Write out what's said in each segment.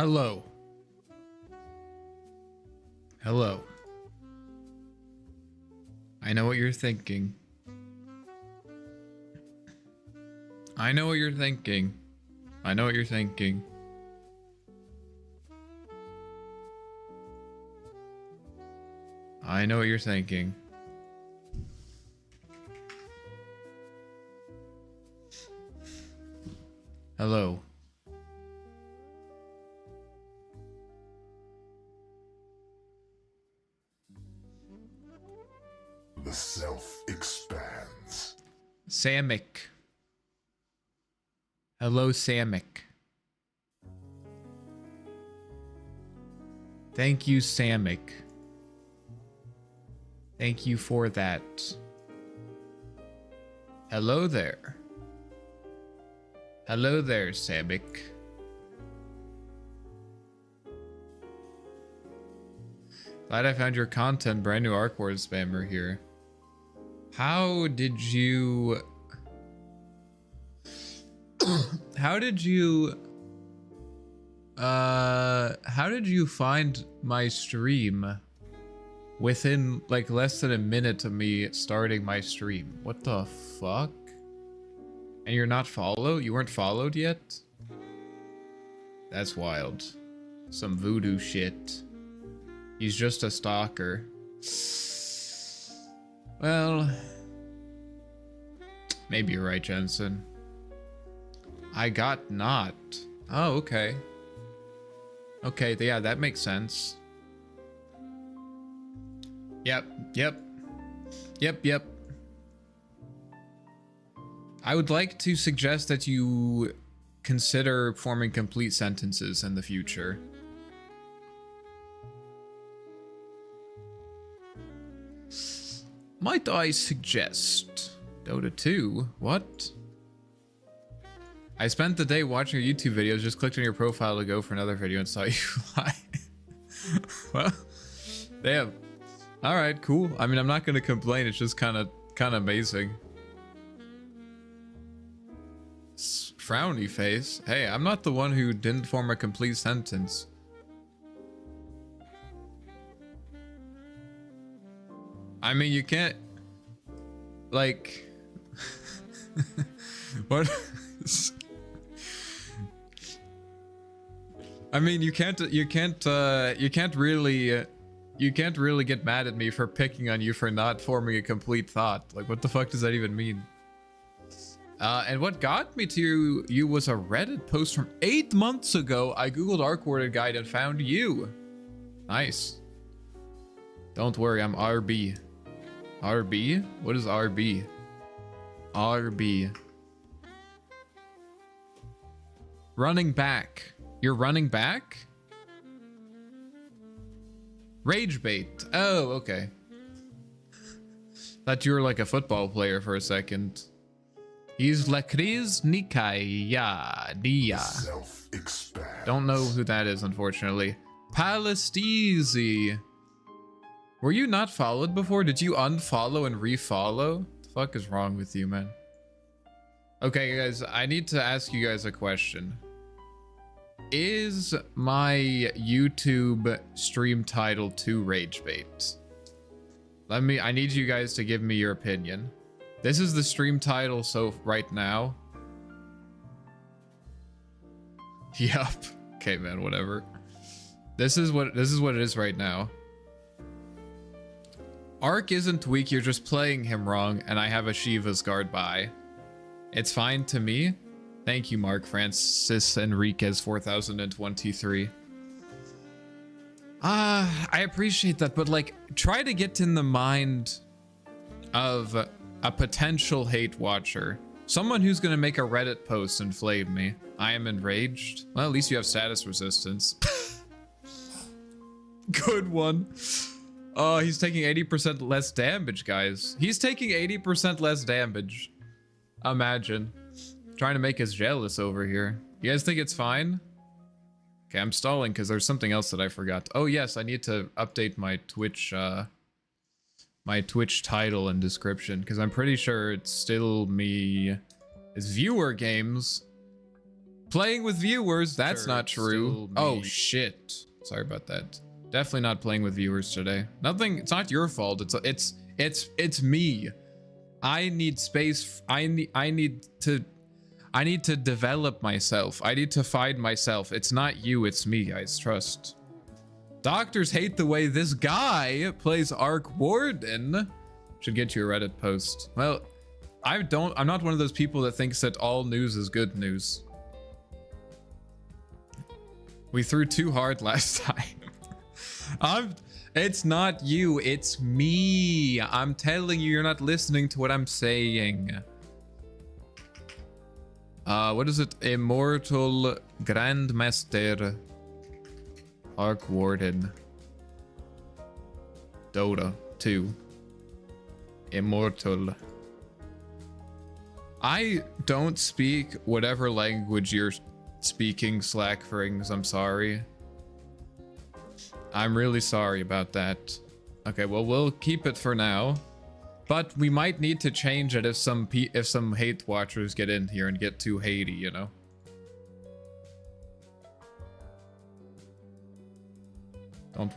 Hello. Hello. I know what you're thinking. I know what you're thinking. I know what you're thinking. I know what you're thinking. Hello. The self expands. Samick. Hello, Samick. Thank you, Samick. Thank you for that. Hello there. Hello there, Samick. Glad I found your content, brand new Arc Wars spammer here. How did you... How did you find my stream within like less than a minute of me starting my stream? What the fuck? And you're not followed? You weren't followed yet? That's wild. Some voodoo shit. He's just a stalker. Well, maybe you're right, Jensen. I got not. Oh, okay. Okay, yeah, that makes sense. Yep. I would like to suggest that you consider forming complete sentences in the future. Might I suggest Dota 2? What? I spent the day watching your YouTube videos, just clicked on your profile to go for another video and saw you lie. Well, damn. Alright, cool. I mean, I'm not gonna complain, it's just kinda amazing. Frowny face. Hey, I'm not the one who didn't form a complete sentence. I mean, you can't... Like... What? I mean, you can't really get mad at me for picking on you for not forming a complete thought. Like, what the fuck does that even mean? And what got me to you was a Reddit post from 8 months ago. I googled Arc Worded Guide and found you. Nice. Don't worry, I'm RB. RB? What is RB? RB. Running back. You're running back? Rage bait. Oh, okay. Thought you were like a football player for a second. He's Lakriz Nikaya Dia. Self-expand. Don't know who that is, unfortunately. Palestezi. Were you not followed before? Did you unfollow and refollow? What the fuck is wrong with you, man? Okay, guys, I need to ask you guys a question. Is my YouTube stream title too rage bait? I need you guys to give me your opinion. This is the stream title so right now. Yup. Okay, man, whatever. This is what it is right now. Ark isn't weak, you're just playing him wrong, and I have a Shiva's guard by. It's fine to me. Thank you, Mark Francis Enriquez 4023. I appreciate that, but like, try to get in the mind of a potential hate watcher. Someone who's gonna make a Reddit post and flame me. I am enraged. Well, at least you have status resistance. Good one. Oh, he's taking 80% less damage, guys. He's taking 80% less damage. Imagine. Trying to make us jealous over here. You guys think it's fine? Okay, I'm stalling because there's something else that I forgot. Oh yes, I need to update my Twitch title and description because I'm pretty sure it's still me. It's viewer games. Playing with viewers, that's Sure, not it's true. still Oh me. shit. Sorry about that. Definitely not playing with viewers today. Nothing, it's not your fault. It's me. I need space. I need to develop myself. I need to find myself. It's not you, it's me, guys. Trust. Doctors hate the way this guy plays Arc Warden. Should get you a Reddit post. Well, I'm not one of those people that thinks that all news is good news. We threw too hard last time. It's not you, it's me. I'm telling you, you're not listening to what I'm saying. What is it? Immortal Grandmaster Arc Warden Dota 2 Immortal. I don't speak whatever language you're speaking, Slackrings. I'm sorry. I'm really sorry about that. Okay, well, we'll keep it for now. But we might need to change it if some hate watchers get in here and get too hatey, you know? I don't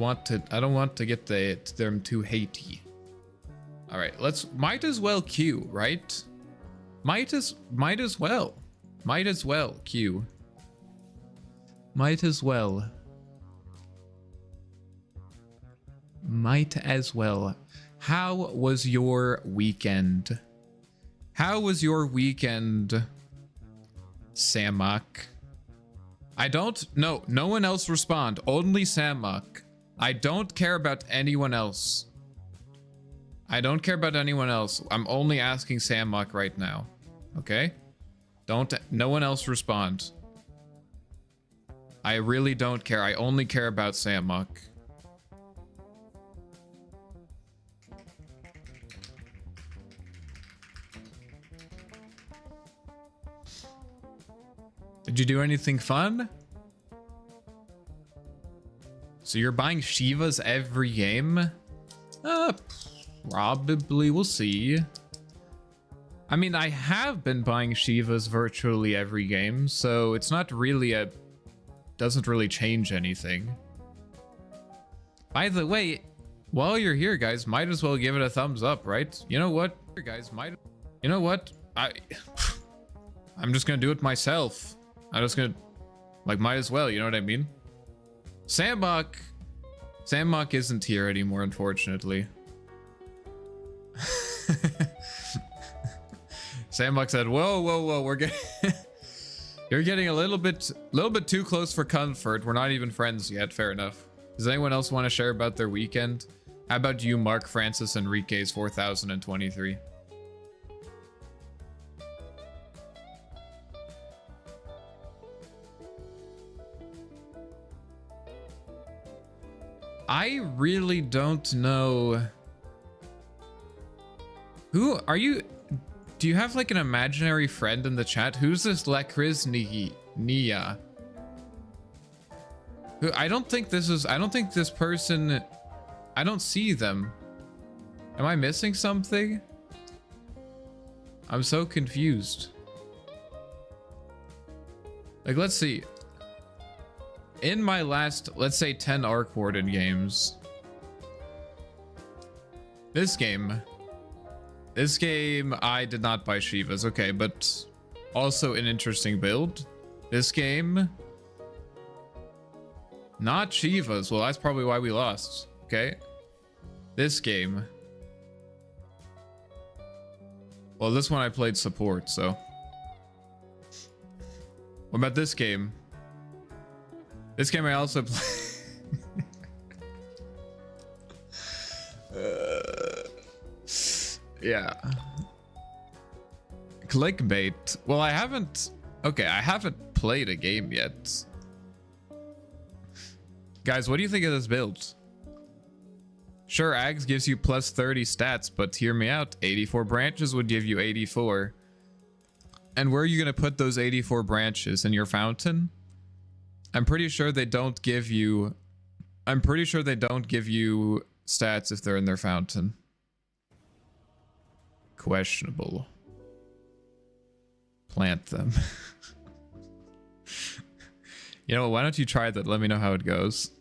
want to get them too hatey. All right, might as well queue, right? Might as well queue. Might as well. Might as well. How was your weekend? How was your weekend, Samok? No one else respond. Only Samok. I don't care about anyone else. I don't care about anyone else. I'm only asking Samok right now. Okay? No one else respond. I really don't care. I only care about Samok. Did you do anything fun? So you're buying Shivas every game? Probably. We'll see. I mean, I have been buying Shivas virtually every game, so it's not really doesn't really change anything. By the way, while you're here, guys, might as well give it a thumbs up, right? You know what? You know what? I'm just gonna do it myself. I'm just gonna, might as well, you know what I mean? Samok isn't here anymore, unfortunately. Samok said, whoa, we're getting... You're getting a little bit too close for comfort. We're not even friends yet. Fair enough. Does anyone else want to share about their weekend? How about you, Mark Francis Enriquez 4023? I really don't know. Who are you? Do you have like an imaginary friend in the chat? Who's this Lakriz Nia? Who? I don't think this person. I don't see them. Am I missing something? I'm so confused. Like, let's see. In my last, let's say 10 Arc Warden games. This game, I did not buy Shivas. Okay, but also an interesting build. This game, not Shivas. Well, that's probably why we lost. Okay. This game. Well, this one I played support, so. What about this game? This game I also play. Yeah. Clickbait. Well, I haven't played a game yet. Guys, what do you think of this build? Sure, Ags gives you plus 30 stats, but hear me out. 84 branches would give you 84. And where are you going to put those 84 branches? In your fountain? I'm pretty sure they don't give you stats if they're in their fountain. Questionable. Plant them. You know what? Why don't you try that? Let me know how it goes.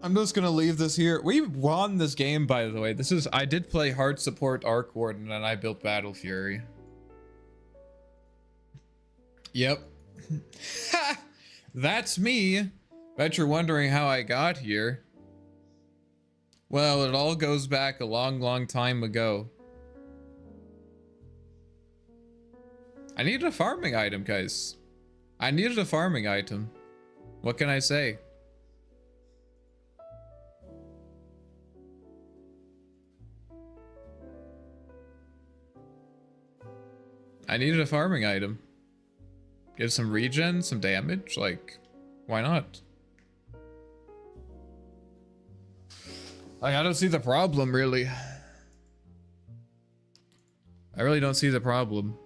I'm just gonna leave this here. We won this game, by the way. I did play hard support Arc Warden and I built Battle Fury. Yep. That's me. Bet you're wondering how I got here. Well, it all goes back a long, long time ago. I needed a farming item, guys. I needed a farming item. What can I say? I needed a farming item. Get some regen, some damage, like, why not? Like, I don't see the problem, really. I really don't see the problem.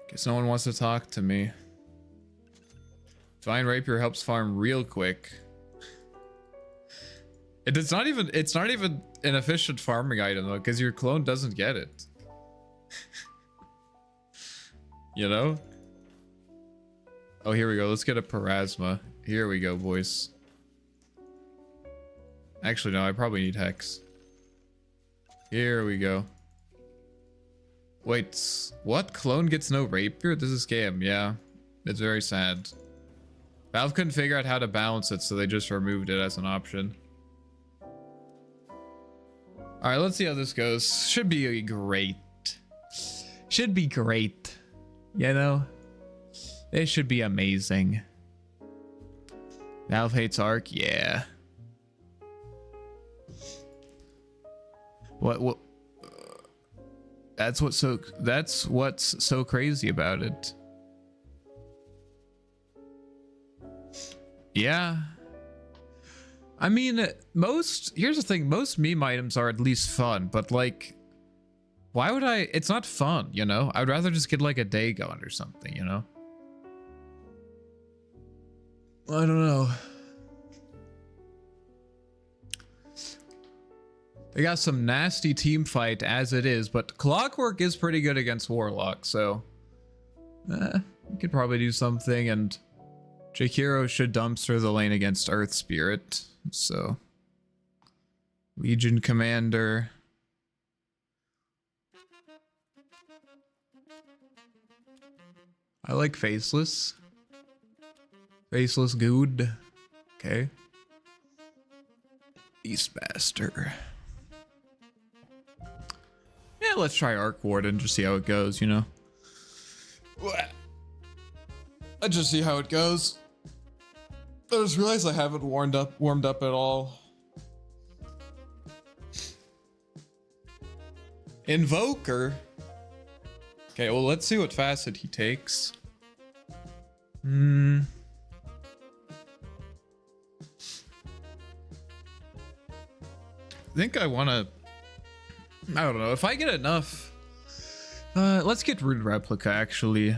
Guess no one wants to talk to me. Divine Rapier helps farm real quick. It's not even an efficient farming item though, because your clone doesn't get it. You know? Oh, here we go. Let's get a Parasma. Here we go, boys. Actually, no, I probably need Hex. Here we go. Wait, what? Clone gets no Rapier? This is scam, yeah. It's very sad. Valve couldn't figure out how to balance it, so they just removed it as an option. Alright, let's see how this goes. Should be great. Should be great. You know? It should be amazing. Valve hates Arc? Yeah. What? That's what's so crazy about it. Yeah. I mean, here's the thing, most meme items are at least fun, but like, why would it's not fun, you know? I'd rather just get like a Dagon or something, you know? I don't know. They got some nasty team fight as it is, but Clockwork is pretty good against Warlock, so we could probably do something, and Jakiro should dumpster the lane against Earth Spirit, so Legion Commander. I like Faceless. Faceless good. Okay. Beastmaster. Yeah, let's try Arc Warden, just see how it goes, you know? Let's just see how it goes. I just realized I haven't warmed up at all. Invoker. Okay, well, let's see what facet he takes. I think I want to... I don't know. If I get enough... let's get Ruined Replica, actually.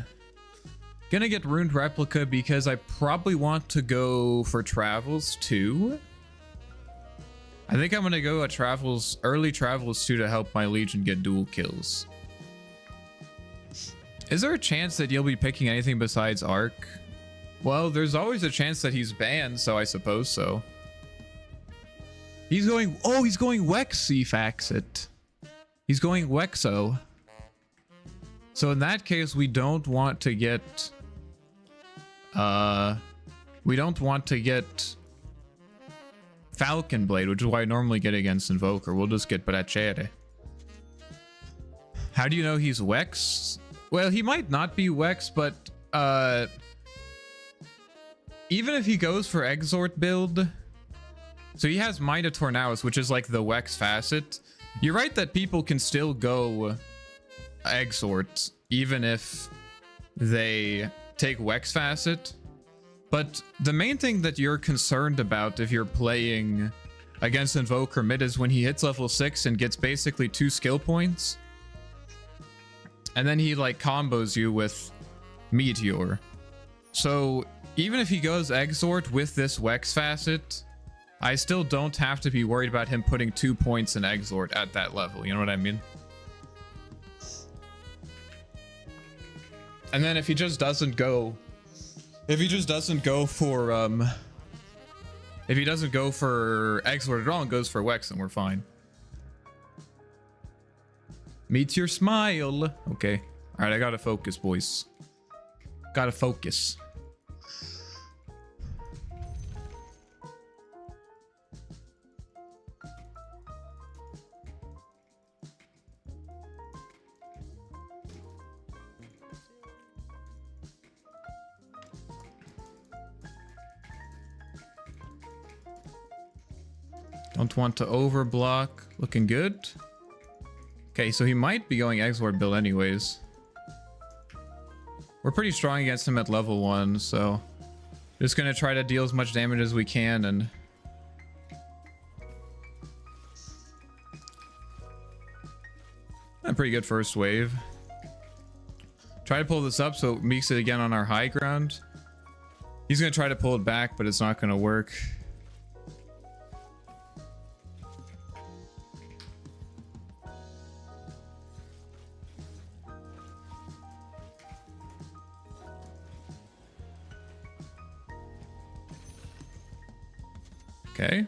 Gonna get Ruined Replica because I probably want to go for Travels too. I think I'm gonna go at early Travels 2 to help my Legion get dual kills. Is there a chance that you'll be picking anything besides Arc? Well, there's always a chance that he's banned, so I suppose so. He's going Wexy Faxit. He's going Wexo. So in that case, we don't want to get Falcon Blade, which is what I normally get against Invoker. We'll just get Bracere. How do you know he's Wex? Well, he might not be Wex, but even if he goes for Exort build, so he has Mind of Tornaus, which is like the Wex facet. You're right that people can still go Exort even if they take Wex facet, but the main thing that you're concerned about if you're playing against Invoker mid is when he hits level 6 and gets basically 2 skill points. And then he like combos you with Meteor. So even if he goes Exort with this Wex facet, I still don't have to be worried about him putting 2 points in Exort at that level. You know what I mean? And then if he just doesn't go for if he doesn't go for Exort at all and goes for Wex, then we're fine. Meteor smile. Okay. All right, I gotta focus, boys. Gotta focus. Don't want to overblock. Looking good. Okay, so he might be going Exort build anyways. We're pretty strong against him at level 1, so just gonna try to deal as much damage as we can and a pretty good first wave. Try to pull this up so it makes it again on our high ground. He's gonna try to pull it back, but it's not gonna work. Okay.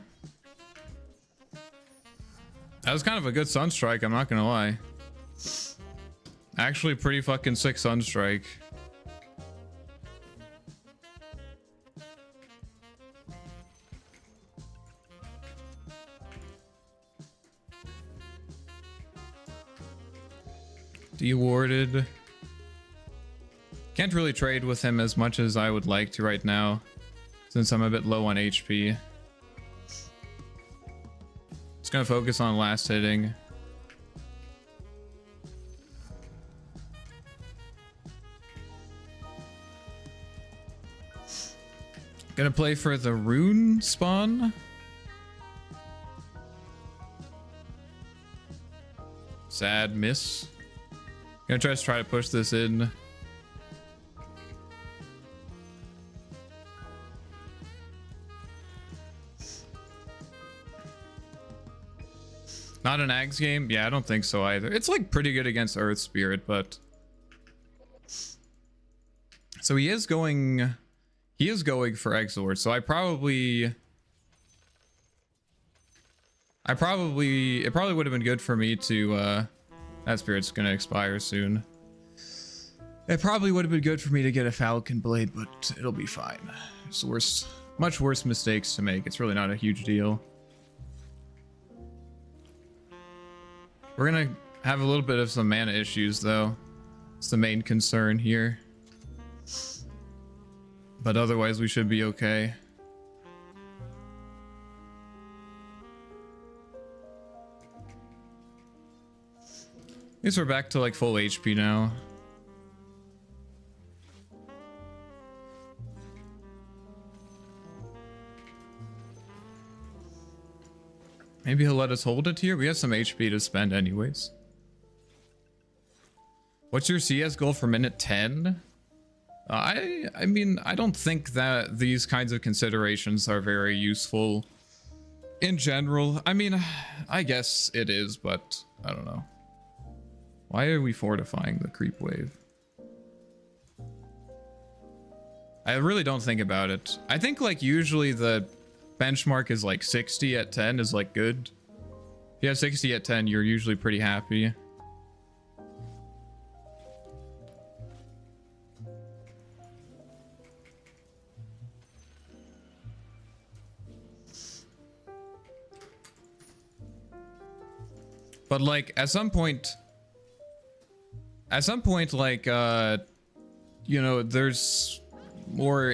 That was kind of a good Sunstrike, I'm not gonna lie. Actually pretty fucking sick Sunstrike. Dewarded. Can't really trade with him as much as I would like to right now, since I'm a bit low on HP. Just gonna focus on last hitting. Gonna play for the rune spawn. Sad miss. Gonna try to push this in. Not an Ags game? Yeah, I don't think so either. It's like pretty good against Earth Spirit, but so he is going for Exort, so it probably would have been good for me to that Spirit's gonna expire soon. It probably would have been good for me to get a Falcon Blade, but it'll be fine. It's much worse mistakes to make. It's really not a huge deal. We're gonna have a little bit of some mana issues though. It's the main concern here. But otherwise we should be okay. I guess we're back to like full HP now. Maybe he'll let us hold it here. We have some HP to spend anyways. What's your CS goal for minute 10? I mean, I don't think that these kinds of considerations are very useful in general. I mean, I guess it is, but I don't know. Why are we fortifying the creep wave? I really don't think about it. I think like usually the benchmark is like 60 at 10 is like good. If you have 60 at 10, you're usually pretty happy. But like at some point like you know, there's more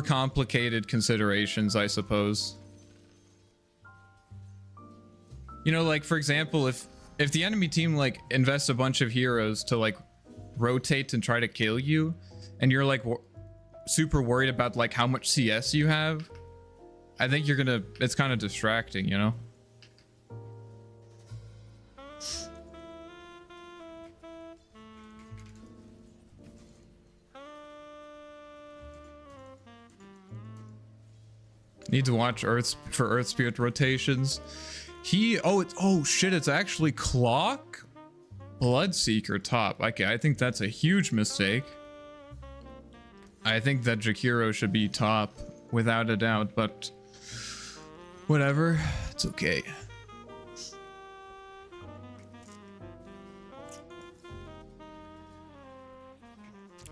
complicated considerations, I suppose. You know, like for example, if the enemy team like invests a bunch of heroes to like rotate and try to kill you, and you're like super worried about like how much CS you have, I think you're gonna, it's kind of distracting, you know? Need to watch Earth Spirit rotations. Oh shit, it's actually Clock, Bloodseeker top. Okay, I think that's a huge mistake. I think that Jakiro should be top without a doubt, but whatever, it's okay.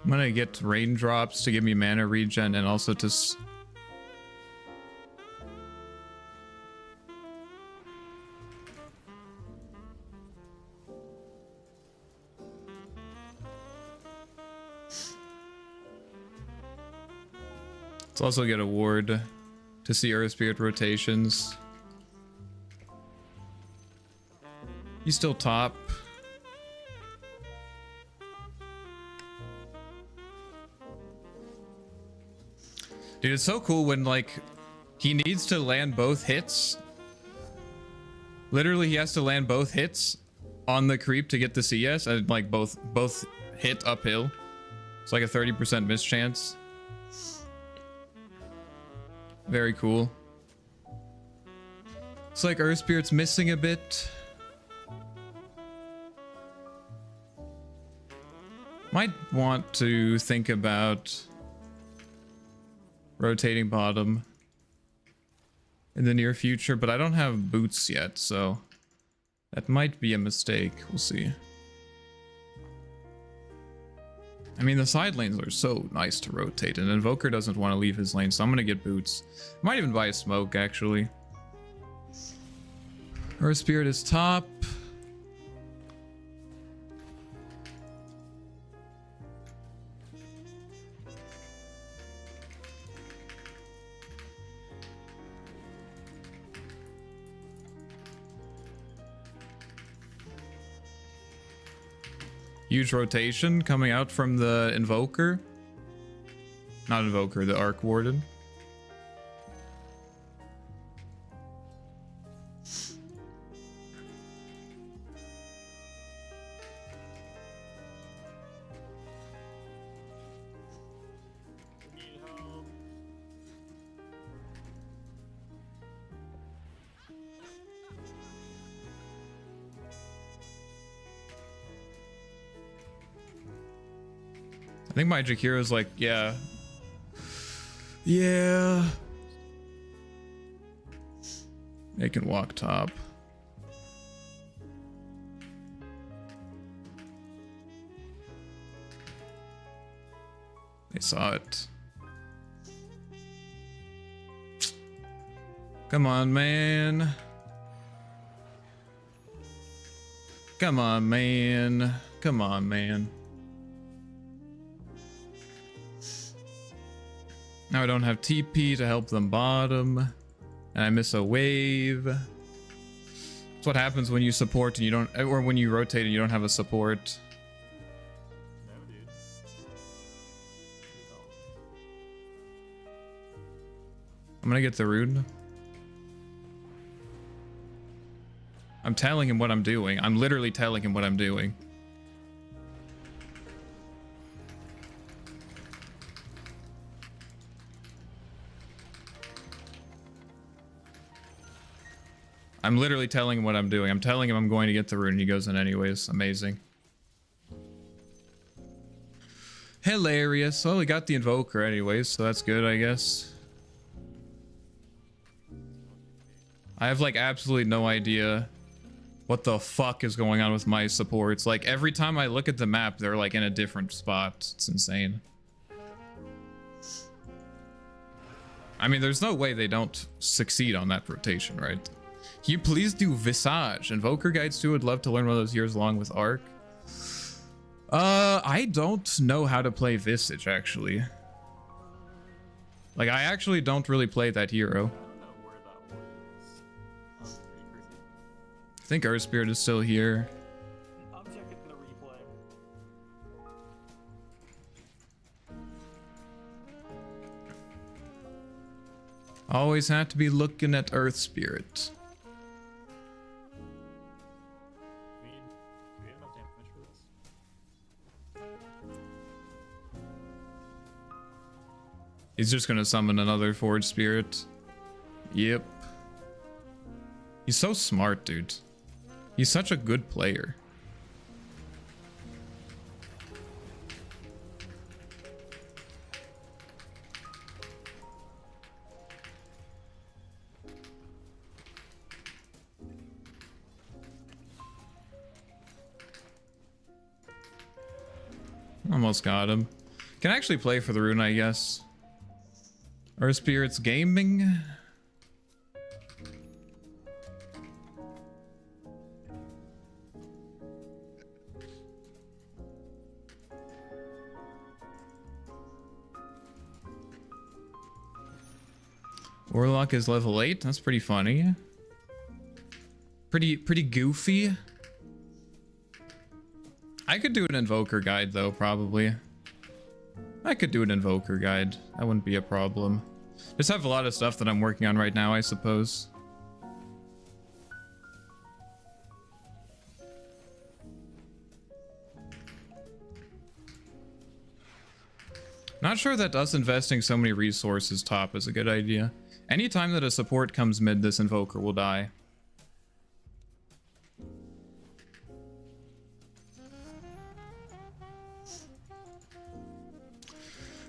I'm gonna get raindrops to give me mana regen and also to let's also get a ward to see Earth Spirit rotations. He's still top. Dude, it's so cool when, like, he needs to land both hits. Literally, he has to land both hits on the creep to get the CS, and, like, both hit uphill. It's like a 30% miss chance. Very cool. It's like Earth Spirit's missing a bit. Might want to think about rotating bottom in the near future, but I don't have boots yet, so that might be a mistake. We'll see. I mean, the side lanes are so nice to rotate, and Invoker doesn't want to leave his lane, so I'm gonna get boots. Might even buy a smoke, actually. Earth Spirit is top. Huge rotation coming out from the Invoker. Not Invoker, the Arc Warden. I think my Jakiro's like, yeah. Yeah. They can walk top. They saw it. Come on, man. Come on, man. Come on, man. Now I don't have TP to help them bottom, and I miss a wave. That's what happens when you support and you don't, or when you rotate and you don't have a support. No, dude. I'm gonna get the rune. I'm telling him what I'm doing. I'm literally telling him what I'm doing. I'm literally telling him what I'm doing. I'm telling him I'm going to get the rune, and he goes in anyways. Amazing. Hilarious. Well, we got the Invoker anyways, so that's good, I guess. I have, like, absolutely no idea what the fuck is going on with my supports. Like, every time I look at the map, they're, like, in a different spot. It's insane. I mean, there's no way they don't succeed on that rotation, right? Can you please do Visage? Invoker Guides 2 would love to learn one of those years long with Arc. I don't know how to play Visage, actually. Like, I actually don't really play that hero. I don't know where that was. That's pretty crazy. I think Earth Spirit is still here. I'm checking the replay. Always have to be looking at Earth Spirit. Do we have enough damage for this? He's just gonna summon another Forge Spirit. Yep. He's so smart, dude. He's such a good player. Almost got him. Can actually play for the rune, I guess. Earth Spirits Gaming. Warlock is level 8. That's pretty funny. Pretty goofy. I could do an Invoker guide though, probably. I could do an Invoker guide. That wouldn't be a problem. Just have a lot of stuff that I'm working on right now, I suppose. Not sure that us investing so many resources top is a good idea. Anytime that a support comes mid, this Invoker will die.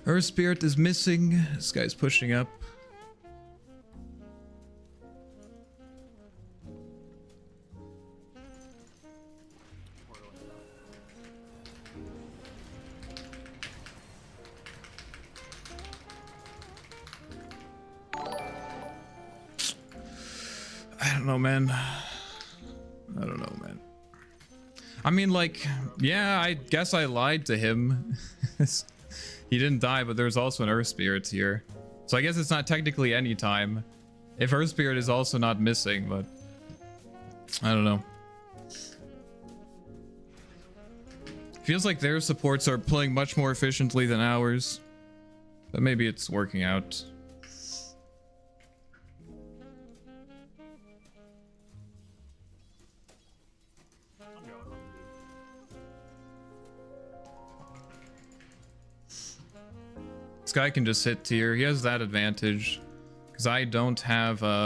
Earth Spirit is missing. This guy's pushing up. I don't know, man. I don't know, man. I mean, like, yeah, I guess I lied to him. He didn't die, but there's also an Earth Spirit here. So I guess it's not technically any time. If Earth Spirit is also not missing, but I don't know. Feels like their supports are playing much more efficiently than ours. But maybe it's working out. This guy can just hit tier. He has that advantage. Because I don't have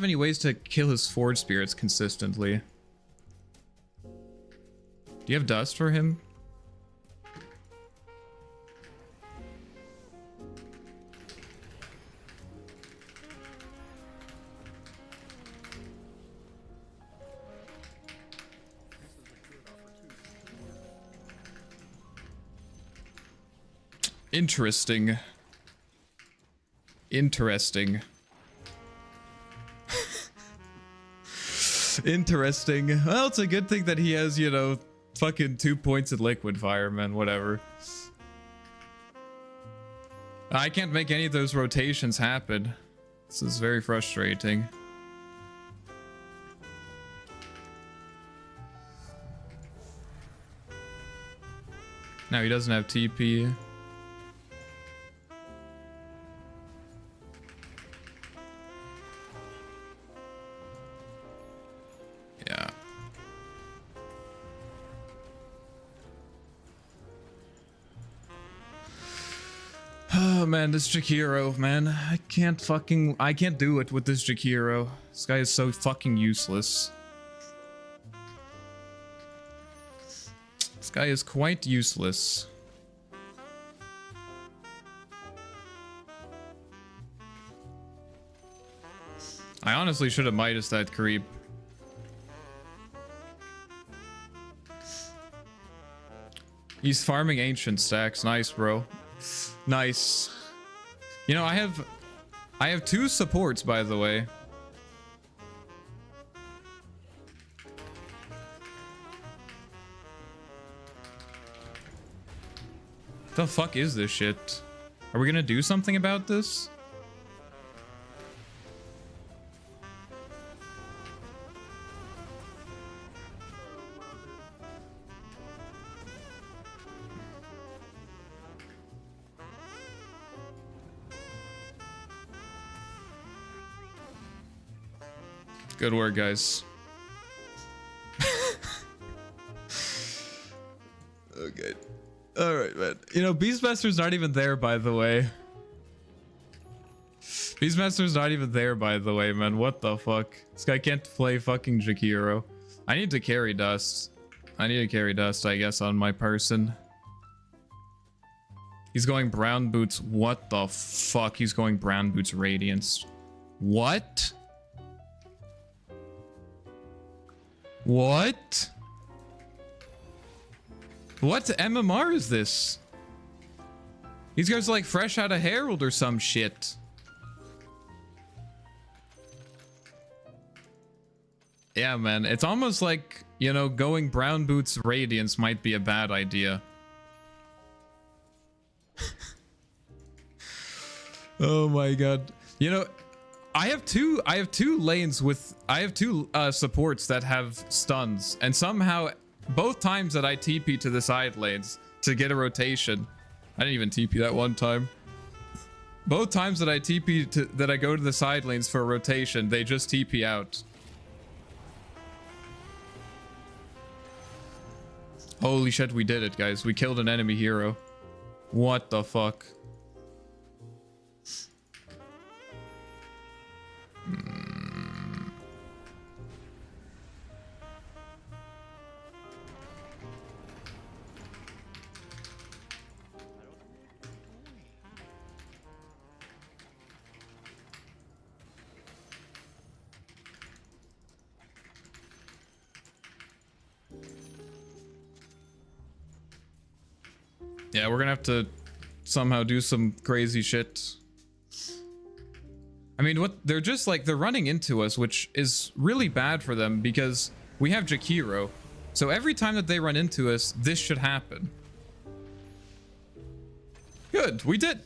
any ways to kill his Forge Spirits consistently. Do you have dust for him? Interesting. Interesting. Interesting. Well, it's a good thing that he has, you know, fucking 2 points in Liquid Fire, man. Whatever. I can't make any of those rotations happen. This is very frustrating. Now he doesn't have TP. Yeah. Oh man, this Jakiro, man. I can't do it with this Jakiro. This guy is so fucking useless. This guy is quite useless. I honestly should have Midas that creep. He's farming ancient stacks. Nice, bro. Nice. You know, I have 2 supports, by the way. The fuck is this shit? Are we gonna do something about this? Good work, guys. Okay. Alright, man. You know, Beastmaster's not even there, by the way. Beastmaster's not even there, by the way, man. What the fuck? This guy can't play fucking Jakiro. I need to carry dust. I need to carry dust, I guess, on my person. He's going brown boots. What the fuck? He's going brown boots radiance. What? What? What MMR is this? These guys are like fresh out of Herald or some shit. Yeah, man. It's almost like, you know, going brown boots radiance might be a bad idea. Oh my god. You know, I have two lanes with supports that have stuns, and somehow both times that I TP to the side lanes to get a rotation, I didn't even TP that one time. Both times that I TP that I go to the side lanes for a rotation, they just TP out. Holy shit, we did it, guys. We killed an enemy hero. What the fuck? Yeah, we're gonna have to somehow do some crazy shit. I mean, what they're just like, they're running into us, which is really bad for them because we have Jakiro. So every time that they run into us, this should happen. Good, we did.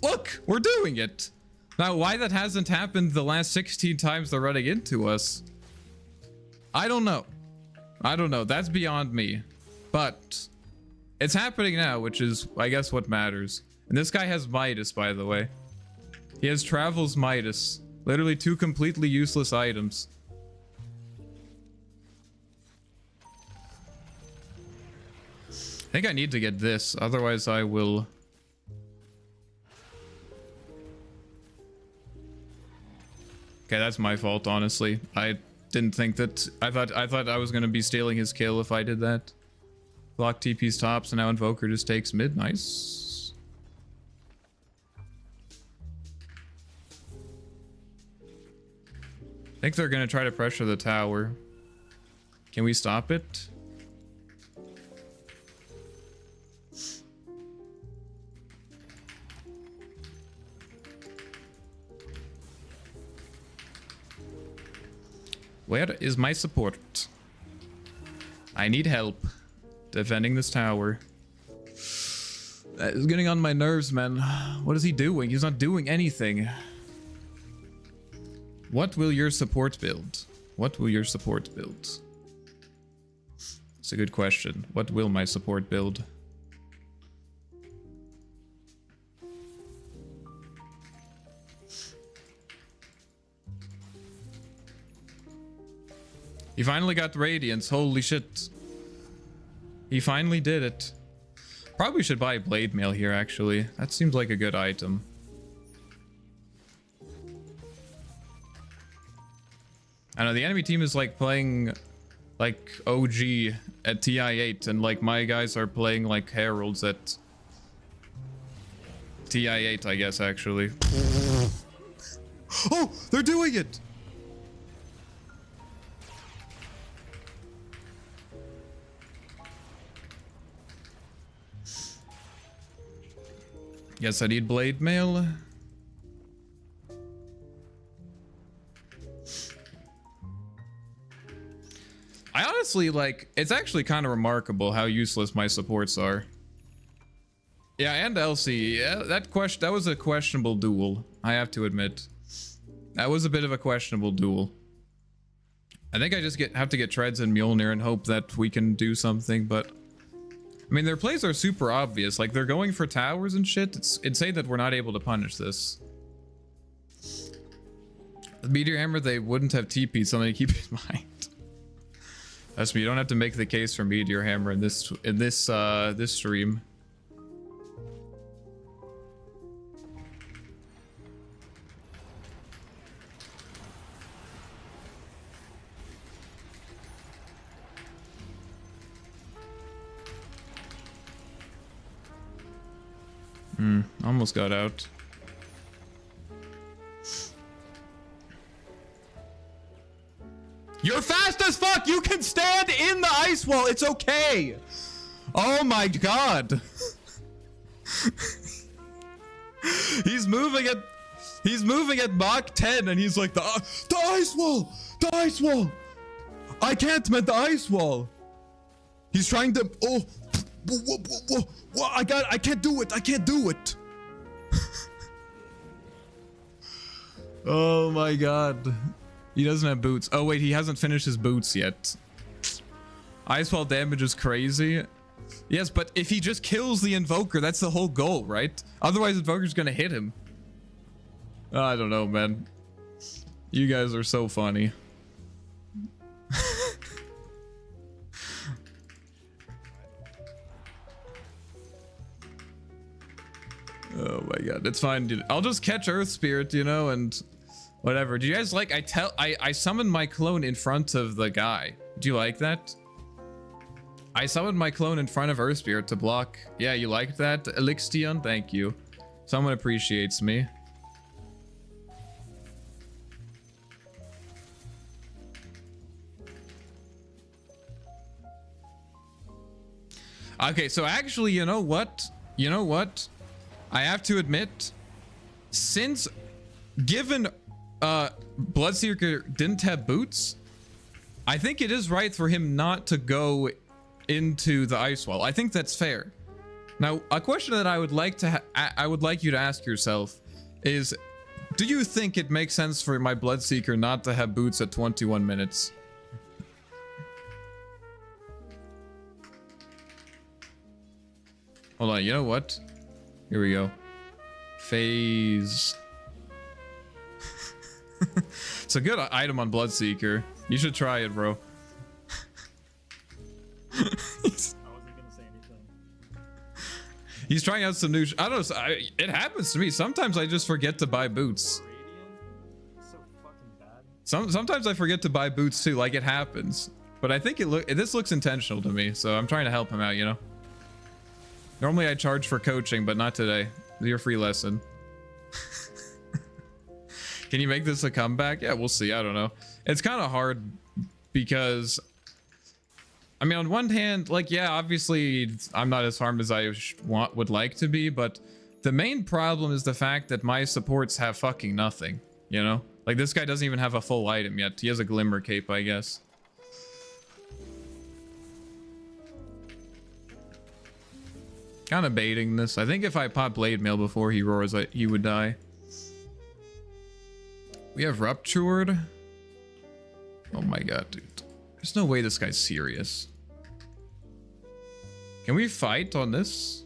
Look, we're doing it. Now, why that hasn't happened the last 16 times they're running into us, I don't know. I don't know. That's beyond me. But it's happening now, which is, I guess, what matters. And this guy has Midas, by the way. He has Travel's Midas. Literally 2 completely useless items. I think I need to get this, otherwise I will... Okay, that's my fault, honestly. I didn't think that... I thought I was gonna be stealing his kill if I did that. Block TP's tops, and now Invoker just takes mid. Nice. I think they're gonna try to pressure the tower. Can we stop it? Where is my support? I need help defending this tower. That is getting on my nerves, man. What is he doing? He's not doing anything. What will your support build? What will your support build? It's a good question. What will my support build? He finally got Radiance. Holy shit. He finally did it. Probably should buy Blade Mail here, actually. That seems like a good item. I know the enemy team is like playing like OG at TI8, and like my guys are playing like Heralds at TI8, I guess, actually. Oh, they're doing it! Yes, I need Blade Mail. I honestly, like, it's actually kind of remarkable how useless my supports are. Yeah, and Elsie, yeah, that was a questionable duel, I have to admit. That was a bit of a questionable duel. I think I just have to get Treads and Mjolnir and hope that we can do something, but... I mean, their plays are super obvious. Like, they're going for towers and shit. It's insane that we're not able to punish this. With Meteor Hammer, they wouldn't have TP, something to keep in mind. That's me. You don't have to make the case for Meteor Hammer in this this stream. Almost got out. You're fast as fuck! You can stand in the ice wall! It's okay! Oh my god! He's moving at Mach 10 and he's like, the ice wall! The ice wall! I can't met the ice wall! He's trying to, oh, I can't do it, I can't do it! Oh my god. He doesn't have boots. Oh wait, he hasn't finished his boots yet. Ice wall damage is crazy. Yes, but if he just kills the Invoker, that's the whole goal, right? Otherwise, Invoker's gonna hit him. I don't know, man. You guys are so funny. Oh my god, it's fine, dude. I'll just catch Earth Spirit, you know, and whatever. Do you guys like, I summoned my clone in front of the guy. Do you like that? I summoned my clone in front of Earth Spirit to block. Yeah, you liked that, Elixtion? Thank you. Someone appreciates me. Okay, so actually, you know what? You know what? I have to admit, since given Bloodseeker didn't have boots, I think it is right for him not to go into the ice wall. I think that's fair. Now, a question that I would like to I would like you to ask yourself is, do you think it makes sense for my Bloodseeker not to have boots at 21 minutes? Hold on, you know what? Here we go. Phase. It's a good item on Bloodseeker. You should try it, bro. I wasn't gonna say anything. He's trying out some new. I don't know. It happens to me. Sometimes I just forget to buy boots. Radiant? So fucking bad. Sometimes I forget to buy boots too. Like, it happens. But I think this looks intentional to me. So I'm trying to help him out, you know? Normally I charge for coaching, but not today. Your free lesson. Can you make this a comeback? Yeah, we'll see. I don't know. It's kind of hard because, I mean, on one hand, like, yeah, obviously I'm not as farmed as I would like to be, but the main problem is the fact that my supports have fucking nothing, you know? Like, this guy doesn't even have a full item yet. He has a Glimmer Cape, I guess. Kind of baiting this. I think if I pop Blade Mail before he roars, he would die. We have Ruptured. Oh my god, dude. There's no way this guy's serious. Can we fight on this?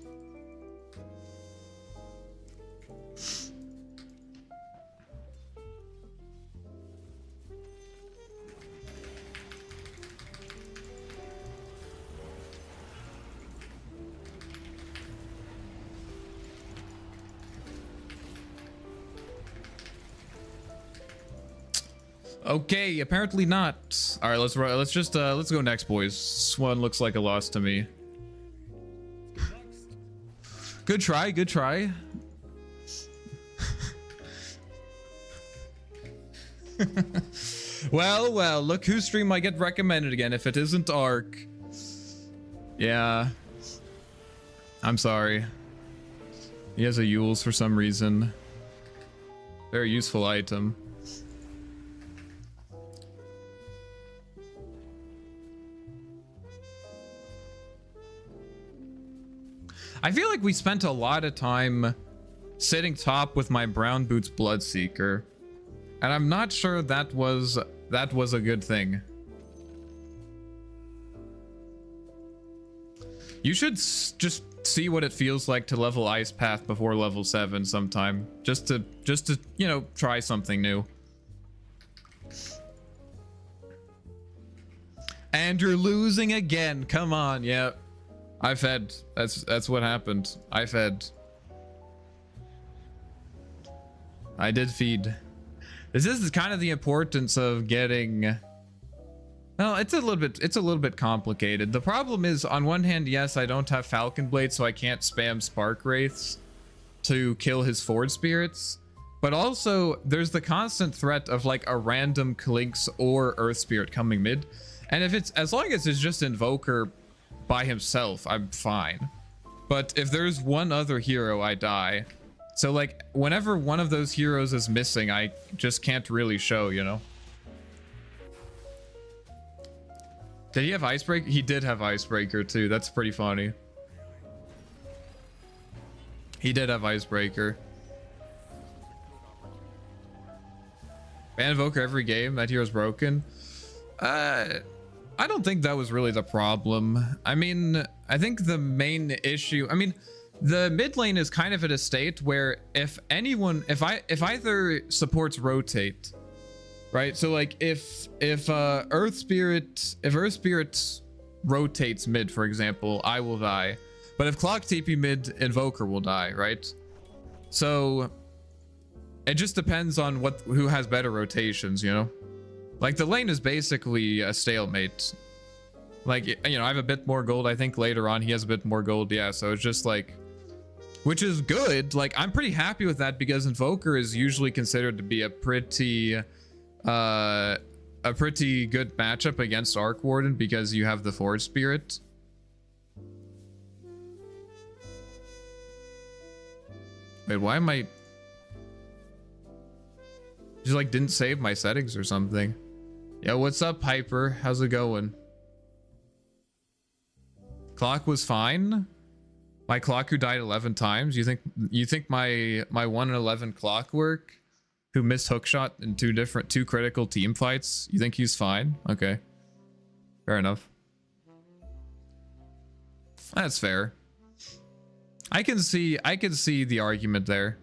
Okay, apparently not. All right, let's go next, boys. This one looks like a loss to me. Good try, good try. Well, look whose stream might get recommended again if it isn't Ark. Yeah. I'm sorry. He has a Yules for some reason. Very useful item. I feel like we spent a lot of time sitting top with my Brown Boots Bloodseeker, and I'm not sure that was a good thing. You should just see what it feels like to level Ice Path before level 7 sometime, just to you know, try something new. And you're losing again. Come on, yeah. I fed. That's what happened. I fed. I did feed. This is kind of the importance of getting. Well, it's a little bit complicated. The problem is, on one hand, yes, I don't have Falcon Blade, so I can't spam Spark Wraiths to kill his Forge Spirits. But also, there's the constant threat of like a random Klinks or Earth Spirit coming mid. And if it's, as long as it's just Invoker by himself, I'm fine. But if there's one other hero, I die. So like, whenever one of those heroes is missing, I just can't really show, you know? Did he have Icebreaker? He did have Icebreaker too. That's pretty funny. He did have Icebreaker. Ban Invoker every game. That hero's broken. I don't think that was really the problem. I mean, I think the main issue, I mean, the mid lane is kind of at a state where if either supports rotate, right? So like if Earth Spirit rotates mid, for example, I will die. But if Clock TP mid, Invoker will die, right? So it just depends on who has better rotations, you know? Like the lane is basically a stalemate. Like, you know, I have a bit more gold. I think later on he has a bit more gold. Yeah, so it's just like, which is good. Like, I'm pretty happy with that because Invoker is usually considered to be a pretty good matchup against Arc Warden because you have the Forge Spirit. Wait, why am I just like didn't save my settings or something? Yeah, what's up, Hyper? How's it going? Clock was fine. My clock who died 11 times. You think my 1 in 11 clockwork who missed hookshot in two critical team fights, you think he's fine? Okay. Fair enough. That's fair. I can see the argument there.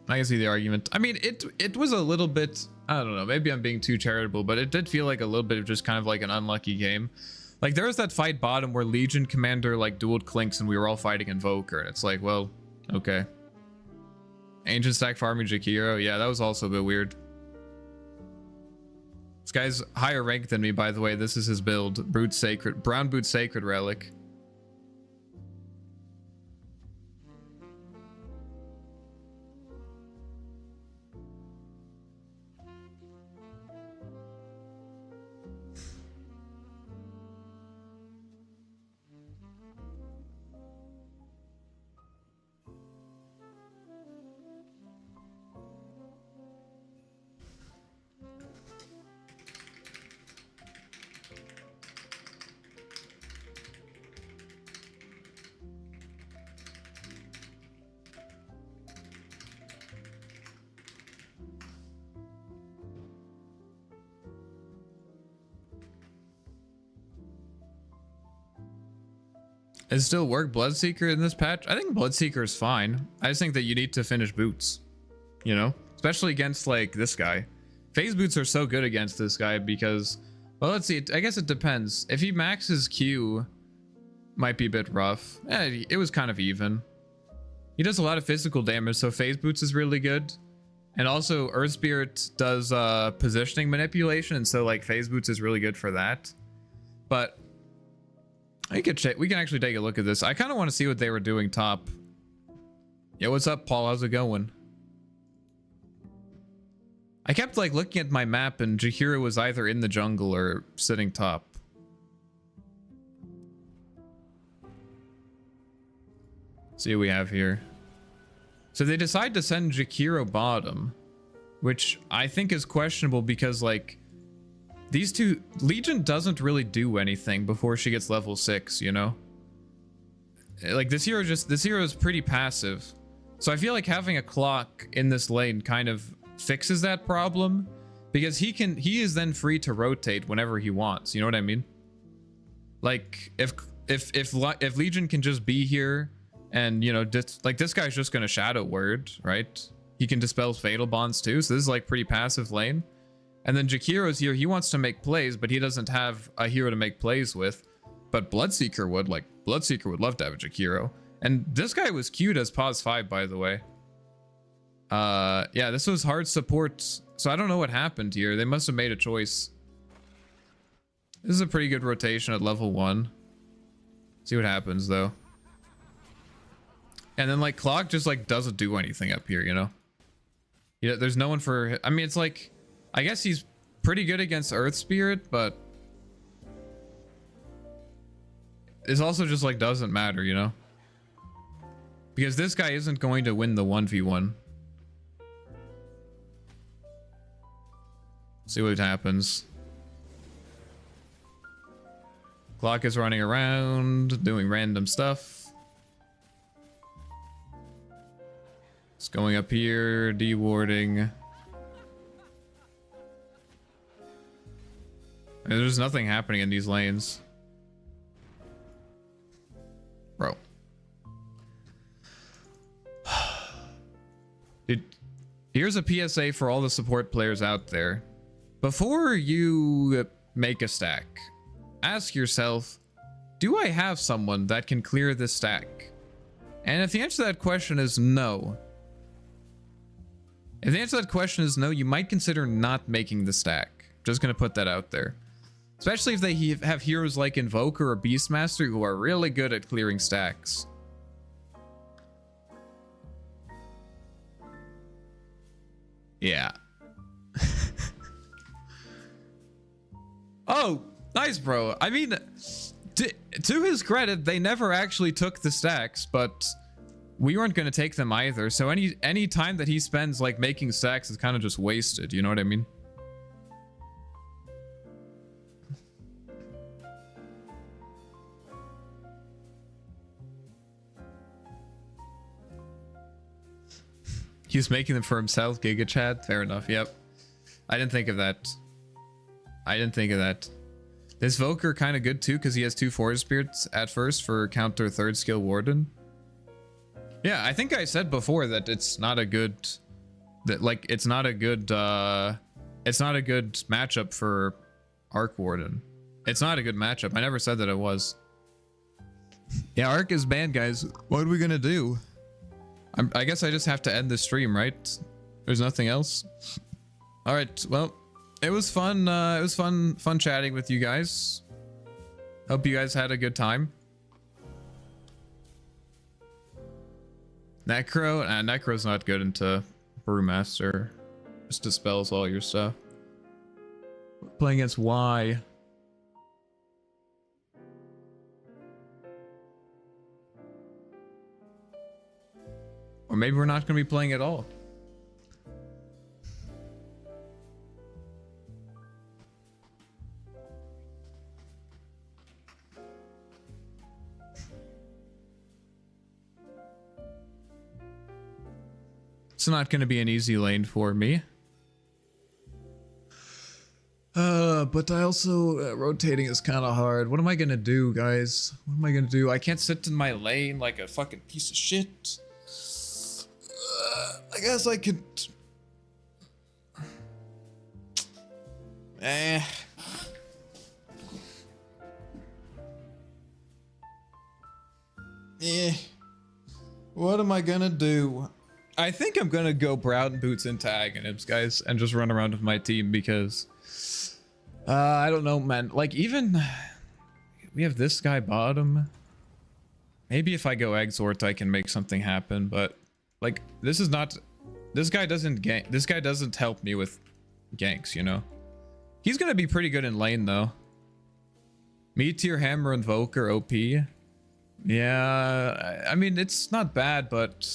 I can see the argument. I mean, it was a little bit, I don't know, maybe I'm being too charitable, but it did feel like a little bit of just kind of like an unlucky game. Like there was that fight bottom where Legion Commander like dueled Klinks and we were all fighting Invoker, and it's like, well, okay. Ancient stack farming Jakiro, yeah, that was also a bit weird. This guy's higher rank than me, by the way. This is his build. Brood Sacred, Brown Boot Sacred Relic. Does it still work Bloodseeker in this patch? I think Bloodseeker is fine. I just think that you need to finish boots, you know, especially against like this guy. Phase boots are so good against this guy because, well, let's see. I guess it depends. If he maxes Q, might be a bit rough. It was kind of even. He does a lot of physical damage, so phase boots is really good. And also Earth Spirit does positioning manipulation, and so like phase boots is really good for that. But we can actually take a look at this. I kind of want to see what they were doing top. Yeah, what's up, Paul? How's it going? I kept like looking at my map and Jaheira was either in the jungle or sitting top. Let's see what we have here. So they decide to send Jakiro bottom, which I think is questionable because like these two, Legion doesn't really do anything before she gets level 6, you know? Like this hero is pretty passive. So I feel like having a clock in this lane kind of fixes that problem because he is then free to rotate whenever he wants, you know what I mean? Like if Legion can just be here and, you know, like this guy's just gonna Shadow Word, right? He can dispel Fatal Bonds too, so this is like pretty passive lane. And then Jakiro's here. He wants to make plays, but he doesn't have a hero to make plays with. But Bloodseeker would. Like, Bloodseeker would love to have a Jakiro. And this guy was queued as Pause 5, by the way. Yeah, this was hard support. So I don't know what happened here. They must have made a choice. This is a pretty good rotation at level 1. See what happens, though. And then, like, Clock just, like, doesn't do anything up here, you know? Yeah, there's no one for... I mean, it's like... I guess he's pretty good against Earth Spirit, but... It's also just, like, doesn't matter, you know? Because this guy isn't going to win the 1v1. See what happens. Clock is running around, doing random stuff. It's going up here, dewarding. There's nothing happening in these lanes. Bro. Dude, here's a PSA for all the support players out there. Before you make a stack, ask yourself, do I have someone that can clear this stack? And if the answer to that question is no, you might consider not making the stack. Just gonna put that out there. Especially if they have heroes like Invoker or Beastmaster who are really good at clearing stacks. Yeah. Oh, nice, bro. I mean, to his credit, they never actually took the stacks, but we weren't going to take them either. So any time that he spends like making stacks is kind of just wasted. You know what I mean? He's making them for himself, Giga Chad. Fair enough. Yep. I didn't think of that. This Voker kind of good too because he has 2 Forest Spirits at first for counter 3rd skill Warden. Yeah, I think I said before that it's not a good it's not a good matchup for Arc Warden. It's not a good matchup. I never said that it was. Yeah, Arc is banned, guys. What are we gonna do? I guess I just have to end the stream, right? There's nothing else. All right. Well, it was fun. It was fun chatting with you guys. Hope you guys had a good time. Necro's not good into Brewmaster. Just dispels all your stuff. We're playing against Y. Or maybe we're not going to be playing at all. It's not going to be an easy lane for me. But I also, rotating is kind of hard. What am I going to do, guys? What am I going to do? I can't sit in my lane like a fucking piece of shit. I guess I could... What am I gonna do? I think I'm gonna go Brown Boots into Aghanims, guys, and just run around with my team because... I don't know, man. Like, even... We have this guy bottom. Maybe if I go Exort, I can make something happen, but... Like, this is not... This guy doesn't gank. This guy doesn't help me with ganks, you know? He's gonna be pretty good in lane, though. Meteor, Hammer, Invoker, OP. Yeah, I mean, it's not bad, but...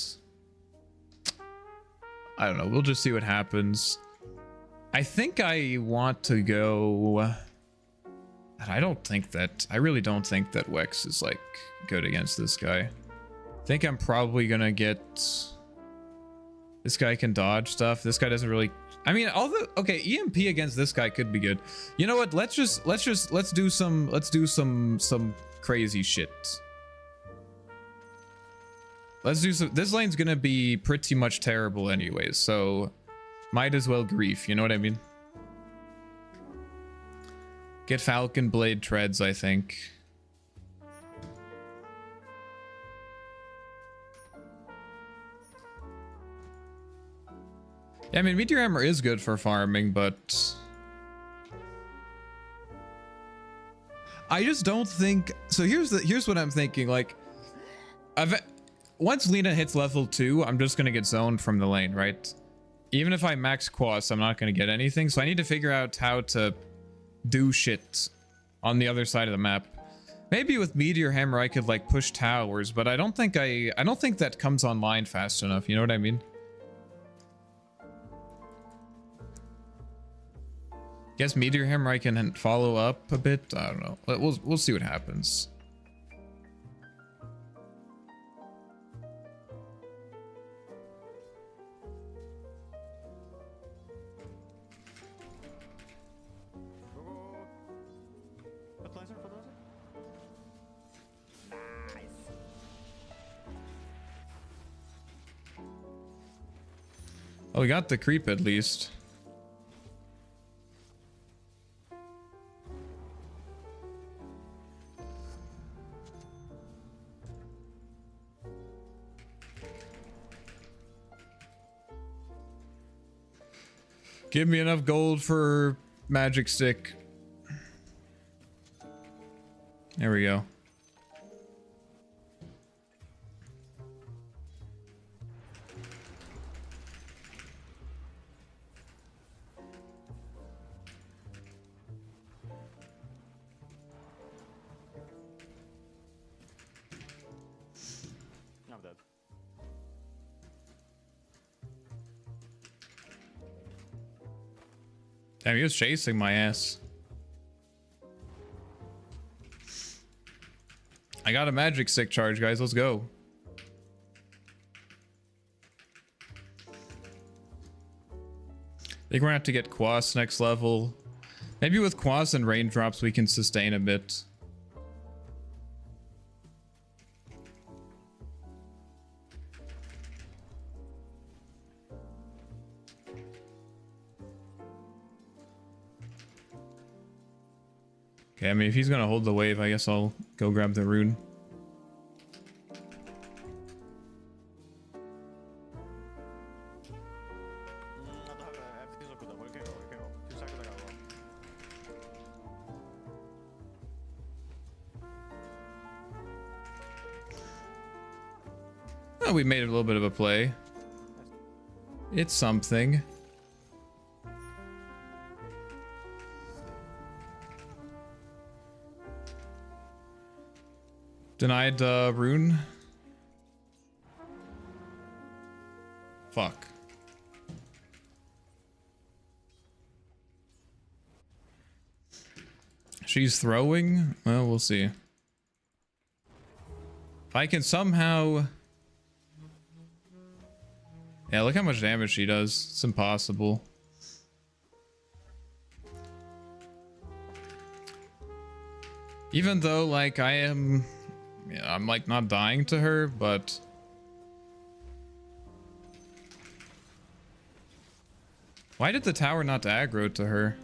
I don't know. We'll just see what happens. I think I want to go... I really don't think that Wex is, like, good against this guy. I think I'm probably gonna get... This guy can dodge stuff. This guy doesn't really... I mean, okay, EMP against this guy could be good. You know what? Let's do some crazy shit. Let's do some... This lane's gonna be pretty much terrible anyways, so... Might as well grief, you know what I mean? Get Falcon Blade Treads, I think. Yeah, I mean, Meteor Hammer is good for farming, but I just don't think so. Here's what I'm thinking. Like, once Lina hits level 2, I'm just gonna get zoned from the lane, right? Even if I max Quas, I'm not gonna get anything. So I need to figure out how to do shit on the other side of the map. Maybe with Meteor Hammer I could like push towers, but I don't think that comes online fast enough. You know what I mean? Guess Meteor Hammer I can follow up a bit. I don't know. We'll see what happens. Oh, we got the creep at least. Give me enough gold for magic stick. There we go. I'm dead. Damn, he was chasing my ass. I got a magic stick charge, guys. Let's go. I think we're gonna have to get Quas next level. Maybe with Quas and raindrops we can sustain a bit. Okay, I mean, if he's gonna hold the wave, I guess I'll go grab the rune. Oh, we made a little bit of a play. It's something. Denied rune. Fuck. She's throwing? Well, we'll see. If I can somehow... Yeah, look how much damage she does. It's impossible. Even though, like, I am... Yeah, I'm, like, not dying to her, but... Why did the tower not aggro to her?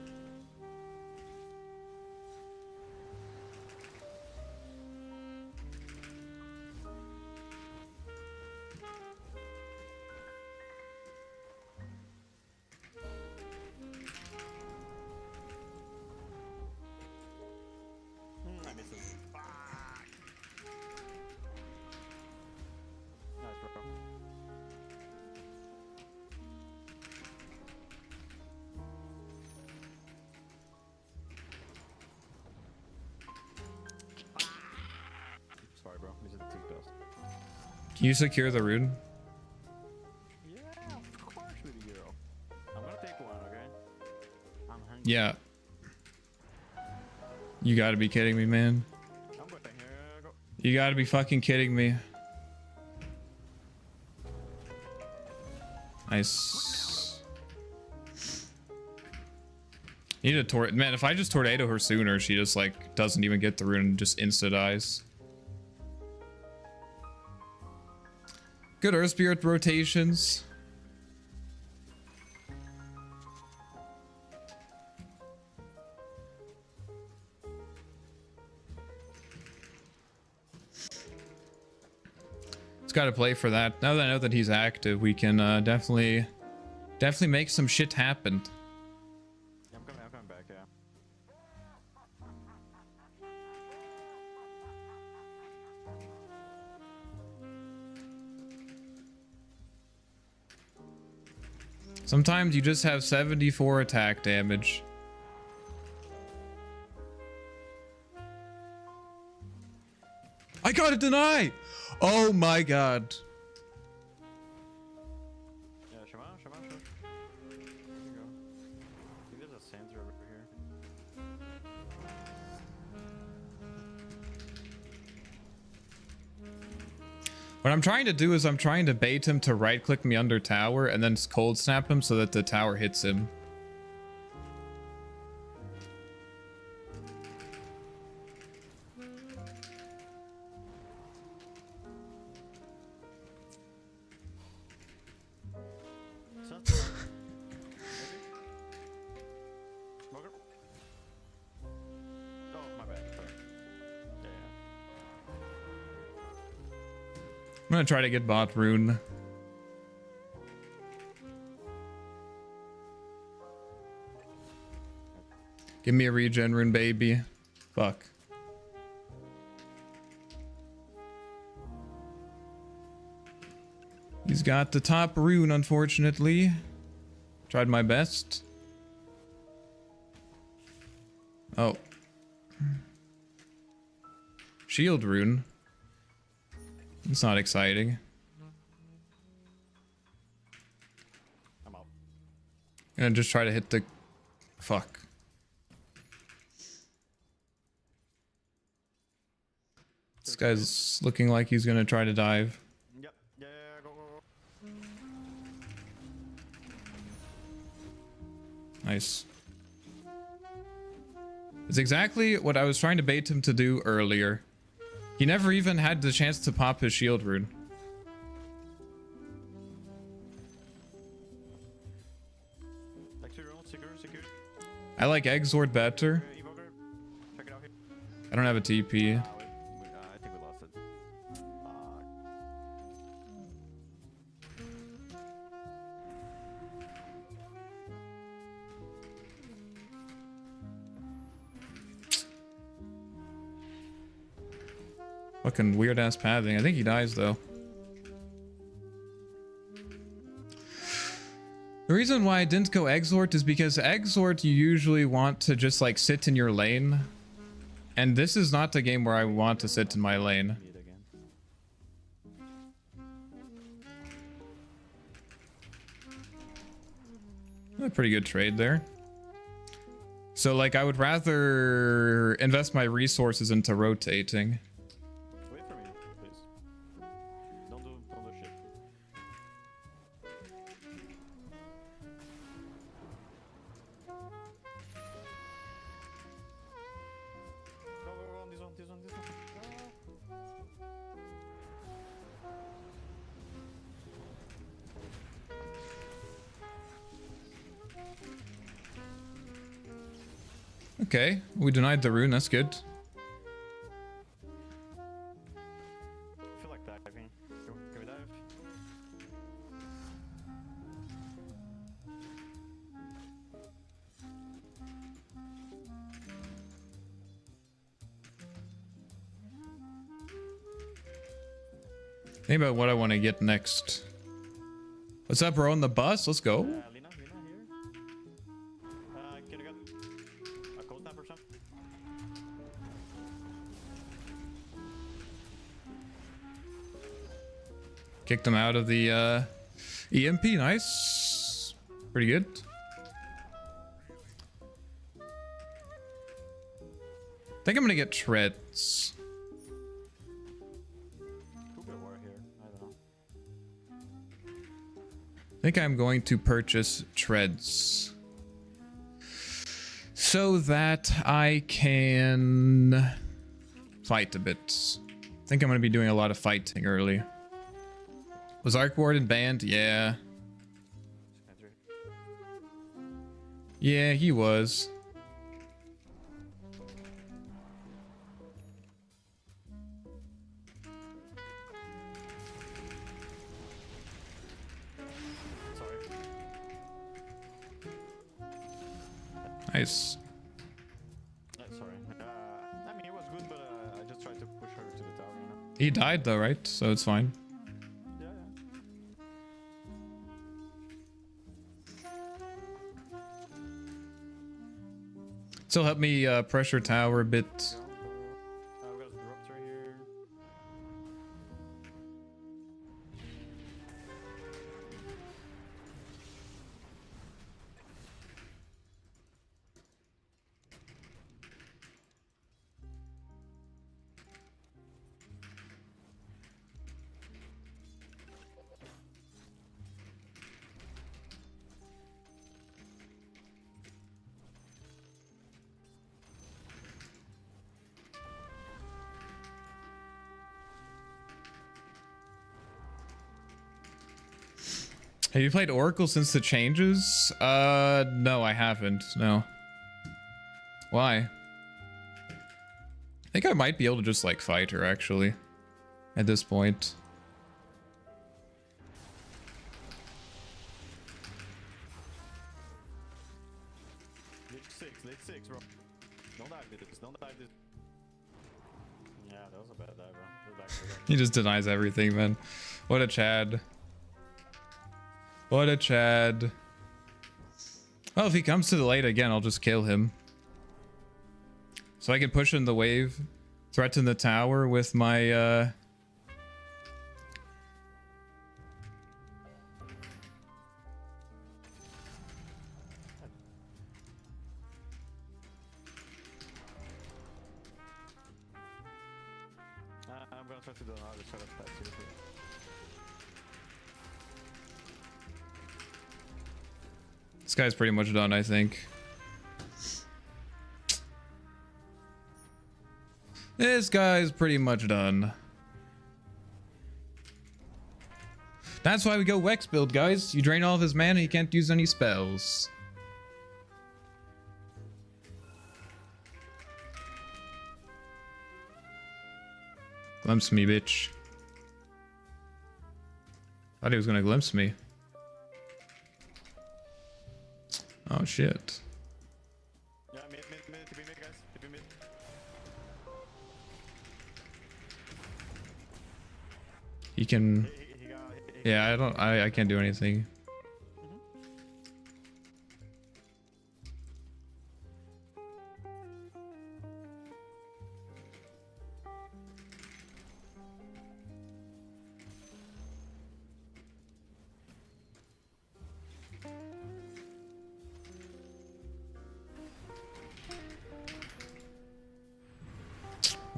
I missed it. Fuck. Nice, bro. Sorry, bro. Missed the T-Ghost. Can you secure the rune? Yeah, of course, baby girl. I'm gonna take one, okay? I'm hungry. Yeah. You gotta be kidding me, man. I'm going here. Go. You gotta be fucking kidding me. Nice. Need a tornado. Man, if I just tornado her sooner, she just like doesn't even get the rune and just insta dies. Good Earth Spirit rotations. got to play for that. Now that I know that he's active, we can definitely make some shit happen. Yeah, I'm coming back, yeah. Sometimes you just have 74 attack damage. I got a deny! Oh my god. Yeah, Shaman, sure. There you go. I think there's a Sandra over here. What I'm trying to do is I'm trying to bait him to right click me under tower and then cold snap him so that the tower hits him. Smoker? Oh, my bad. Sorry. Yeah. I'm gonna try to get bot rune. Give me a regen rune, baby. Fuck. He's got the top rune, unfortunately. Tried my best. Oh. Shield rune. It's not exciting. I'm out. Gonna just try to hit the... Fuck. This guy's looking like he's gonna try to dive. Yep. Yeah, go. Nice. It's exactly what I was trying to bait him to do earlier. He never even had the chance to pop his shield rune. Secure. I like Exort better. Evoker. Check it out here. I don't have a TP. I think we lost it. Fucking weird ass pathing. I think he dies though. The reason why I didn't go Exort is because Exort you usually want to just like sit in your lane. And this is not the game where I want to sit in my lane. Need it again. A pretty good trade there. So like I would rather invest my resources into rotating. Wait for me, please. Don't do shit. Go on this one. Okay, we denied the rune, that's good. I feel like diving. Can we dive? Think about what I want to get next. What's up, bro? On the bus? Let's go. Lina here. Can I get a cold snap or something? Kicked him out of the EMP. Nice. Pretty good. I think I'm gonna get treads. Who could war here? I don't know. I think I'm going to purchase treads so that I can fight a bit. I think I'm going to be doing a lot of fighting early. Was Arc Warden banned? Yeah. Sandra. Yeah, he was. Nice. Sorry. I mean, it was good, but I just tried to push her to the tower, you know? He died though, right? So it's fine. Yeah, Still help me pressure tower a bit. yeah. I've got dropped right here. Have you played Oracle since the changes? No, I haven't. No. Why? I think I might be able to just like fight her actually at this point. Lich 6, bro. Don't dive this, don't dive this. Yeah, that was a bad dive, bro. Go back, go back. He just denies everything, man. What a Chad. What a Chad. Well, if he comes to the late again, I'll just kill him. So I can push in the wave, threaten the tower with my I'm gonna try to do another shot of that too. This guy's pretty much done, I think. This guy's pretty much done. That's why we go Wex build, guys. You drain all of his mana, he can't use any spells. Glimpse me, bitch. Thought he was gonna glimpse me. Oh shit. Yeah, mid, TP mid, guys. TP mid. He can. He got. Yeah, I can't do anything.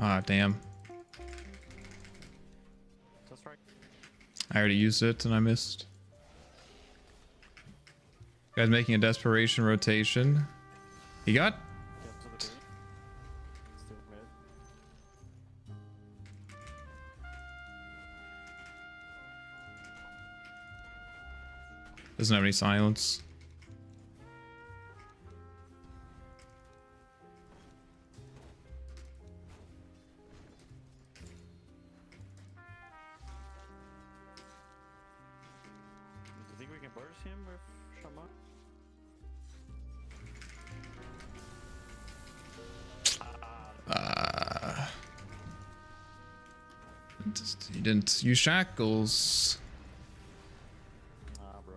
Ah, damn. Just right. I already used it and I missed. Guy's making a desperation rotation. He got? Get to the base. Still mid. Doesn't have any silence. Do you think we can burst him with Shaman? He didn't use shackles. Nah, bro.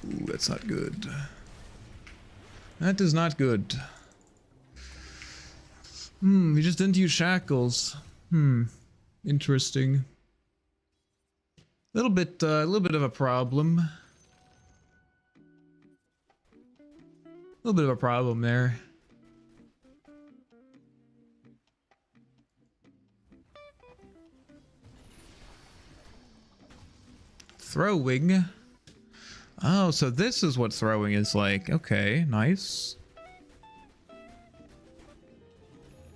Ooh, that's not good. That is not good. He just didn't use shackles. Interesting. A little bit of a problem. A little bit of a problem there. Throwing. Oh, so this is what throwing is like. Okay, nice.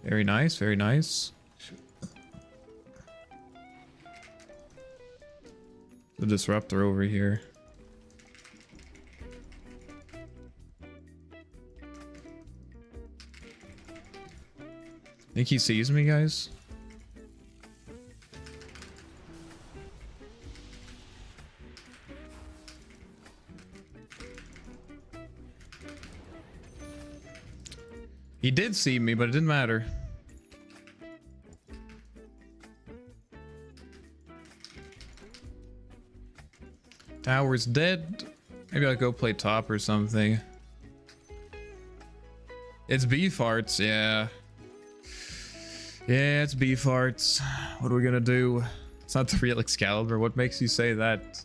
Very nice, very nice. The disruptor over here. Think he sees me, guys? He did see me, but it didn't matter. Tower's dead. Maybe I'll go play top or something. It's B-farts, yeah. Yeah, it's B-farts. What are we gonna do? It's not the real Excalibur. What makes you say that?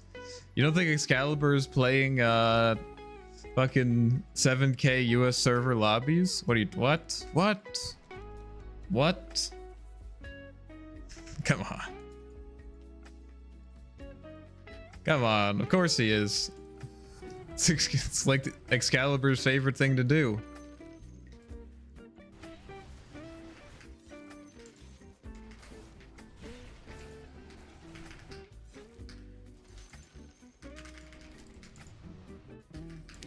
You don't think Excalibur is playing fucking 7K US server lobbies? What? What? Come on. Come on, of course he is. It's like Excalibur's favorite thing to do.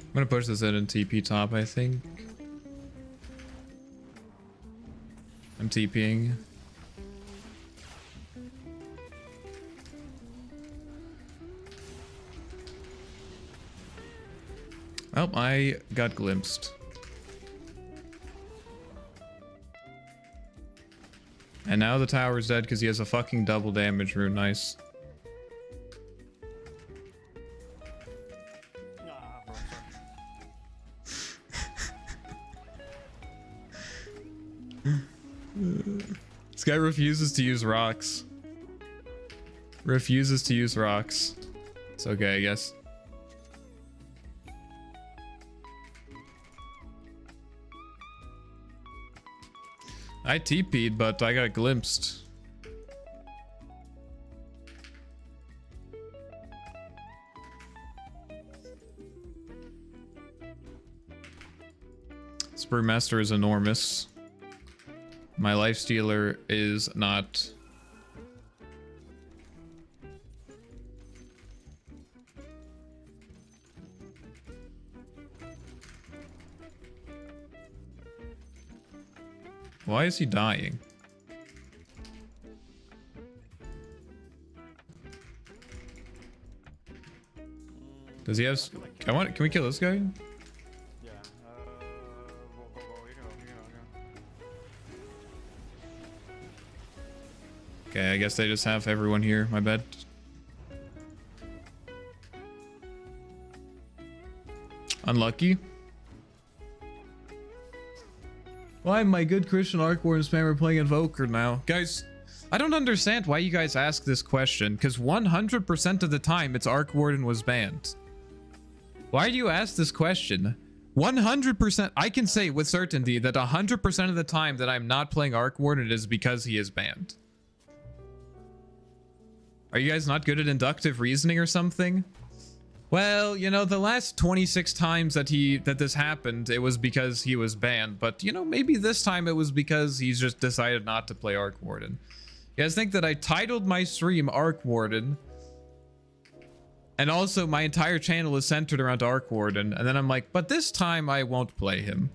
I'm gonna push this in TP top, I think. I'm TPing. Oh, I got glimpsed. And now the tower's dead because he has a fucking double damage rune. Nice. This guy refuses to use rocks. Refuses to use rocks. It's okay, I guess. I TP'd, but I got glimpsed. This Brewmaster is enormous. My lifestealer is not. Why is he dying? Does he have? Can we kill this guy? Yeah. Go. You go. Okay, I guess they just have everyone here. My bad. Unlucky. Why am my good Christian Arc Warden spammer playing Invoker now? Guys, I don't understand why you guys ask this question, because 100% of the time it's Arc Warden was banned. Why do you ask this question? 100%, I can say with certainty that 100% of the time that I'm not playing Arc Warden is because he is banned. Are you guys not good at inductive reasoning or something? Well, you know, the last 26 times that this happened, it was because he was banned. But, you know, maybe this time it was because he's just decided not to play Arc Warden. You guys think that I titled my stream Arc Warden, and also my entire channel is centered around Arc Warden, and then I'm like, but this time I won't play him.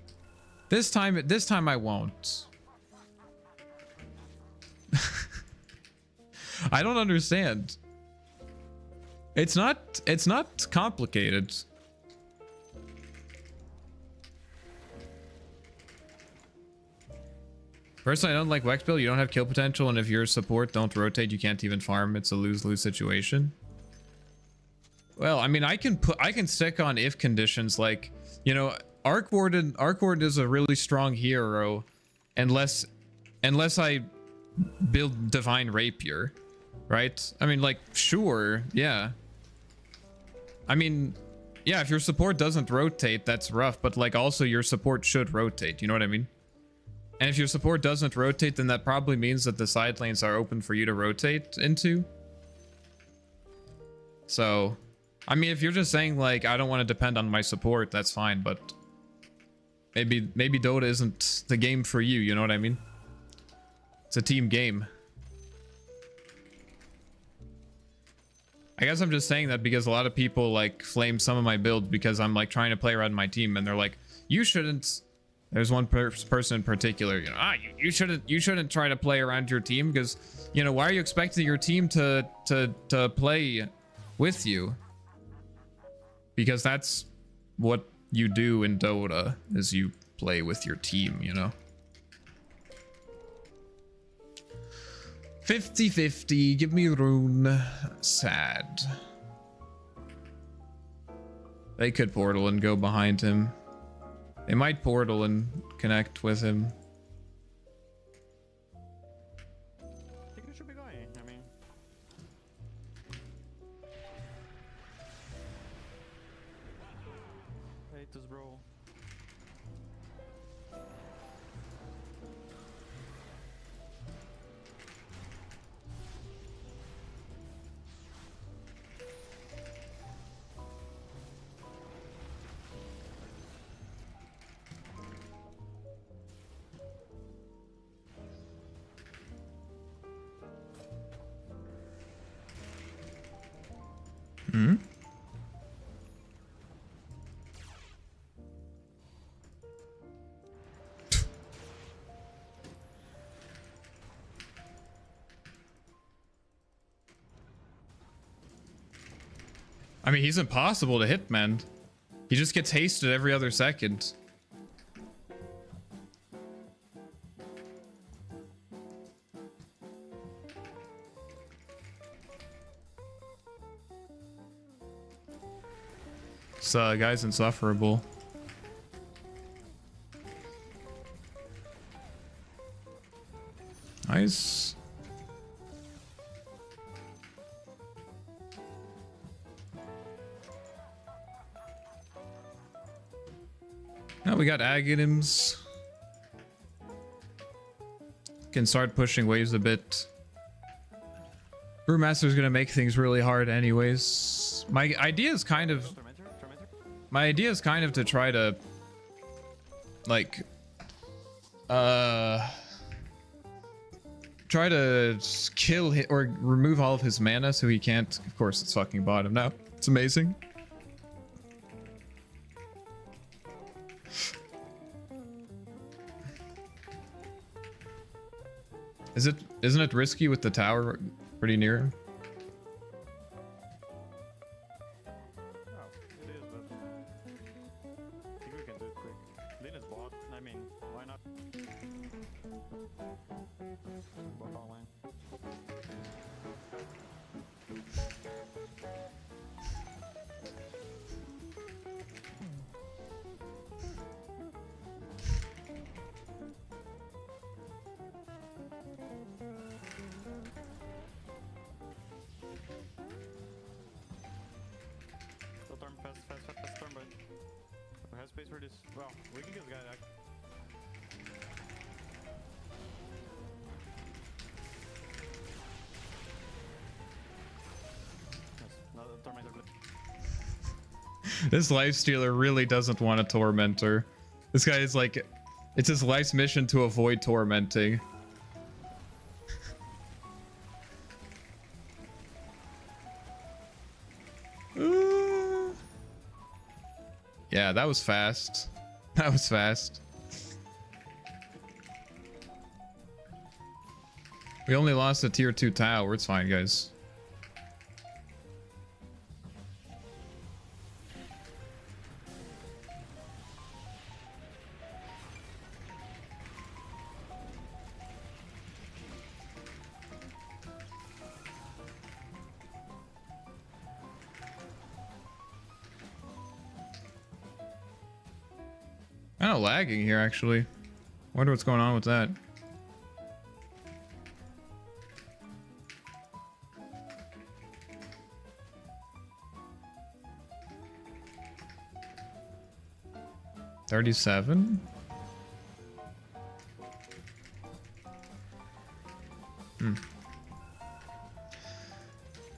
This time I won't. I don't understand. It's not complicated. Personally, I don't like Wex build. You don't have kill potential, and if you're support, don't rotate. You can't even farm. It's a lose-lose situation. Well, I mean, I can stick on if conditions, like, you know, Arc Warden is a really strong hero unless I build Divine Rapier, right? I mean, like, sure, yeah. I mean, yeah, if your support doesn't rotate, that's rough, but like also your support should rotate, you know what I mean? And if your support doesn't rotate, then that probably means that the side lanes are open for you to rotate into. So, I mean, if you're just saying like, I don't want to depend on my support, that's fine, but maybe Dota isn't the game for you, you know what I mean? It's a team game. I guess I'm just saying that because a lot of people like flame some of my builds because I'm like trying to play around my team, and they're like, you shouldn't. There's one person in particular, you know, you shouldn't try to play around your team because, you know, why are you expecting your team to play with you? Because that's what you do in Dota, is you play with your team, you know? 50-50, give me Rune. Sad. They could portal and go behind him. They might portal and connect with him. I think we should be going. I mean, I hate this, bro. Hmm? I mean, he's impossible to hitman. He just gets hasted every other second. This guy's insufferable. Nice. Now we got Aghanims. Can start pushing waves a bit. Brewmaster's gonna make things really hard anyways. My idea is kind of to try to like try to kill him or remove all of his mana so he can't. Of course, it's fucking bottom now. It's amazing. Isn't it risky with the tower pretty near him? Oh, it is, but I think we can do it quick. Lin is bot. I mean, why not? Bot all in. Still turn fast turn, but we have space for this. Well, we can get this guy back. Yes, another tormentor. This Lifestealer really doesn't want a Tormentor. This guy is like, it's his life's mission to avoid tormenting. Yeah, that was fast. That was fast. We only lost a tier 2 tower. It's fine, guys. Kind of lagging here, actually. Wonder what's going on with that. $37.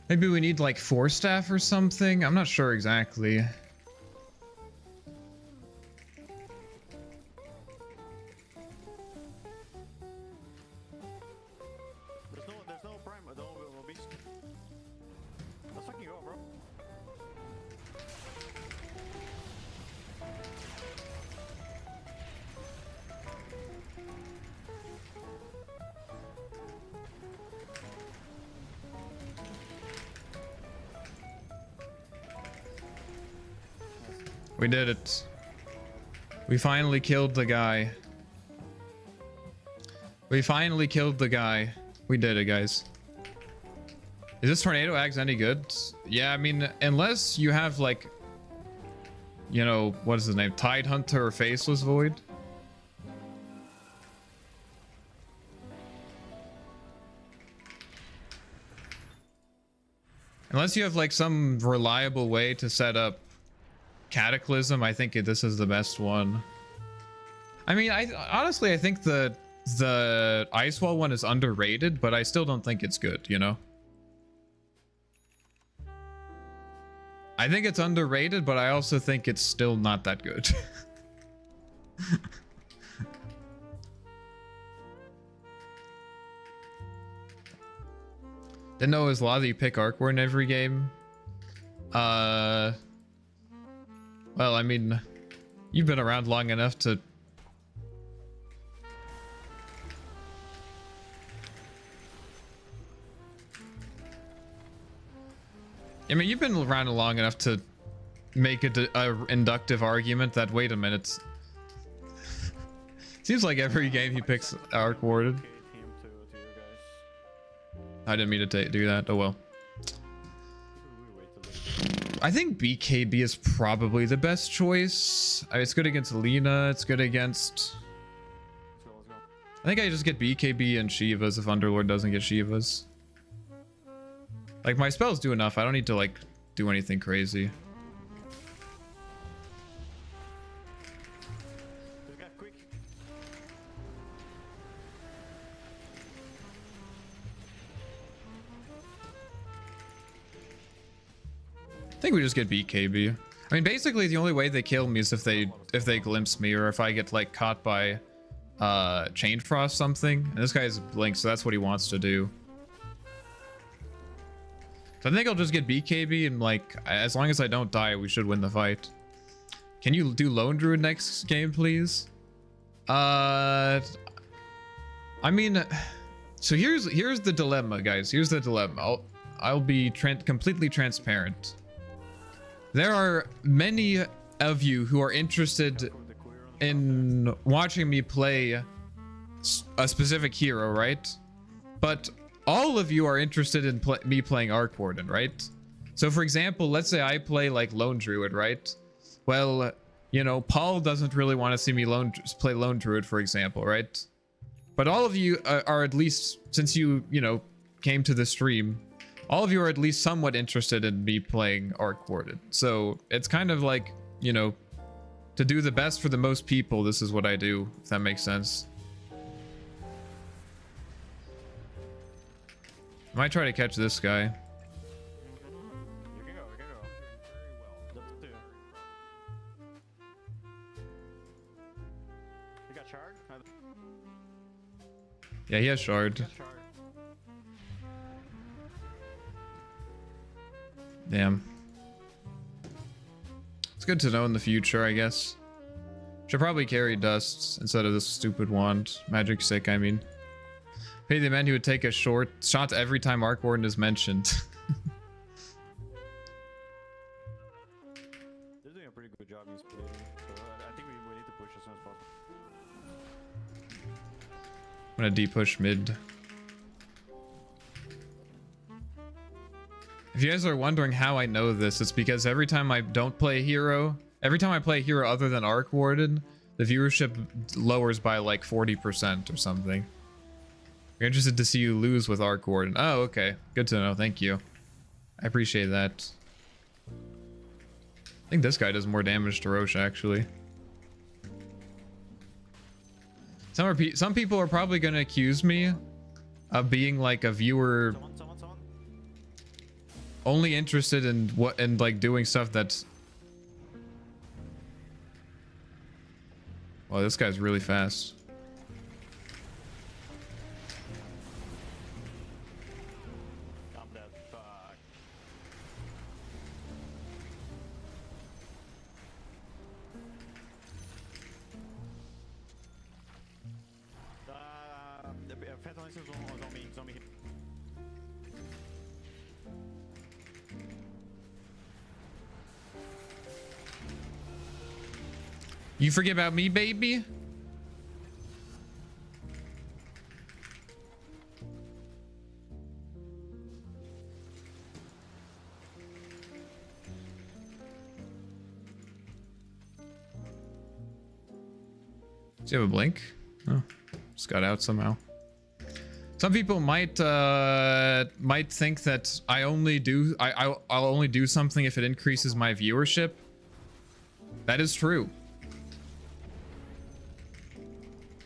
Maybe we need like 4 staff or something. I'm not sure exactly. There's no prime, no beast. Let's fucking go, bro. We did it. We finally killed the guy. We finally killed the guy. We did it, guys. Is this tornado axe any good? Yeah, I mean, unless you have like, you know, what is his name? Tide Hunter or Faceless Void. Unless you have like some reliable way to set up Cataclysm, I think this is the best one. I mean, honestly, I think the Ice Wall one is underrated, but I still don't think it's good, you know? I think it's underrated, but I also think it's still not that good. Didn't know it was law that you pick Arc Ward in every game. Well, I mean, you've been around long enough to... I mean, you've been around long enough to make a inductive argument that, wait a minute. Seems like every game he picks Arc Warded. I didn't mean to do that. Oh well. I think BKB is probably the best choice. I mean, it's good against Lina. It's good against... I think I just get BKB and Shivas if Underlord doesn't get Shivas. Like, my spells do enough. I don't need to, like, do anything crazy. I think we just get BKB. I mean, basically the only way they kill me is if they glimpse me, or if I get like caught by Chain Frost something. And this guy's Blink, so that's what he wants to do. So I think I'll just get BKB, and like, as long as I don't die, we should win the fight. Can you do Lone Druid next game, please? I mean, so here's the dilemma, guys. Here's the dilemma. I'll be completely transparent. There are many of you who are interested in watching me play a specific hero, right? But all of you are interested in me playing Arc Warden, right? So for example, let's say I play like Lone Druid, right? Well, you know, Paul doesn't really want to see me play Lone Druid, for example, right? But all of you are at least, since you know, came to the stream, all of you are at least somewhat interested in me playing Arc Warden. So it's kind of like, you know, to do the best for the most people, this is what I do, if that makes sense. I might try to catch this guy. You can go, you can go. Very well. You got Shard? Yeah, he has Shard. Shard. Damn. It's good to know in the future, I guess. Should probably carry Dust instead of this stupid wand. Magic Stick, I mean. Pay the man who would take a shot every time Arc Warden is mentioned. They're doing a pretty good job in splitting, so I think we need to push as soon as possible. I'm gonna de-push mid. If you guys are wondering how I know this, it's because every time I don't play a hero, every time I play a hero other than Arc Warden, the viewership lowers by like 40% or something. We're interested to see you lose with Arc Warden. Oh, okay. Good to know. Thank you. I appreciate that. I think this guy does more damage to Roche, actually. Some people are probably going to accuse me of being like a viewer Someone. only interested in like doing stuff that's... Wow, this guy's really fast. I'm dead. Fuck. The Phantom is on me. You forget about me, baby? Does he have a blink? Oh, just got out somehow. Some people might think that I'll only do something if it increases my viewership. That is true.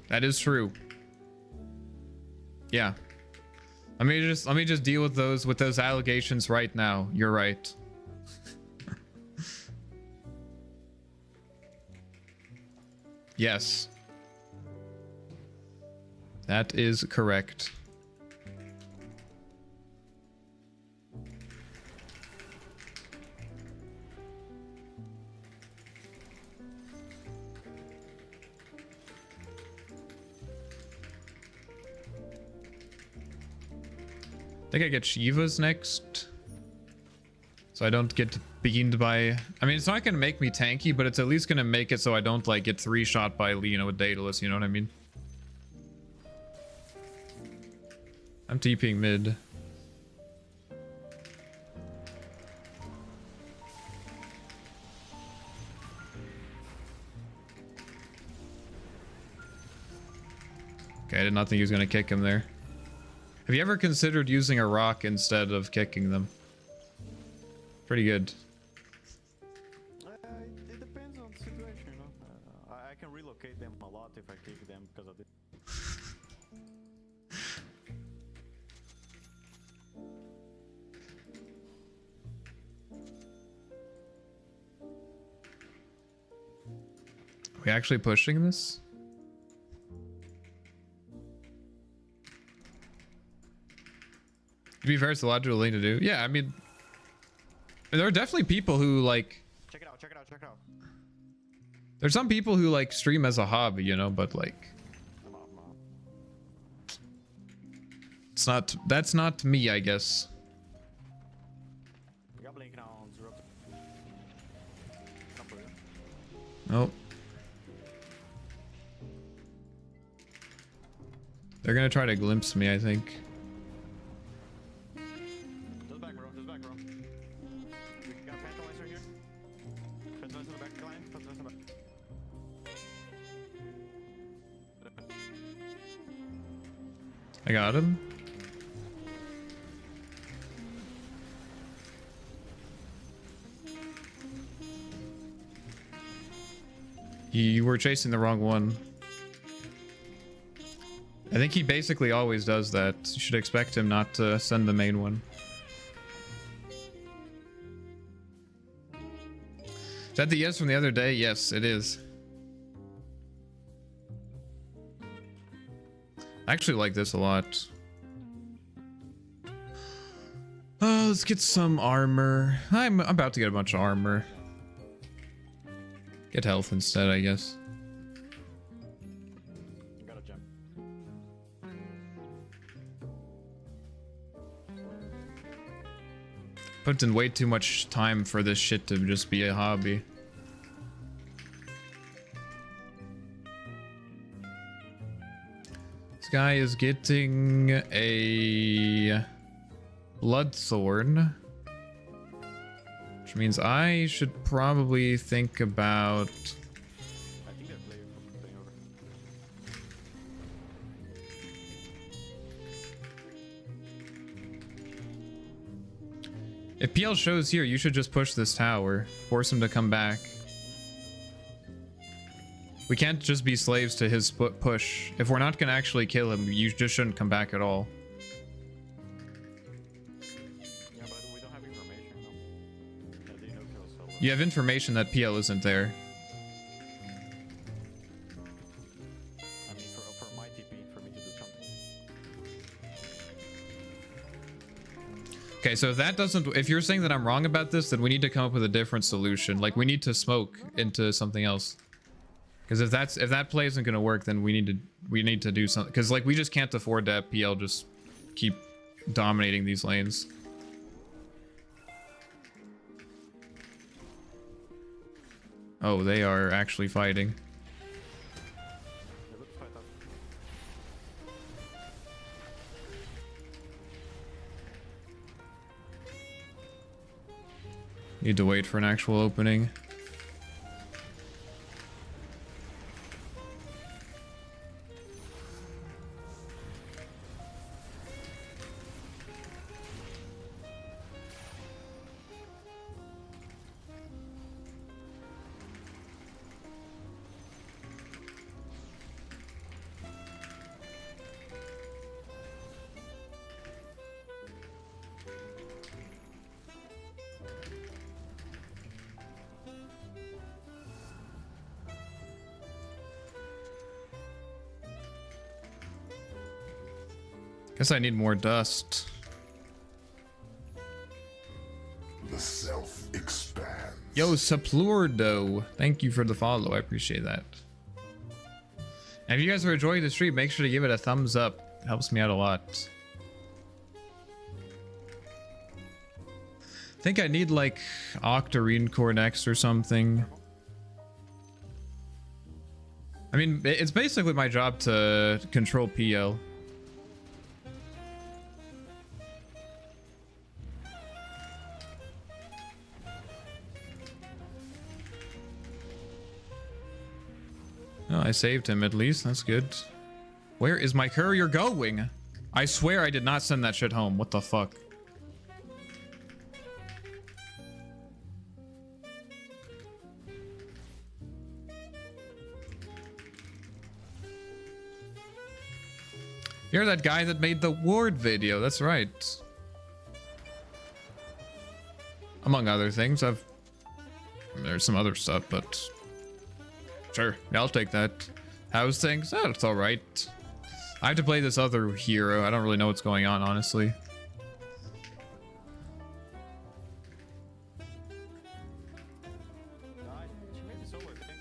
That is true. Yeah. Let me just deal with those allegations right now. You're right. Yes. That is correct. I think I get Shivas next. So I don't get beamed by... I mean, it's not going to make me tanky, but it's at least going to make it so I don't, like, get 3-shot by Lina with Daedalus, you know what I mean? I'm TPing mid. Okay, I did not think he was going to kick him there. Have you ever considered using a rock instead of kicking them? Pretty good. It depends on the situation, you know. I can relocate them a lot if I kick them because of this. Are we actually pushing this? To be fair, it's a logical thing to do. Yeah, I mean, there are definitely people who like... Check it out, check it out, check it out. There's some people who like stream as a hobby, you know, but like... Come on, come on. It's not... That's not me, I guess. We got blink now on 0. Not for you. Nope. They're gonna try to glimpse me, I think. Just back, bro. Just back, bro. We got Phantomizer here. Phantomizer in the back line. Phantomizer in the back. I got him. You were chasing the wrong one. I think he basically always does that. You should expect him not to send the main one. Is that the yes from the other day? Yes, it is. I actually like this a lot. Let's get some armor. I'm about to get a bunch of armor. Get health instead, I guess. Got a gem. Put in way too much time for this shit to just be a hobby. This guy is getting a Bloodthorn, which means I should probably think about... I think they're playing over. If PL shows here, you should just push this tower. Force him to come back. We can't just be slaves to his push. If we're not going to actually kill him, you just shouldn't come back at all. Yeah, but we don't have information, no. Yeah, they no kill, so... You have information that PL isn't there. I mean, for my TP, for me to do something. Okay, so if that doesn't... If you're saying that I'm wrong about this, then we need to come up with a different solution. Like, we need to smoke into something else. Because if that play isn't gonna work, then we need to do something. Because like we just can't afford to have PL just keep dominating these lanes. Oh, they are actually fighting. Need to wait for an actual opening. Guess I need more dust. The self expands. Yo, Saplurdo, thank you for the follow. I appreciate that. And if you guys are enjoying the stream, make sure to give it a thumbs up. It helps me out a lot. I think I need like Octarine Core next or something. I mean, it's basically my job to control PL. Oh, I saved him at least. That's good. Where is my courier going? I swear I did not send that shit home. What the fuck? You're that guy that made the ward video. That's right. Among other things, there's some other stuff, but sure, yeah, I'll take that. How's things? Oh, it's all right. I have to play this other hero. I don't really know what's going on, honestly. She may be solo, I think.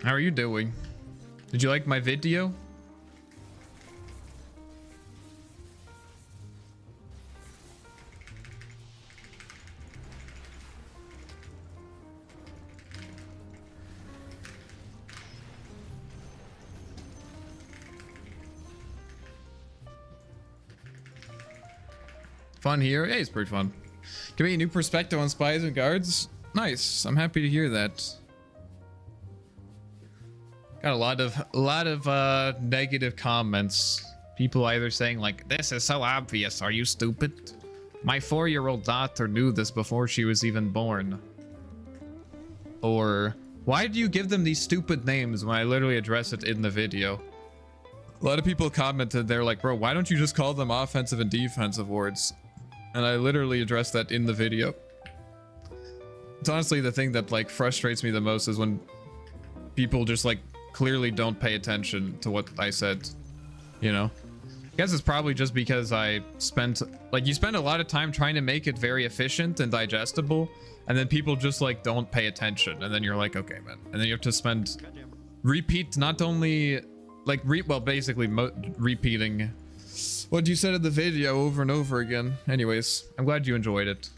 How are you doing? Did you like my video? Fun here? Yeah, it's pretty fun. Give me a new perspective on spies and guards. Nice. I'm happy to hear that. Got a lot of negative comments. People either saying like, "This is so obvious. Are you stupid? My 4-year-old daughter knew this before she was even born." Or, "Why do you give them these stupid names when I literally address it in the video?" A lot of people commented, they're like, "Bro, why don't you just call them offensive and defensive wards?" And I literally addressed that in the video. It's honestly the thing that like frustrates me the most is when people just like clearly don't pay attention to what I said, you know? I guess it's probably just because I spent, like, you spend a lot of time trying to make it very efficient and digestible, and then people just like don't pay attention, and then you're like, okay, man. And then you have to spend, repeat not only like, basically repeating what you said in the video over and over again. Anyways, I'm glad you enjoyed it.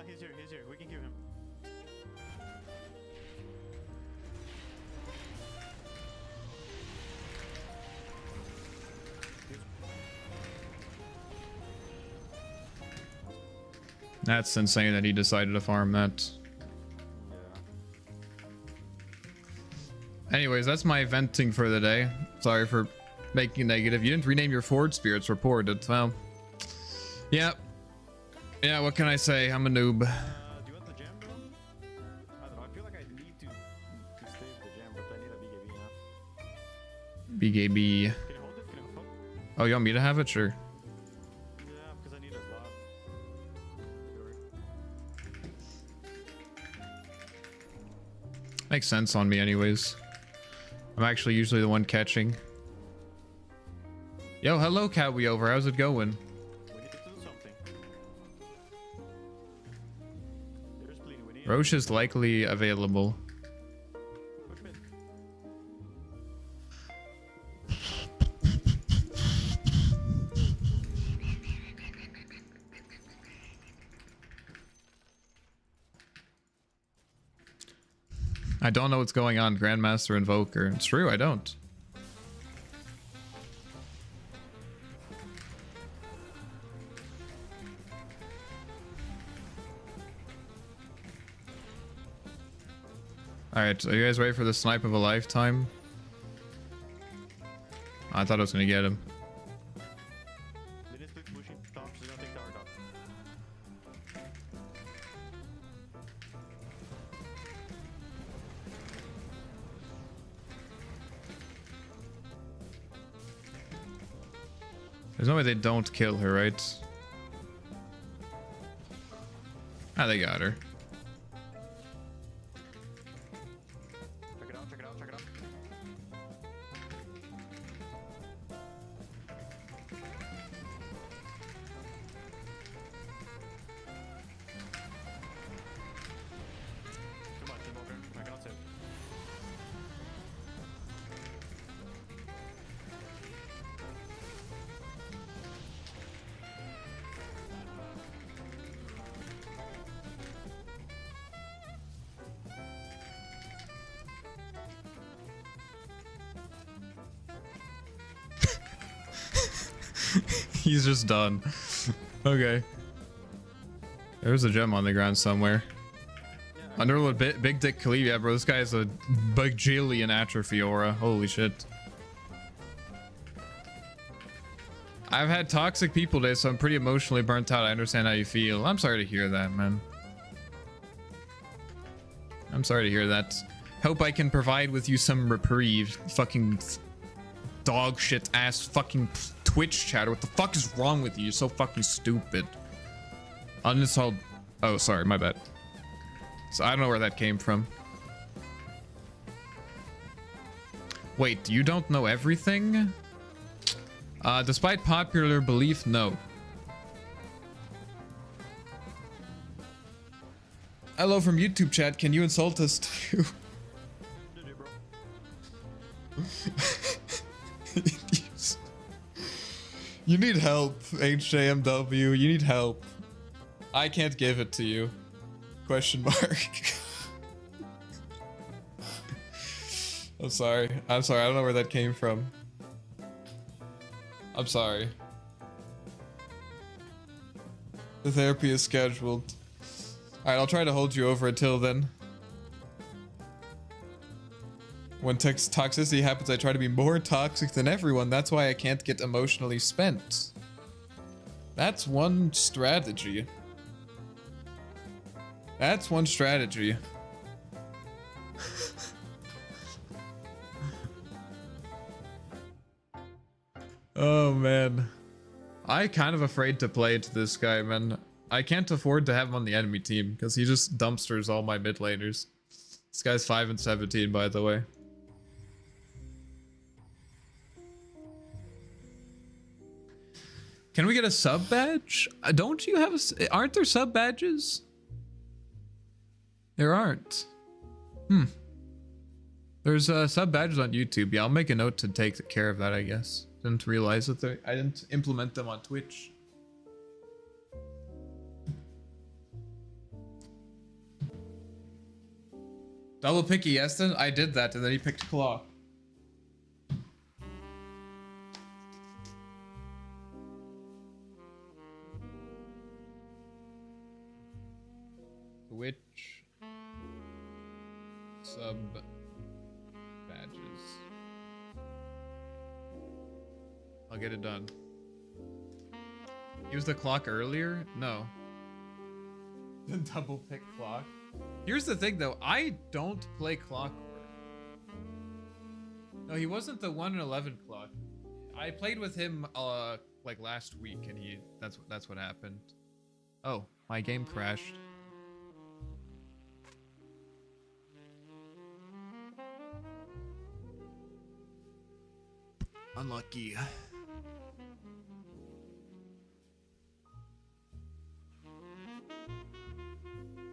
He's here. We can give him. That's insane that he decided to farm that. Anyways, that's my venting for the day. Sorry for making it negative. You didn't rename your Ford Spirits reported. Well, yeah. Yeah, what can I say? I'm a noob. Do you want the gem, bro? I don't know. I feel like I need to stay with the gem, but I need a BKB now. BKB. Can you hold it? Can you hold it? Oh, you want me to have it? Sure. Yeah, because I need a lot. Makes sense on me anyways. I'm actually usually the one catching. Yo, hello, Cowie over. How's it going? We need to do something. There's Pliny. We need Roche is likely available. Push mid. I don't know what's going on, Grandmaster Invoker. It's true, I don't. Alright, are you guys ready for the snipe of a lifetime? I thought I was gonna get him. Linus quick pushing top, she's gonna take the hard up. There's no way they don't kill her, right? Ah, they got her. Check it out, check it out, check it out. Too much, Invoker. I cannot save. He's just done. Okay. There's a gem on the ground somewhere. Yeah, Underwood Big Dick Khalib, yeah, bro. This guy has a bajillion atrophy aura. Holy shit. I've had toxic people days, so I'm pretty emotionally burnt out. I understand how you feel. I'm sorry to hear that, man. I'm sorry to hear that. Hope I can provide with you some reprieve. Fucking dog shit ass fucking Twitch chatter. What the fuck is wrong with you? You're so fucking stupid. Uninstalled. Oh, sorry, my bad. So I don't know where that came from. Wait, you don't know everything? Despite popular belief, no. Hello from YouTube chat. Can you insult us too? GG, bro. You need help, HJMW. You need help. I can't give it to you. Question mark. I'm sorry. I'm sorry. I don't know where that came from. I'm sorry. The therapy is scheduled. Alright, I'll try to hold you over until then. When toxicity happens, I try to be more toxic than everyone. That's why I can't get emotionally spent. That's one strategy. That's one strategy. Oh, man. I'm kind of afraid to play to this guy, man. I can't afford to have him on the enemy team because he just dumpsters all my mid laners. This guy's 5 and 17, by the way. Can we get a sub badge? Don't you have a... Aren't there sub badges? There aren't. There's sub badges on YouTube. Yeah, I'll make a note to take care of that, I guess. Didn't realize that I didn't implement them on Twitch. Double picky, yes, then I did that, and then he picked Claw. Twitch sub badges. I'll get it done. Use the clock earlier? No. Double pick clock. Here's the thing though, I don't play Clockwork. No, he wasn't the 1 in 11 clock. I played with him like last week and that's what happened. Oh, my game crashed. Unlucky.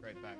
Right back.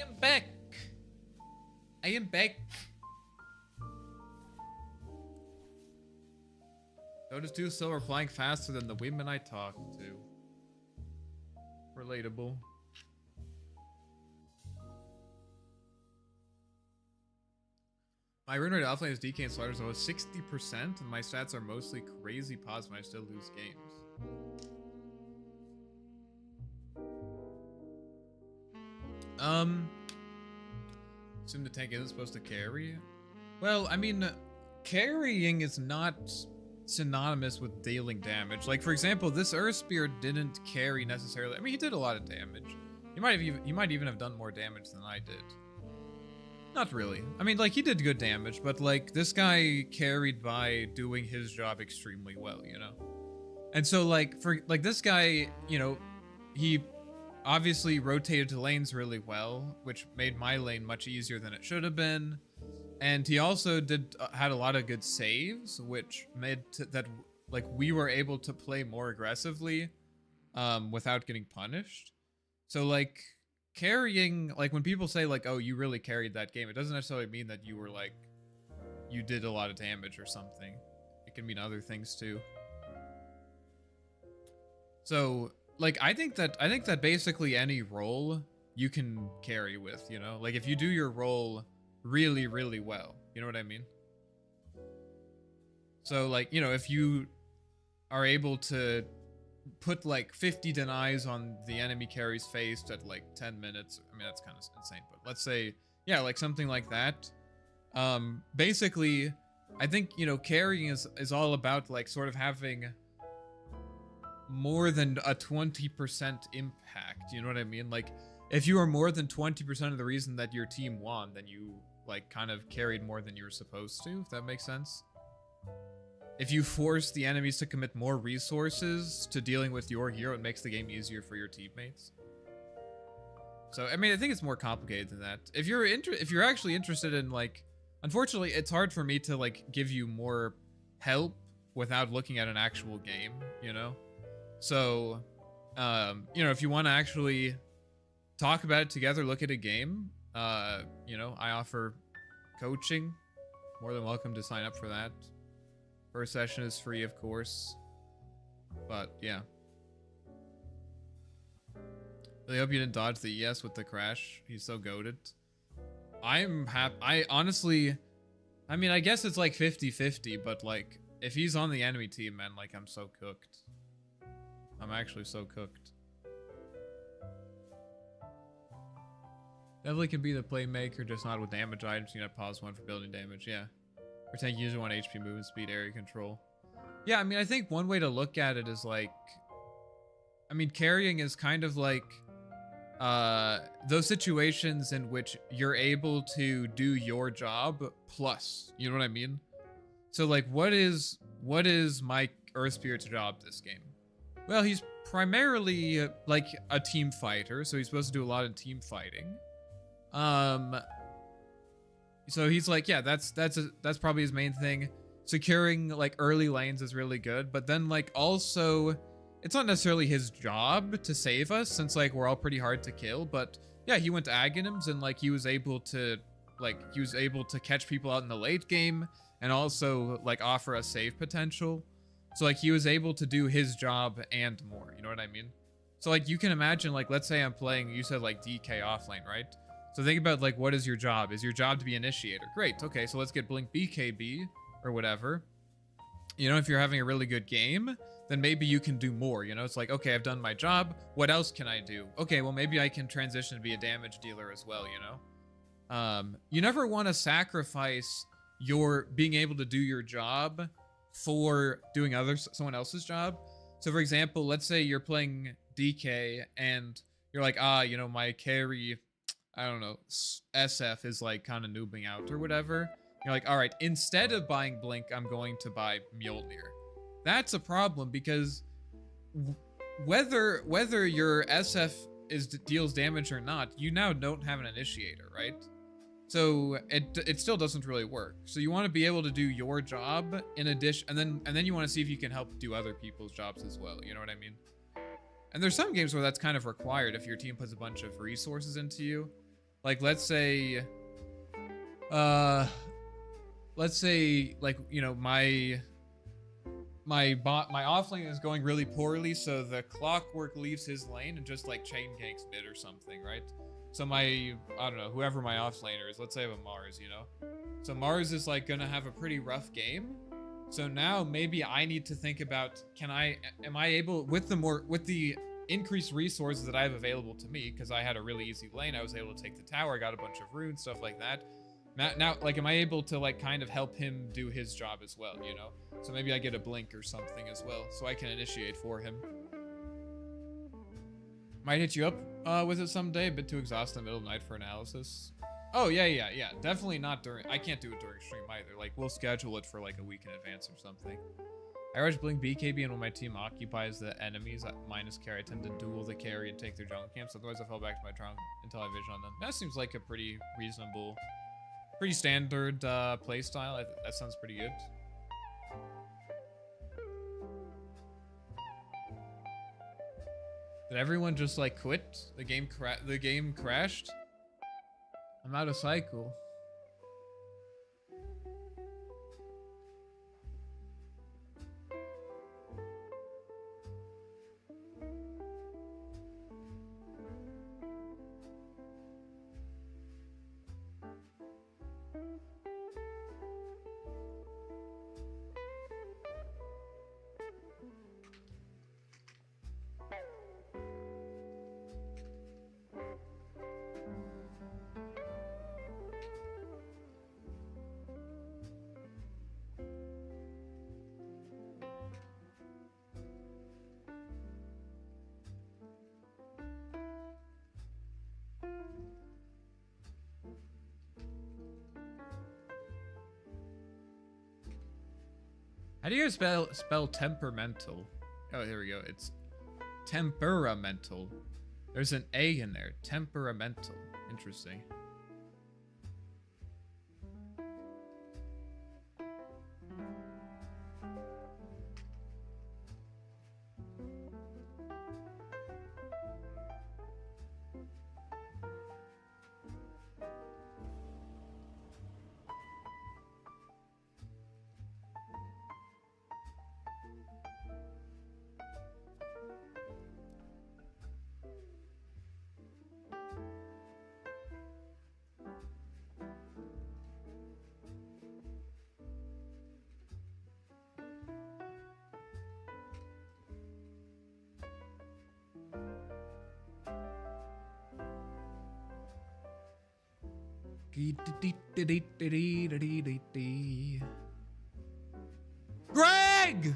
am back. I am back. Notice 2 still replying faster than the women I talk to. Relatable. My win rate offlane is DK and sliders over 60%, and my stats are mostly crazy positive and I still lose games. Assume the tank isn't supposed to carry? Well, I mean, carrying is not synonymous with dealing damage. Like, for example, this Earth Spear didn't carry necessarily. I mean, he did a lot of damage. He might even have done more damage than I did. Not really. I mean, like, he did good damage, but, like, this guy carried by doing his job extremely well, you know? And so, like, for, like, this guy, you know, he obviously rotated to lanes really well, which made my lane much easier than it should have been. And he also had a lot of good saves, which made that, like, we were able to play more aggressively without getting punished. So, like, carrying, like, when people say, like, oh, you really carried that game, it doesn't necessarily mean that you were, like, you did a lot of damage or something. It can mean other things, too. So, like, I think that basically any role you can carry with, you know? Like, if you do your role really, really well, you know what I mean? So, like, you know, if you are able to put, like, 50 denies on the enemy carry's face at, like, 10 minutes, I mean, that's kind of insane, but let's say, yeah, like, something like that. Basically, I think, you know, carrying is all about, like, sort of having more than a 20% impact, you know what I mean? Like, if you are more than 20% of the reason that your team won, then you, like, kind of carried more than you were supposed to, if that makes sense. If you force the enemies to commit more resources to dealing with your hero, it makes the game easier for your teammates. So, I mean, I think it's more complicated than that. If you're actually interested in, like, unfortunately, it's hard for me to, like, give you more help without looking at an actual game, you know? So, you know, if you want to actually talk about it together, look at a game, you know, I offer coaching. More than welcome to sign up for that. First session is free, of course. But, yeah. Really hope you didn't dodge the ES with the crash. He's so goated. I'm happy. I honestly, I mean, I guess it's like 50-50, but, like, if he's on the enemy team, man, like, I'm so cooked. I'm actually so cooked. Definitely can be the playmaker, just not with damage items. You gotta pause one for building damage, yeah. Or tank user 1 HP movement speed, area control. Yeah, I mean, I think one way to look at it is like, I mean, carrying is kind of like those situations in which you're able to do your job plus, you know what I mean? So, like, what is my Earth Spirit's job this game? Well, he's primarily like a team fighter, so he's supposed to do a lot of team fighting. So he's like, yeah, that's probably his main thing. Securing, like, early lanes is really good, but then, like, also, it's not necessarily his job to save us, since, like, we're all pretty hard to kill, but yeah, he went to Aghanims, and, like, he was able to catch people out in the late game, and also, like, offer us save potential. So, like, he was able to do his job and more, you know what I mean? So, like, you can imagine, like, let's say I'm playing, you said, like, DK offlane, right? So think about, like, what is your job? Is your job to be initiator? Great, okay, so let's get Blink BKB, or whatever. You know, if you're having a really good game, then maybe you can do more, you know? It's like, okay, I've done my job, what else can I do? Okay, well, maybe I can transition to be a damage dealer as well, you know? You never want to sacrifice your being able to do your job for doing someone else's job. So, for example, let's say you're playing DK and you're like, you know, my carry, I don't know, SF is like kind of noobing out or whatever. You're like, all right, instead of buying Blink, I'm going to buy Mjolnir. That's a problem because whether your SF deals damage or not, you now don't have an initiator, right? So it still doesn't really work. So you want to be able to do your job in addition, and then you want to see if you can help do other people's jobs as well. You know what I mean? And there's some games where that's kind of required if your team puts a bunch of resources into you. Like, let's say, like, you know, my offlane is going really poorly, so the Clockwork leaves his lane and just like chain ganks mid or something, right? So I don't know, whoever my offlaner is, let's say I have a Mars, you know? So Mars is like gonna have a pretty rough game. So now maybe I need to think about, am I able, with the increased resources that I have available to me, because I had a really easy lane, I was able to take the tower, I got a bunch of runes, stuff like that. Now, like, am I able to, like, kind of help him do his job as well, you know? So maybe I get a blink or something as well, so I can initiate for him. Might hit you up with it someday, a bit too exhausted in the middle of the night for analysis. Oh, yeah. Definitely not during, I can't do it during stream either. Like, we'll schedule it for, like, a week in advance or something. I rush blink BKB, and when my team occupies the enemies at minus carry, I tend to duel the carry and take their jungle camps. Otherwise, I fall back to my trunk until I vision on them. That seems like a pretty reasonable, pretty standard playstyle. That sounds pretty good. Did everyone just like quit? The game crashed? I'm out of cycle. How do you spell temperamental? Oh, here we go. It's temperamental. There's an A in there. Temperamental. Interesting. Greg!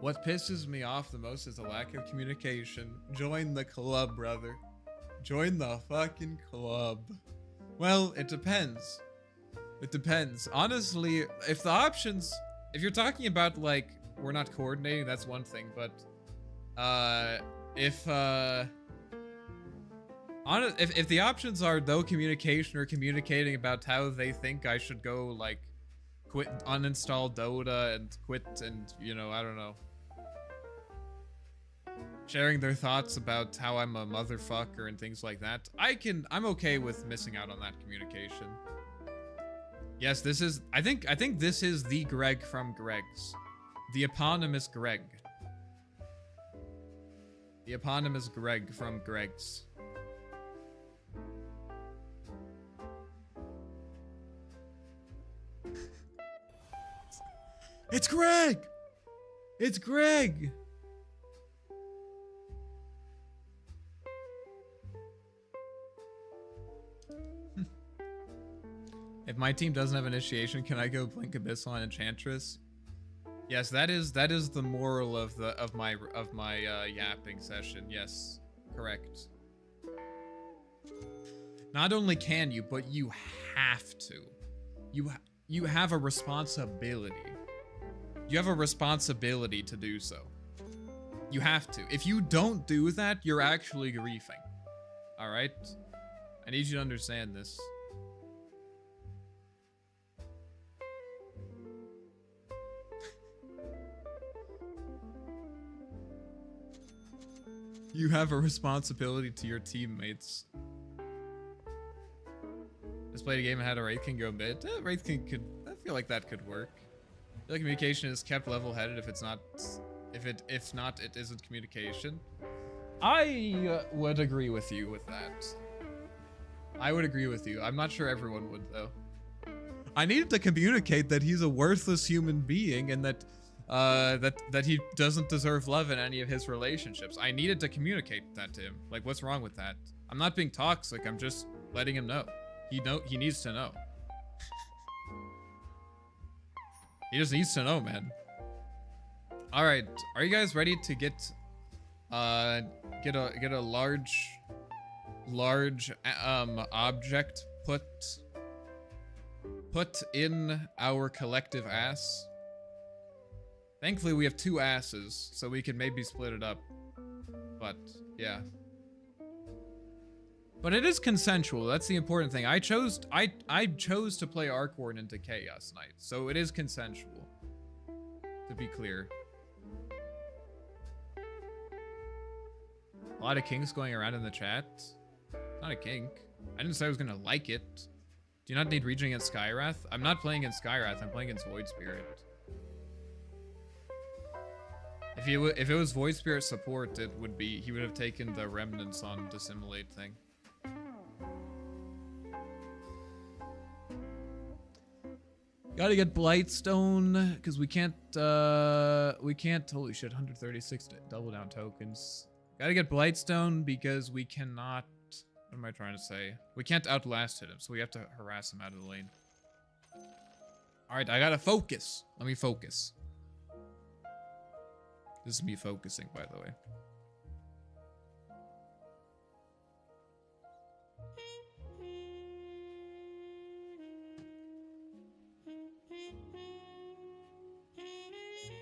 What pisses me off the most is the lack of communication. Join the club, brother. Join the fucking club. Well, it depends. It depends. Honestly, if you're talking about, like, we're not coordinating, that's one thing, but if the options are no communication or communicating about how they think I should go, like, uninstall Dota and quit and, you know, I don't know, sharing their thoughts about how I'm a motherfucker and things like that, I'm okay with missing out on that communication. Yes, I think this is the Greg from Greg's. The eponymous Greg. The eponymous Greg from Greg's. It's Greg! It's Greg! If my team doesn't have initiation, can I go blink Abyssal on Enchantress? Yes, that is the moral of my yapping session. Yes, correct. Not only can you, but you have to. You have a responsibility. You have a responsibility to do so. You have to. If you don't do that, you're actually griefing. All right? I need you to understand this. You have a responsibility to your teammates. Just played a game and had a Wraith King go mid. Wraith King could, I feel like that could work. I feel like communication is kept level-headed if it's not, if not, it isn't communication. I would agree with you with that. I would agree with you. I'm not sure everyone would though. I needed to communicate that he's a worthless human being and that that he doesn't deserve love in any of his relationships. I needed to communicate that to him. Like, what's wrong with that? I'm not being toxic. I'm just letting him know. He needs to know. He just needs to know, man. All right, are you guys ready to get a large object put in our collective ass? Thankfully, we have 2 asses, so we can maybe split it up. But, yeah. But it is consensual, that's the important thing. I chose to play Arc Warden into Chaos Knight, so it is consensual. To be clear. A lot of kinks going around in the chat. It's not a kink. I didn't say I was gonna like it. Do you not need Region against Skywrath? I'm not playing against Skywrath, I'm playing against Void Spirit. If it was Void Spirit support, it would be, he would have taken the Remnants on Dissimulate thing. Gotta get Blightstone, because we can't, holy shit, 136 double down tokens. Gotta get Blightstone because we cannot, what am I trying to say? We can't outlast him, so we have to harass him out of the lane. Alright, I gotta focus. Let me focus. This is me focusing, by the way.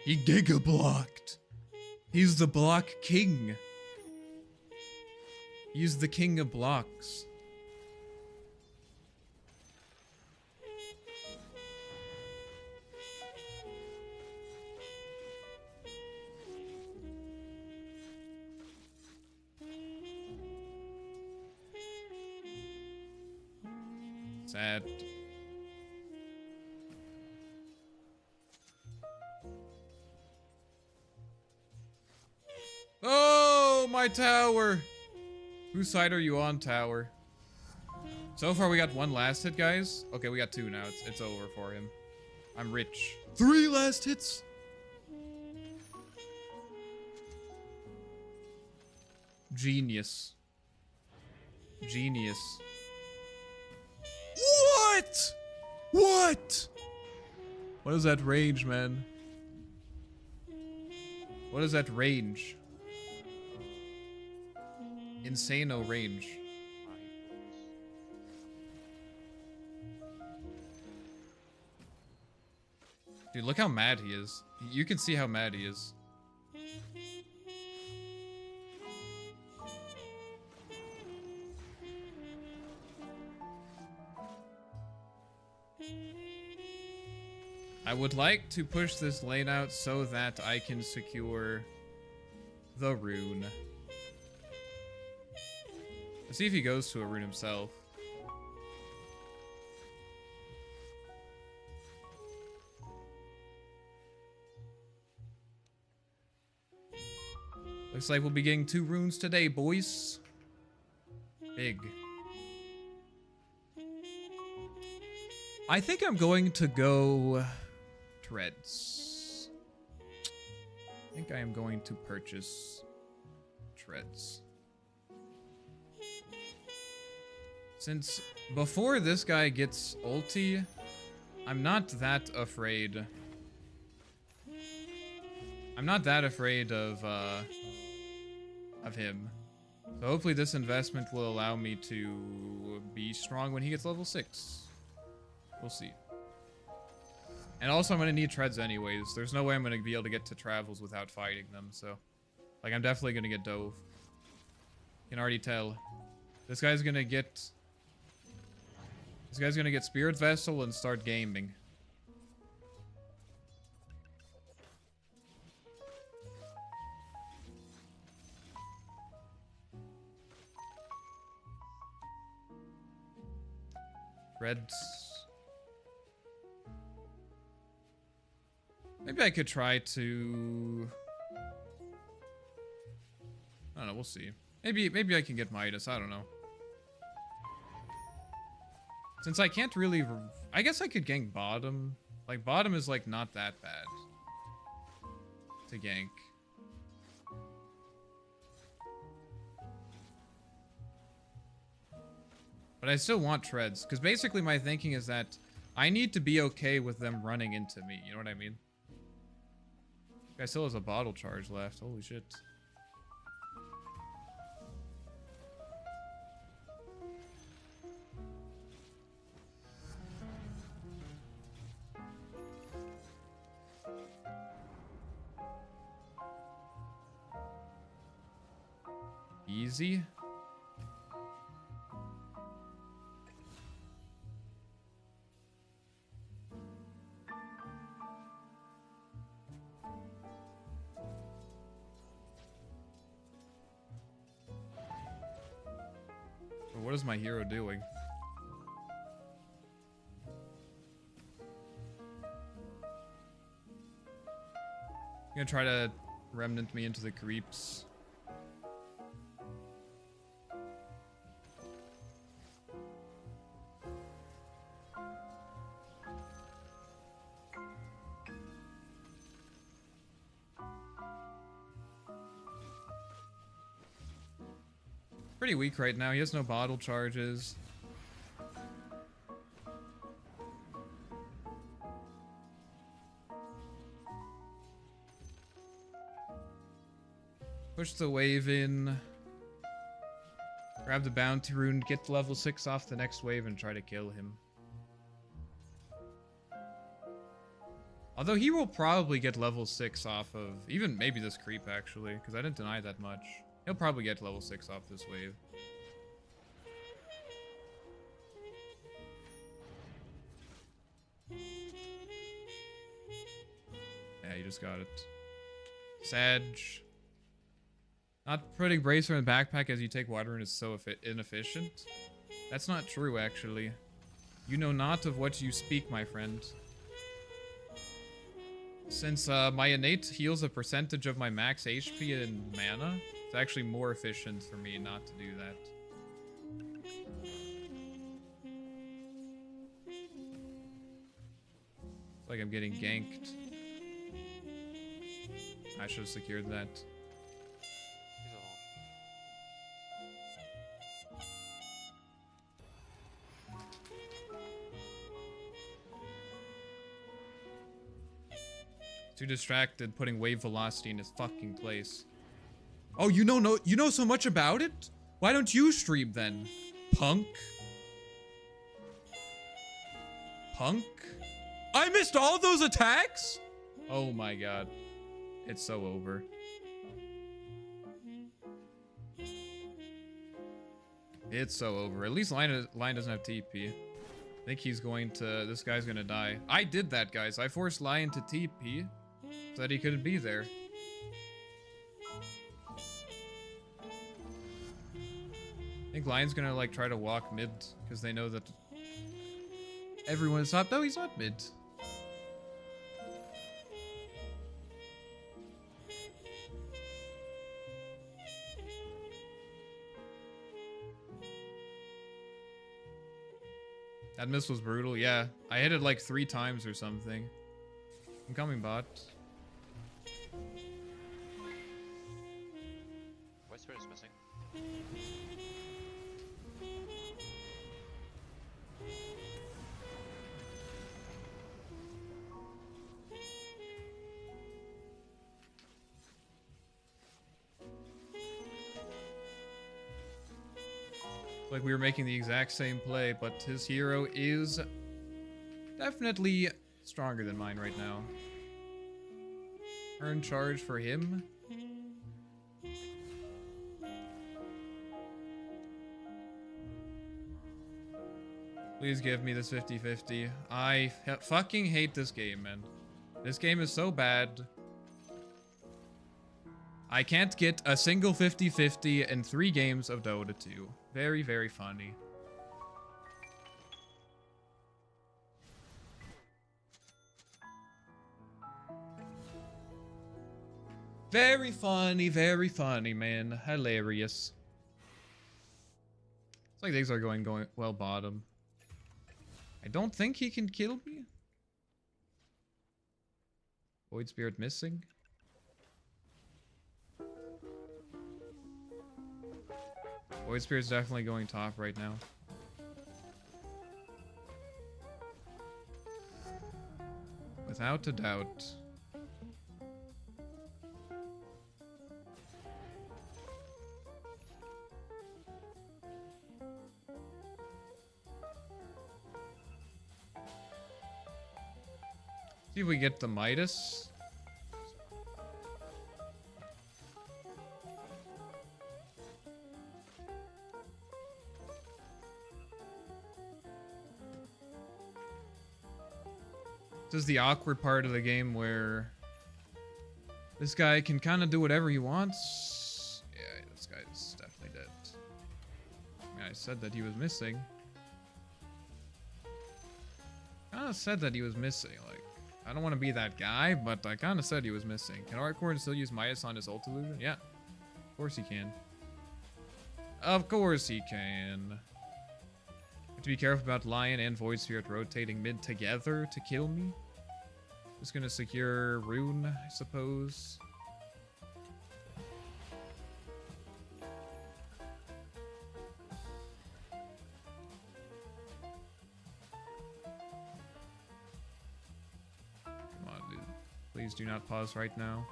He Giga blocked. He's the block king. He's the king of blocks. Sad. Oh, my tower! Whose side are you on, tower? So far, we got 1 last hit, guys. Okay, we got 2 now. It's over for him. I'm rich. 3 last hits! Genius. Genius. What? What? What is that range, man? What is that range? Insano range. Dude, look how mad he is. You can see how mad he is. I would like to push this lane out so that I can secure the rune. Let's see if he goes to a rune himself. Looks like we'll be getting 2 runes today, boys. Big. I think I'm going to go Treads. I think I am going to purchase Treads. Since before this guy gets ulti, I'm not that afraid. I'm not that afraid of him. So hopefully this investment will allow me to be strong when he gets level 6. We'll see. And also, I'm going to need treads anyways. There's no way I'm going to be able to get to travels without fighting them, so... Like, I'm definitely going to get dove. You can already tell. This guy's going to get... This guy's going to get Spirit Vessel and start gaming. Reds. Maybe I could try to... I don't know, we'll see. Maybe I can get Midas, I don't know. Since I can't really... I guess I could gank bottom. Like, bottom is, like, not that bad to gank. But I still want treads, because basically my thinking is that I need to be okay with them running into me, you know what I mean? Guy still has a bottle charge left, holy shit. Easy. What is my hero doing? I'm gonna try to remnant me into the creeps. Pretty weak right now. He has no bottle charges. Push the wave in. Grab the bounty rune, get level 6 off the next wave, and try to kill him. Although he will probably get level 6 off of... even maybe this creep, actually, because I didn't deny that much. He'll probably get level 6 off this wave. Yeah, you just got it. Sag. Not putting Bracer in the backpack as you take water rune is so inefficient. That's not true, actually. You know not of what you speak, my friend. Since my innate heals a percentage of my max HP and mana, it's actually more efficient for me not to do that. It's like I'm getting ganked. I should have secured that. Too distracted putting wave velocity in his fucking place. Oh, you know so much about it? Why don't you stream then? Punk? Punk? I missed all those attacks? Oh my god. It's so over. It's so over. At least Lion doesn't have TP. I think he's going to... this guy's gonna die. I did that, guys. I forced Lion to TP so that he couldn't be there. I think Lion's gonna like try to walk mid because they know that everyone's top. No, he's not mid. That miss was brutal. Yeah, I hit it like 3 times or something. I'm coming, bot. White Spirit is missing. Like we were making the exact same play, but his hero is definitely stronger than mine right now. Earn charge for him. Please give me this 50-50. I fucking hate this game, man. This game is so bad. I can't get a single 50-50 in 3 games of Dota 2. Very, very funny. Very funny, man. Hilarious. It's like things are going well bottom. I don't think he can kill me. Void Spirit missing. Void Spirit's definitely going top right now. Without a doubt. See if we get the Midas. This is the awkward part of the game where this guy can kind of do whatever he wants. Yeah, this guy's definitely dead. Yeah, I said that he was missing. Kind of said that he was missing. Like, I don't want to be that guy, but I kind of said he was missing. Can Artcorn still use Midas on his ult illusion? Yeah, of course he can. Of course he can. Have to be careful about Lion and Void Spirit rotating mid together to kill me. Just gonna secure Rune, I suppose. Come on, dude. Please do not pause right now.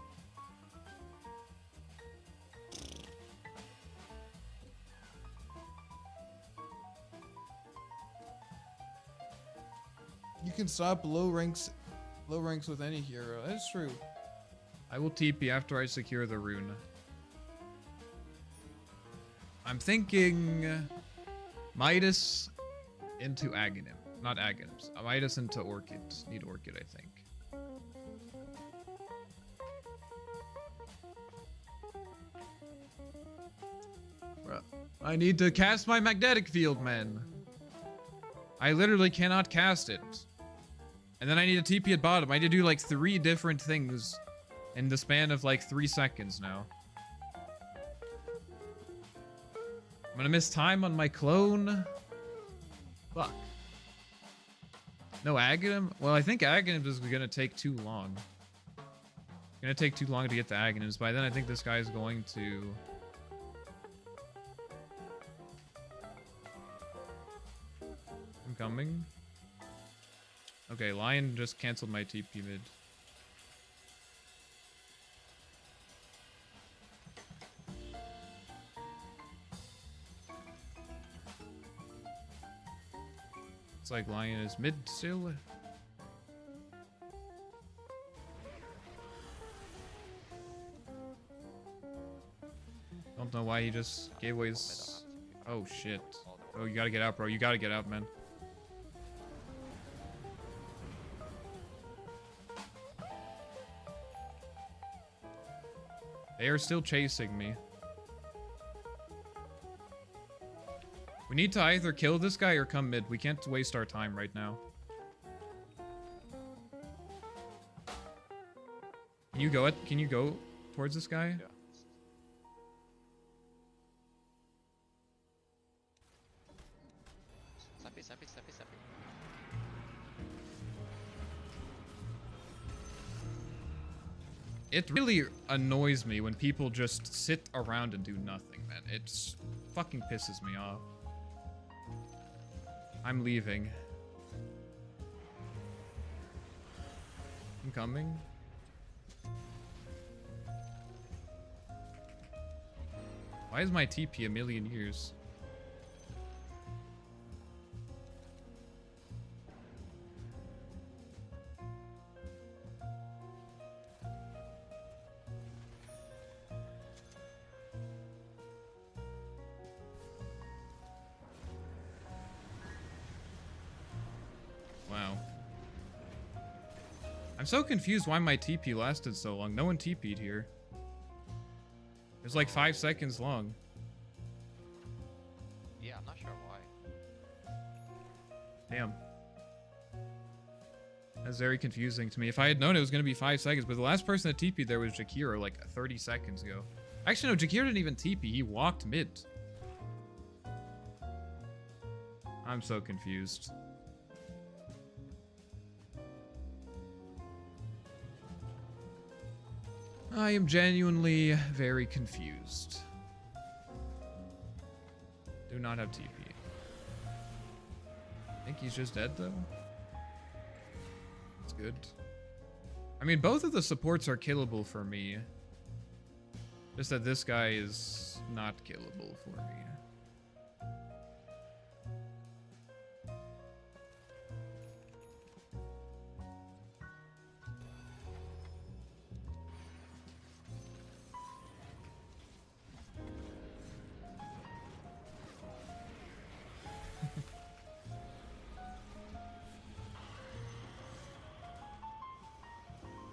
You can stop low ranks with any hero. That's true. I will TP after I secure the rune. I'm thinking Midas into Aghanim. Not Aghanims. Midas into Orchid. Need Orchid, I think. Bruh. I need to cast my magnetic field, man. I literally cannot cast it. And then I need a TP at bottom. I need to do like 3 different things in the span of like 3 seconds now. I'm gonna miss time on my clone. Fuck. No Aghanim? Well, I think Aghanim is gonna take too long. It's gonna take too long to get the Aghanims. By then, I think this guy is going to... I'm coming. Okay, Lion just canceled my TP mid. It's like Lion is mid still. Don't know why he just gave away his... Oh shit. Oh, you gotta get out, bro. You gotta get out, man. They are still chasing me. We need to either kill this guy or come mid. We can't waste our time right now. Can you go towards this guy? Yeah. Sapi. It really annoys me when people just sit around and do nothing, man. It fucking pisses me off. I'm leaving. I'm coming. Why is my TP a million years? Wow. I'm so confused why my TP lasted so long. No one TP'd here. It was like 5 seconds long. Yeah, I'm not sure why. Damn. That's very confusing to me. If I had known it was going to be 5 seconds, but the last person that TP'd there was Jakiro like 30 seconds ago. Actually, no, Jakiro didn't even TP. He walked mid. I'm so confused. I am genuinely very confused. Do not have TP. I think he's just dead though. That's good. I mean, both of the supports are killable for me. Just that this guy is not killable for me.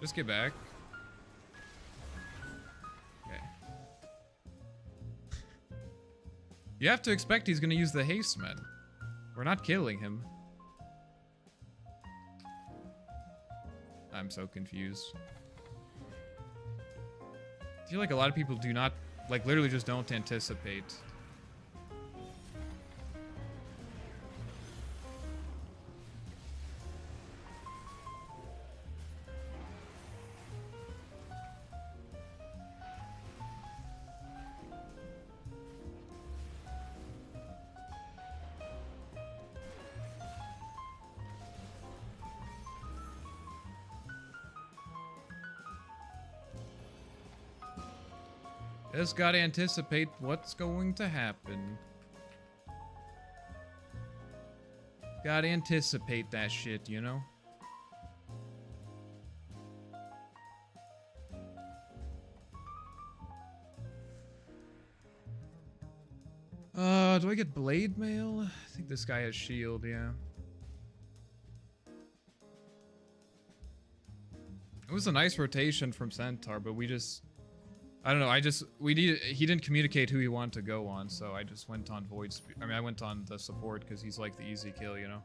Just get back. Okay. You have to expect he's gonna use the haste, man. We're not killing him. I'm so confused. I feel like a lot of people do not, like, literally just don't anticipate. Just gotta anticipate what's going to happen. Gotta anticipate that shit, you know? Do I get blade mail? I think this guy has shield, yeah. It was a nice rotation from Centaur, but we just... I don't know, he didn't communicate who he wanted to go on, so I just went on I went on the support because he's like the easy kill, you know?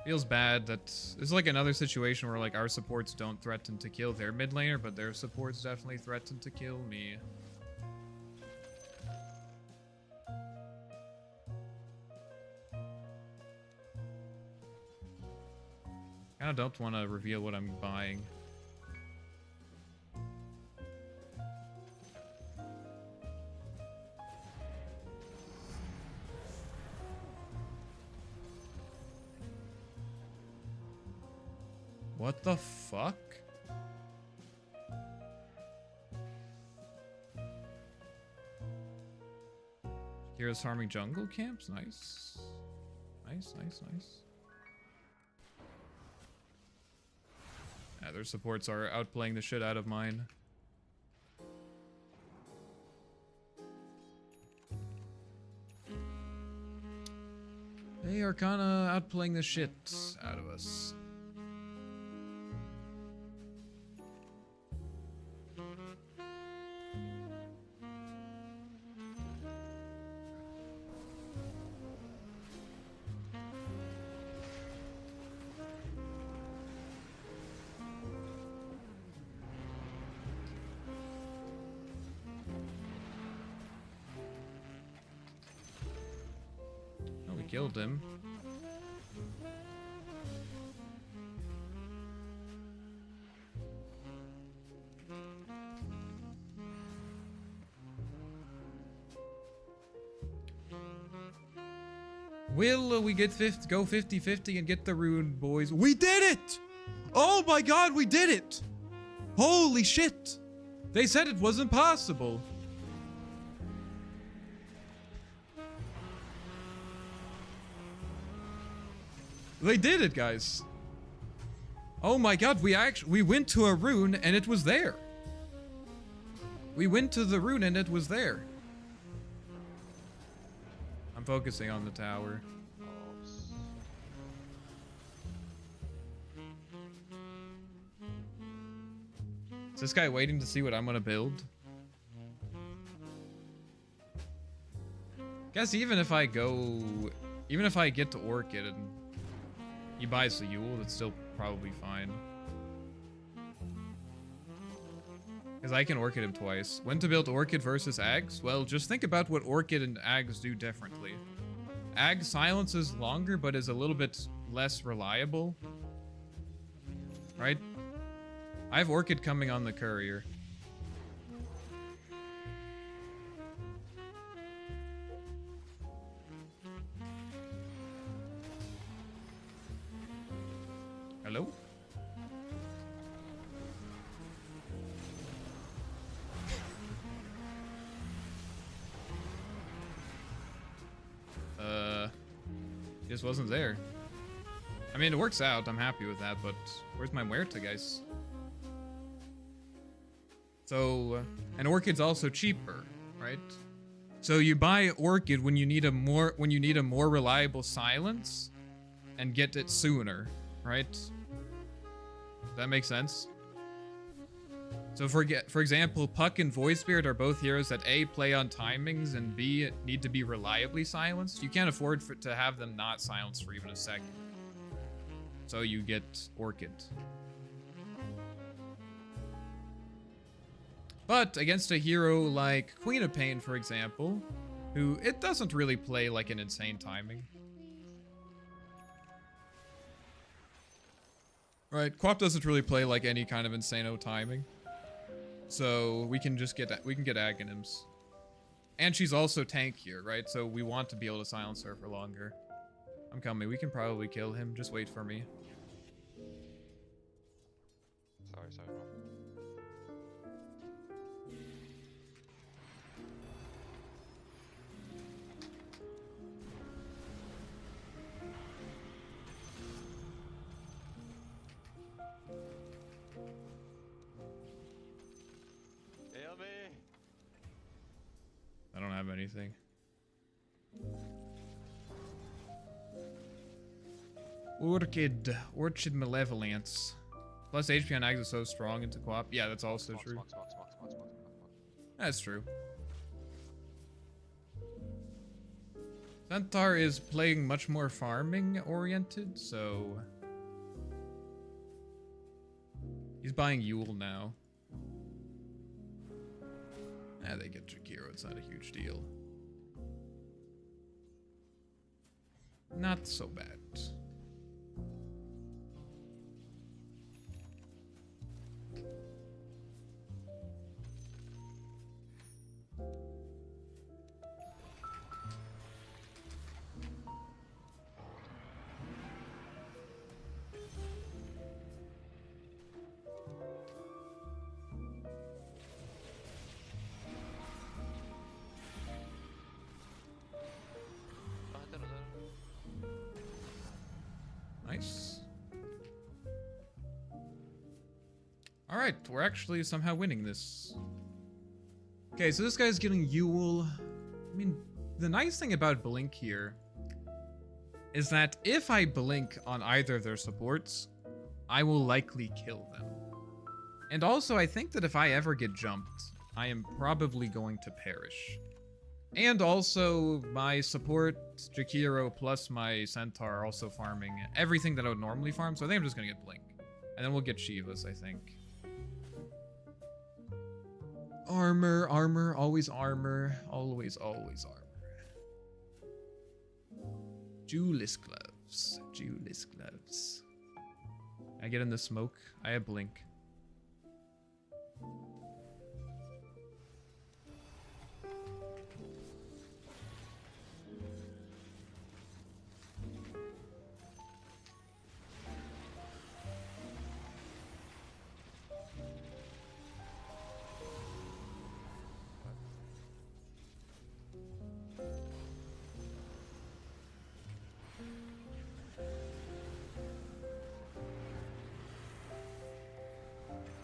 Feels bad that, it's like another situation where like our supports don't threaten to kill their mid laner, but their supports definitely threaten to kill me. Kinda don't want to reveal what I'm buying. What the fuck? Heroes farming jungle camps? Nice. Nice, nice, nice. Yeah, their supports are outplaying the shit out of mine. They are kinda outplaying the shit out of us. Killed him. Will we get go 50-50 and get the rune, boys? We did it! Oh my god, we did it! Holy shit! They said it wasn't possible. They did it, guys. Oh my god, we went to a rune and it was there. We went to the rune and it was there. I'm focusing on the tower. Is this guy waiting to see what I'm gonna build? Guess even if I get to Orchid and He buys the Yule, that's still probably fine. Because I can Orchid him twice. When to build Orchid versus Ags? Well, just think about what Orchid and Ags do differently. Ag silences longer, but is a little bit less reliable. Right? I have Orchid coming on the courier. Hello? Just wasn't there. I mean, it works out. I'm happy with that, but where's my Muerta, guys? So, and Orchid's also cheaper, right? So you buy Orchid when you need a more reliable silence and get it sooner, right? Does that make sense? So for example, Puck and Void Spirit are both heroes that A, play on timings, and B, need to be reliably silenced. You can't afford to have them not silenced for even a second. So you get Orchid. But against a hero like Queen of Pain, for example, who it doesn't really play like an insane timing. Right, Quap doesn't really play like any kind of insano timing. So we can just get Aghanims. And she's also tankier, right? So we want to be able to silence her for longer. I'm coming. We can probably kill him. Just wait for me. Sorry, bro. Heal me! I don't have anything. Orchid Malevolence. Plus HP on Ags is so strong into Quap. Yeah, that's also true. Smoke. That's true. Centaur is playing much more farming oriented, so he's buying Yule now. They get Jakiro, it's not a huge deal. Not so bad. Nice. Alright, we're actually somehow winning this. Okay, so this guy's getting Yule. I mean, the nice thing about Blink here is that if I blink on either of their supports, I will likely kill them. And also, I think that if I ever get jumped, I am probably going to perish. And also, my support, Jakiro, plus my Centaur are also farming everything that I would normally farm, so I think I'm just gonna get Blink. And then we'll get Shivas, I think. Armor, always armor. Always armor. Julius gloves. I get in the smoke. I have Blink.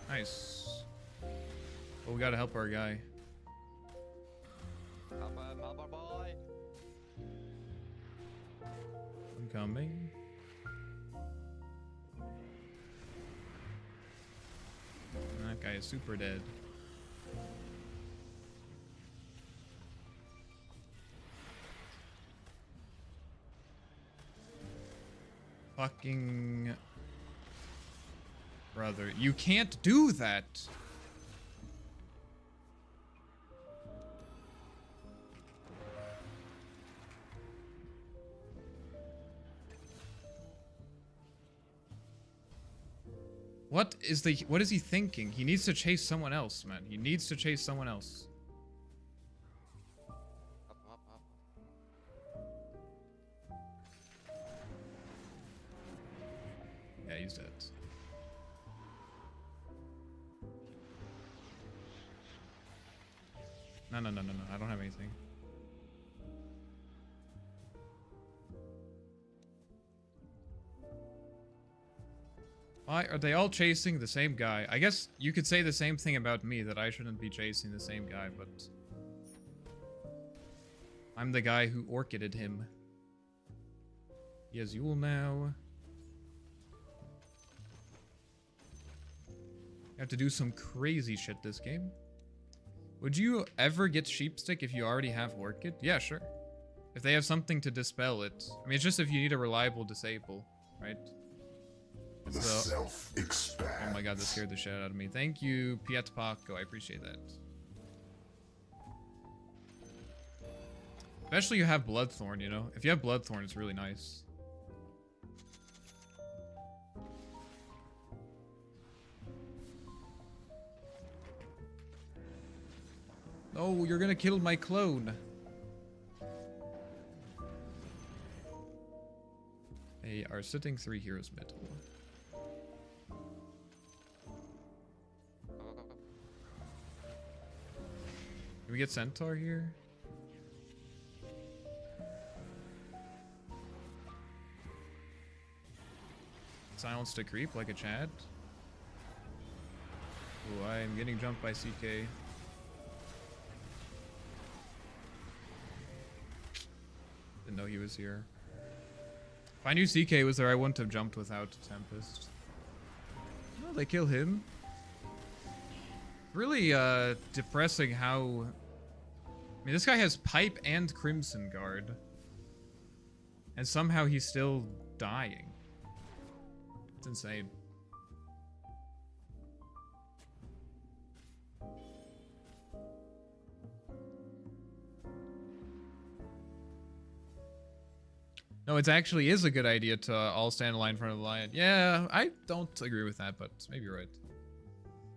Nice. But we gotta help our guy. Malbar boy! I'm coming. That guy is super dead. Fucking... Brother, you can't do that! What is he thinking? He needs to chase someone else, man. He needs to chase someone else. Up, up, up. Yeah, he's dead. No, no, no, no, no. I don't have anything. Why are they all chasing the same guy? I guess you could say the same thing about me, that I shouldn't be chasing the same guy, but... I'm the guy who orchided him. He has Yule now. You have to do some crazy shit this game. Would you ever get Sheepstick if you already have Orchid? Yeah, sure. If they have something to dispel it. I mean, it's just if you need a reliable disable, right? The self expands. Oh my god, that scared the shit out of me. Thank you, Piet Paco. I appreciate that. Especially you have Bloodthorn, you know? If you have Bloodthorn, it's really nice. Oh, you're gonna kill my clone. They are sitting 3 heroes mid. Can we get Centaur here? Silence to creep like a Chad. Oh, I am getting jumped by CK. Didn't know he was here. If I knew CK was there, I wouldn't have jumped without Tempest. Oh, they kill him. Really depressing how... I mean, this guy has Pipe and Crimson Guard. And somehow he's still dying. It's insane. No, it actually is a good idea to all stand in line in front of the lion. Yeah, I don't agree with that, but maybe you're right.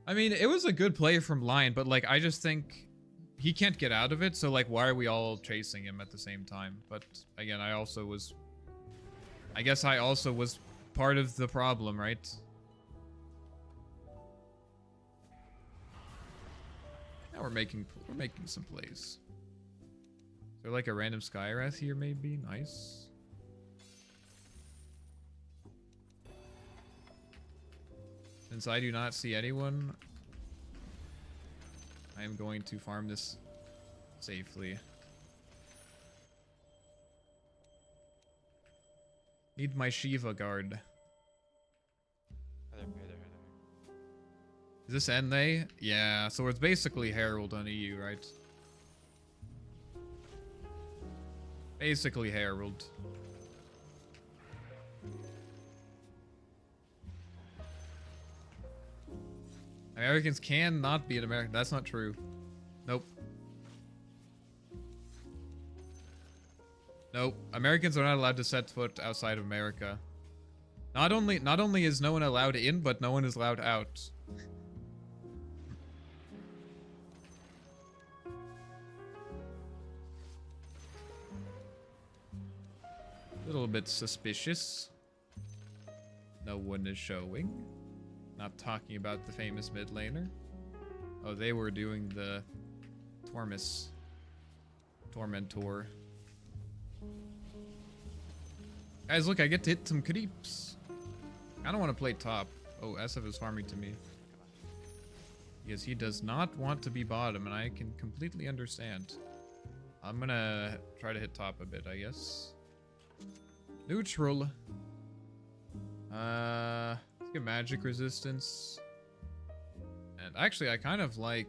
I mean, it was a good play from Lion, but like, I just think he can't get out of it, so like, why are we all chasing him at the same time? But again, I guess I also was part of the problem, right? Now we're making some plays. Is there like a random Skywrath here maybe? Nice. Since I do not see anyone, I am going to farm this safely. Need my Shiva guard. Right there. Is this Enne? Yeah, so it's basically Herald on EU, right? Basically Herald. Americans cannot beat America. That's not true. Nope. Nope. Americans are not allowed to set foot outside of America. Not only is no one allowed in, but no one is allowed out. Little bit suspicious. No one is showing. Not talking about the famous mid laner. Oh, they were doing the Tormentor. Guys, look, I get to hit some creeps. I don't want to play top. Oh, SF is farming to me. Because he does not want to be bottom, and I can completely understand. I'm gonna try to hit top a bit, I guess. Neutral. Let's get magic resistance. And actually, I kind of like...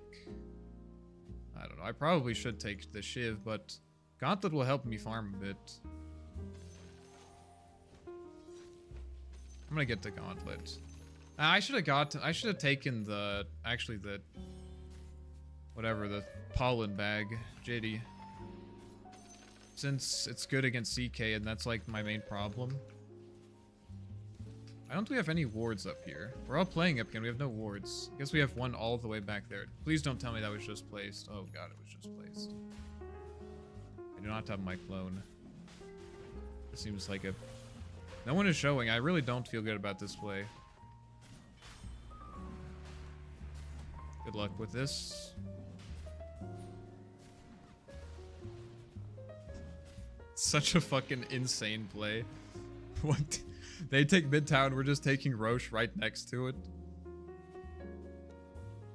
I don't know, I probably should take the Shiv, but Gauntlet will help me farm a bit. I'm gonna get the gauntlet. I should have taken the, actually the, whatever, the pollen bag, JD. Since it's good against CK and that's like my main problem. I don't think we have any wards up here. We're all playing up again, we have no wards. I guess we have one all the way back there. Please don't tell me that was just placed. Oh god, it was just placed. I do not have my clone. It seems like a... No one is showing. I really don't feel good about this play. Good luck with this. Such a fucking insane play. What? They take Midtown, we're just taking Roche right next to it.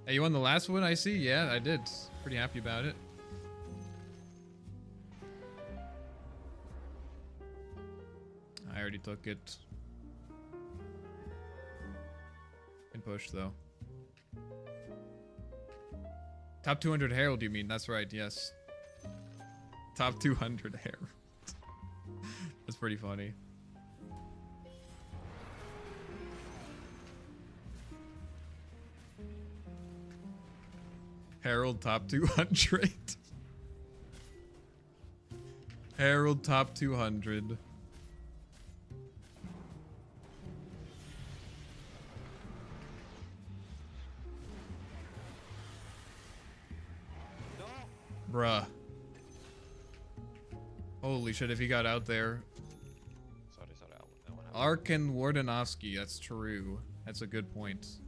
Hey, you won the last one, I see? Yeah, I did. Pretty happy about it. I already took it. Can push, though. Top 200 Herald, you mean? That's right, yes. Top 200 Herald. That's pretty funny. Herald top 200. Herald top 200. Bruh. Holy shit, if he got out there. Sorry, that one happened. Ark and Wardenovsky, that's true. That's a good point.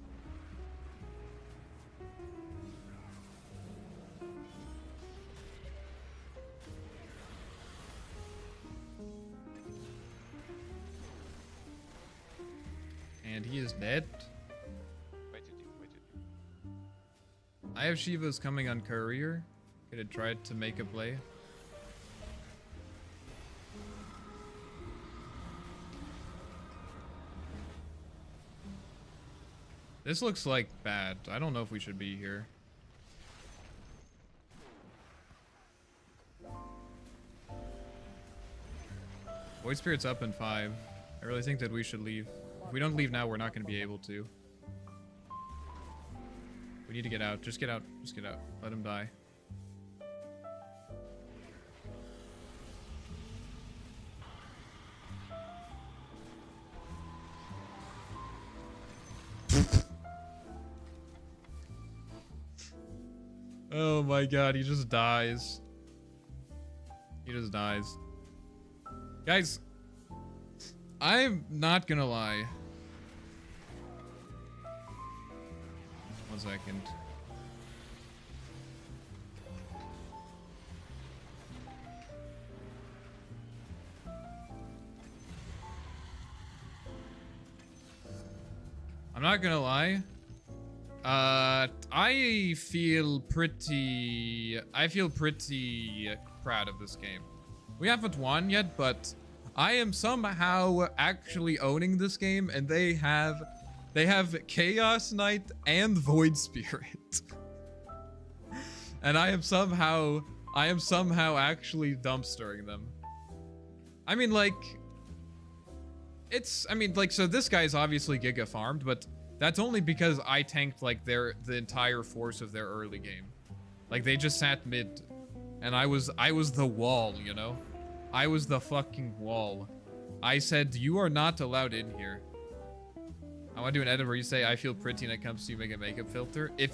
And he is dead. Way too deep, way too deep. I have Shivas coming on courier. Could have tried to make a play. This looks like bad. I don't know if we should be here. Void Spirit's up in 5. I really think that we should leave. If we don't leave now, we're not going to be able to. We need to get out. Just get out. Just get out. Let him die. Oh my god, he just dies. He just dies. Guys, I'm not gonna lie. 1 second. I'm not gonna lie. I feel pretty proud of this game. We haven't won yet, but I am somehow actually owning this game, and they have Chaos Knight and Void Spirit. And I am somehow actually dumpstering them. I mean, like, so this guy's obviously Giga farmed, but that's only because I tanked, like, the entire force of their early game. Like, they just sat mid, and I was the wall, you know? I was the fucking wall. I said, you are not allowed in here. I want to do an edit where you say, I feel pretty when it comes to you make a makeup filter. If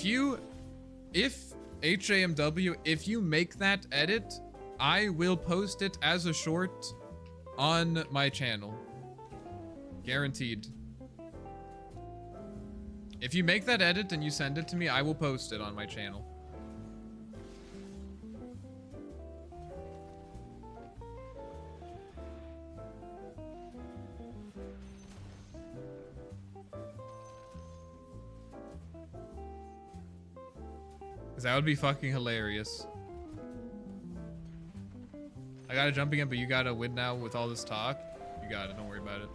HAMW, if you make that edit, I will post it as a short on my channel. Guaranteed. If you make that edit and you send it to me, I will post it on my channel. Because that would be fucking hilarious. I got a jump again, but you gotta win now with all this talk. You got it, don't worry about it.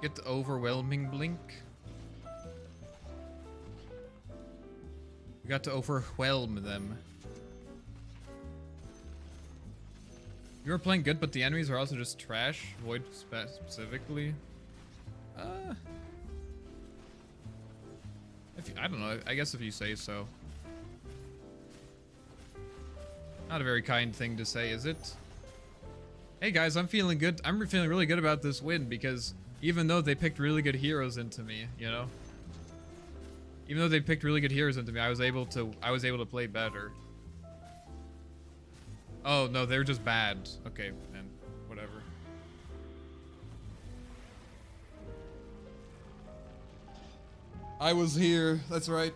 Get the overwhelming blink. We got to overwhelm them. You were playing good, but the enemies are also just trash. Void specifically. I don't know. I guess if you say so. Not a very kind thing to say, is it? Hey guys, I'm feeling good. I'm feeling really good about this win because even though they picked really good heroes into me, you know, even though they picked really good heroes into me, I was able to play better. Oh no, they're just bad. Okay, man, whatever. I was here. That's right.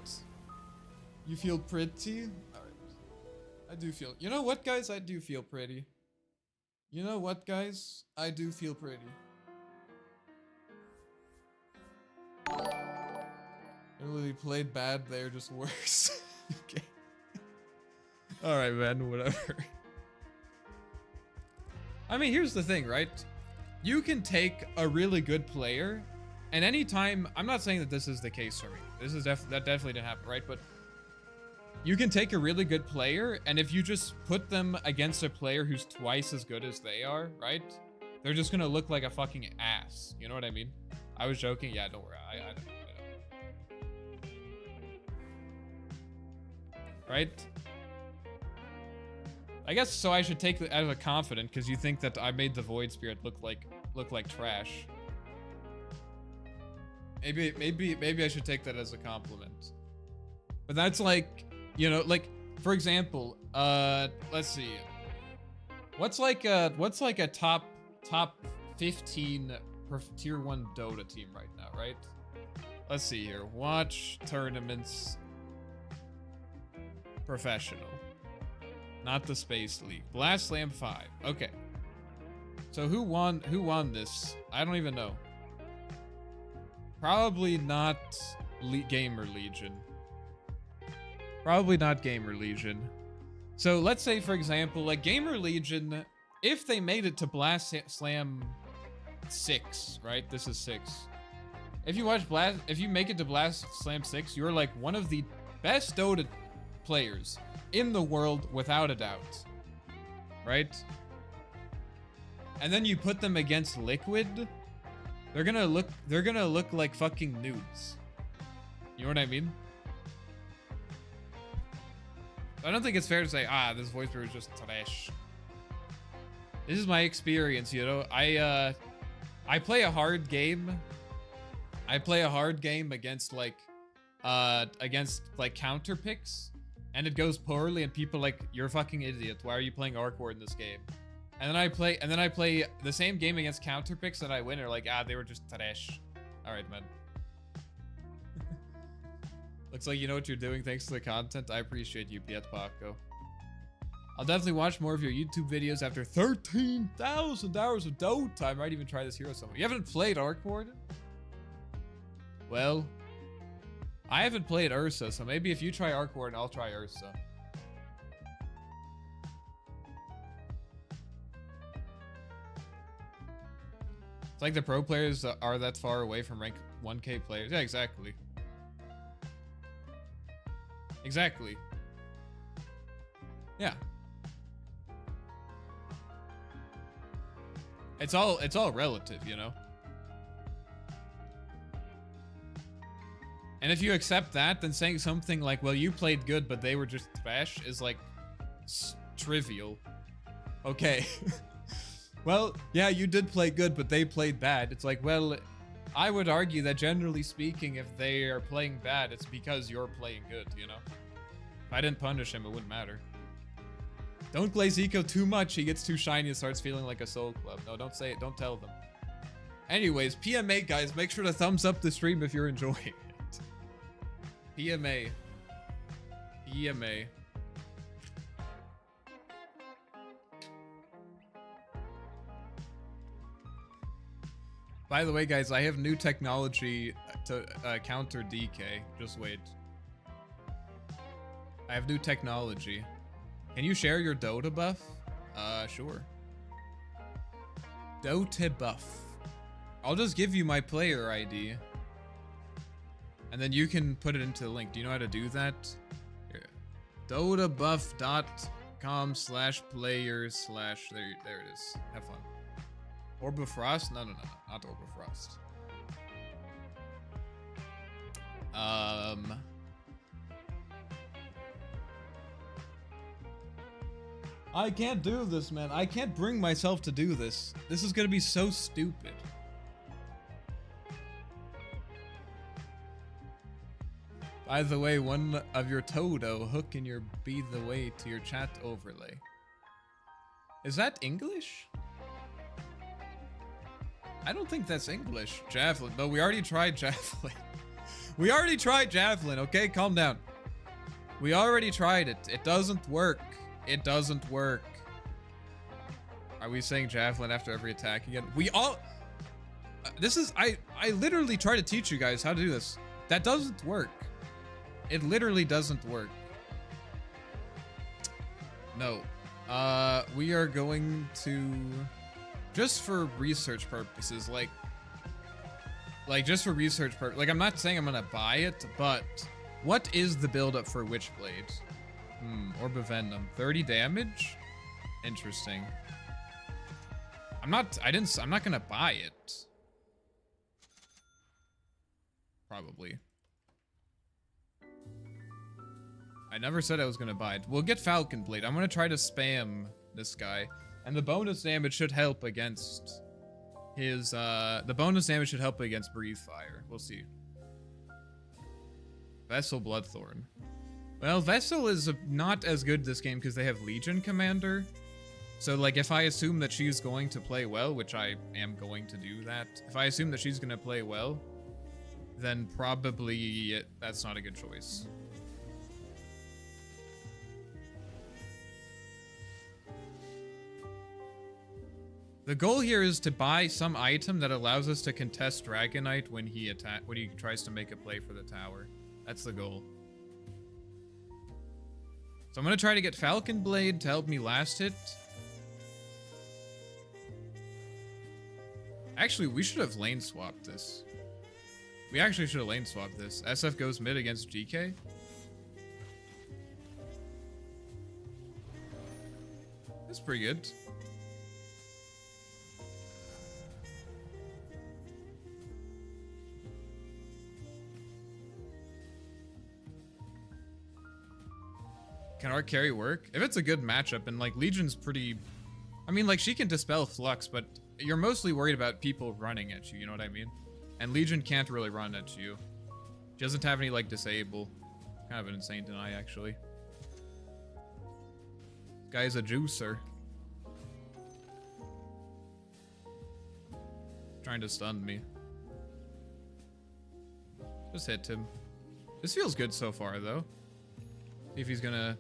You feel pretty? All right. I do feel. You know what, guys? I do feel pretty. You know what, guys? I do feel pretty. I really played bad. They're just worse. Okay. All right, man. Whatever. I mean, here's the thing, right? You can take a really good player, and anytime, I'm not saying that this is the case for me. This is that definitely didn't happen, right? But you can take a really good player, and if you just put them against a player who's twice as good as they are, right? They're just gonna look like a fucking ass. You know what I mean? I was joking. Yeah, don't worry. I don't. Right? I guess so. I should take it as a confident because you think that I made the Void Spirit look like trash. Maybe I should take that as a compliment. But that's like, you know, like for example, let's see. What's like a top 15 tier 1 Dota team right now, right? Let's see here. Watch tournaments. Professional. Not the Space League. Blast Slam 5. Okay. So who won this? I don't even know. Probably not Gamer Legion. Probably not Gamer Legion. So let's say, for example, like Gamer Legion, if they made it to Blast Slam 6, right? This is 6. If you make it to Blast Slam 6, you're like one of the best Dota players in the world without a doubt, right? And then you put them against Liquid, they're gonna look like fucking nudes. You know what I mean? I don't think it's fair to say, this Void Spirit is just trash. This is my experience, you know. I play a hard game. I play a hard game against like counter picks. And it goes poorly, and people like, you're a fucking idiot. Why are you playing Arc War in this game? And then I play the same game against counter picks, and I win. Or like, they were just trash. All right, man. Looks like you know what you're doing. Thanks to the content. I appreciate you, Piet Paco. I'll definitely watch more of your YouTube videos after 13,000 hours of Dota. I might even try this hero somewhere. You haven't played Arc War? Well, I haven't played Ursa, so maybe if you try Arc Ward, I'll try Ursa. It's like the pro players are that far away from rank 1K players. Yeah, exactly. Exactly. Yeah. It's all relative, you know? And if you accept that, then saying something like, well, you played good, but they were just trash is like trivial. Okay. Well, yeah, you did play good, but they played bad. It's like, well, I would argue that generally speaking, if they are playing bad, it's because you're playing good, you know? If I didn't punish him, it wouldn't matter. Don't glaze Eco too much. He gets too shiny and starts feeling like a soul club. No, don't say it. Don't tell them. Anyways, PMA, guys, make sure to thumbs up the stream if you're enjoying it. PMA. PMA. By the way, guys, I have new technology to counter DK. Just wait. I have new technology. Can you share your Dota buff? Sure. Dota buff. I'll just give you my player ID. And then you can put it into the link. Do you know how to do that? Here. dotabuff.com/players/ there it is. Have fun. Orb of Frost? No, not Orb of Frost. I can't do this, man. I can't bring myself to do this. This is gonna be so stupid. By the way, one of your Todo hook in your be the way to your chat overlay. Is that English? I don't think that's English. Javelin. No, we already tried Javelin. We already tried Javelin, okay? Calm down. We already tried it. It doesn't work. It doesn't work. Are we saying Javelin after every attack again? We all... this is... I literally try to teach you guys how to do this. That doesn't work. It literally doesn't work. No. We are going to... just for research purposes, like just for research purposes. Like, I'm not saying I'm gonna buy it, but what is the build-up for Witchblade? Orb of Venom. 30 damage? Interesting. I'm not gonna buy it. Probably. I never said I was gonna buy it. We'll get Falcon Blade. I'm gonna try to spam this guy. And the bonus damage should help against his, the bonus damage should help against Breathe Fire. We'll see. Vessel Bloodthorn. Well, Vessel is not as good this game because they have Legion Commander. So, like, if I assume that she's going to play well, which I am going to do that, if I assume that she's going to play well, then probably that's not a good choice. The goal here is to buy some item that allows us to contest Dragonite when he tries to make a play for the tower. That's the goal. So I'm gonna try to get Falcon Blade to help me last hit. Actually, we should have lane swapped this. We actually should have lane swapped this. SF goes mid against GK. That's pretty good. Can our carry work? If it's a good matchup, and like Legion's pretty... I mean, like, she can dispel Flux, but you're mostly worried about people running at you, you know what I mean? And Legion can't really run at you. She doesn't have any, like, disable. Kind of an insane deny, actually. This guy's a juicer. Trying to stun me. Just hit him. This feels good so far, though. See if he's gonna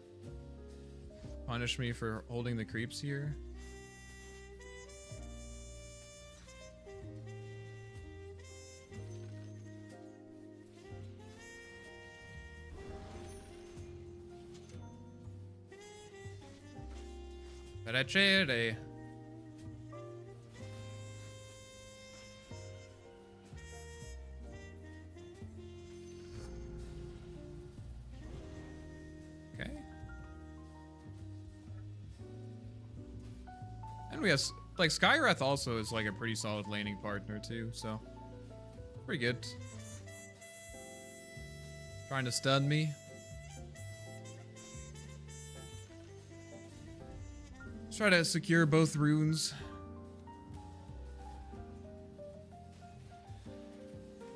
punish me for holding the creeps here. Piacere. Okay. And we have, like, Skywrath also is like a pretty solid laning partner too, so pretty good. Trying to stun me. Let's try to secure both runes.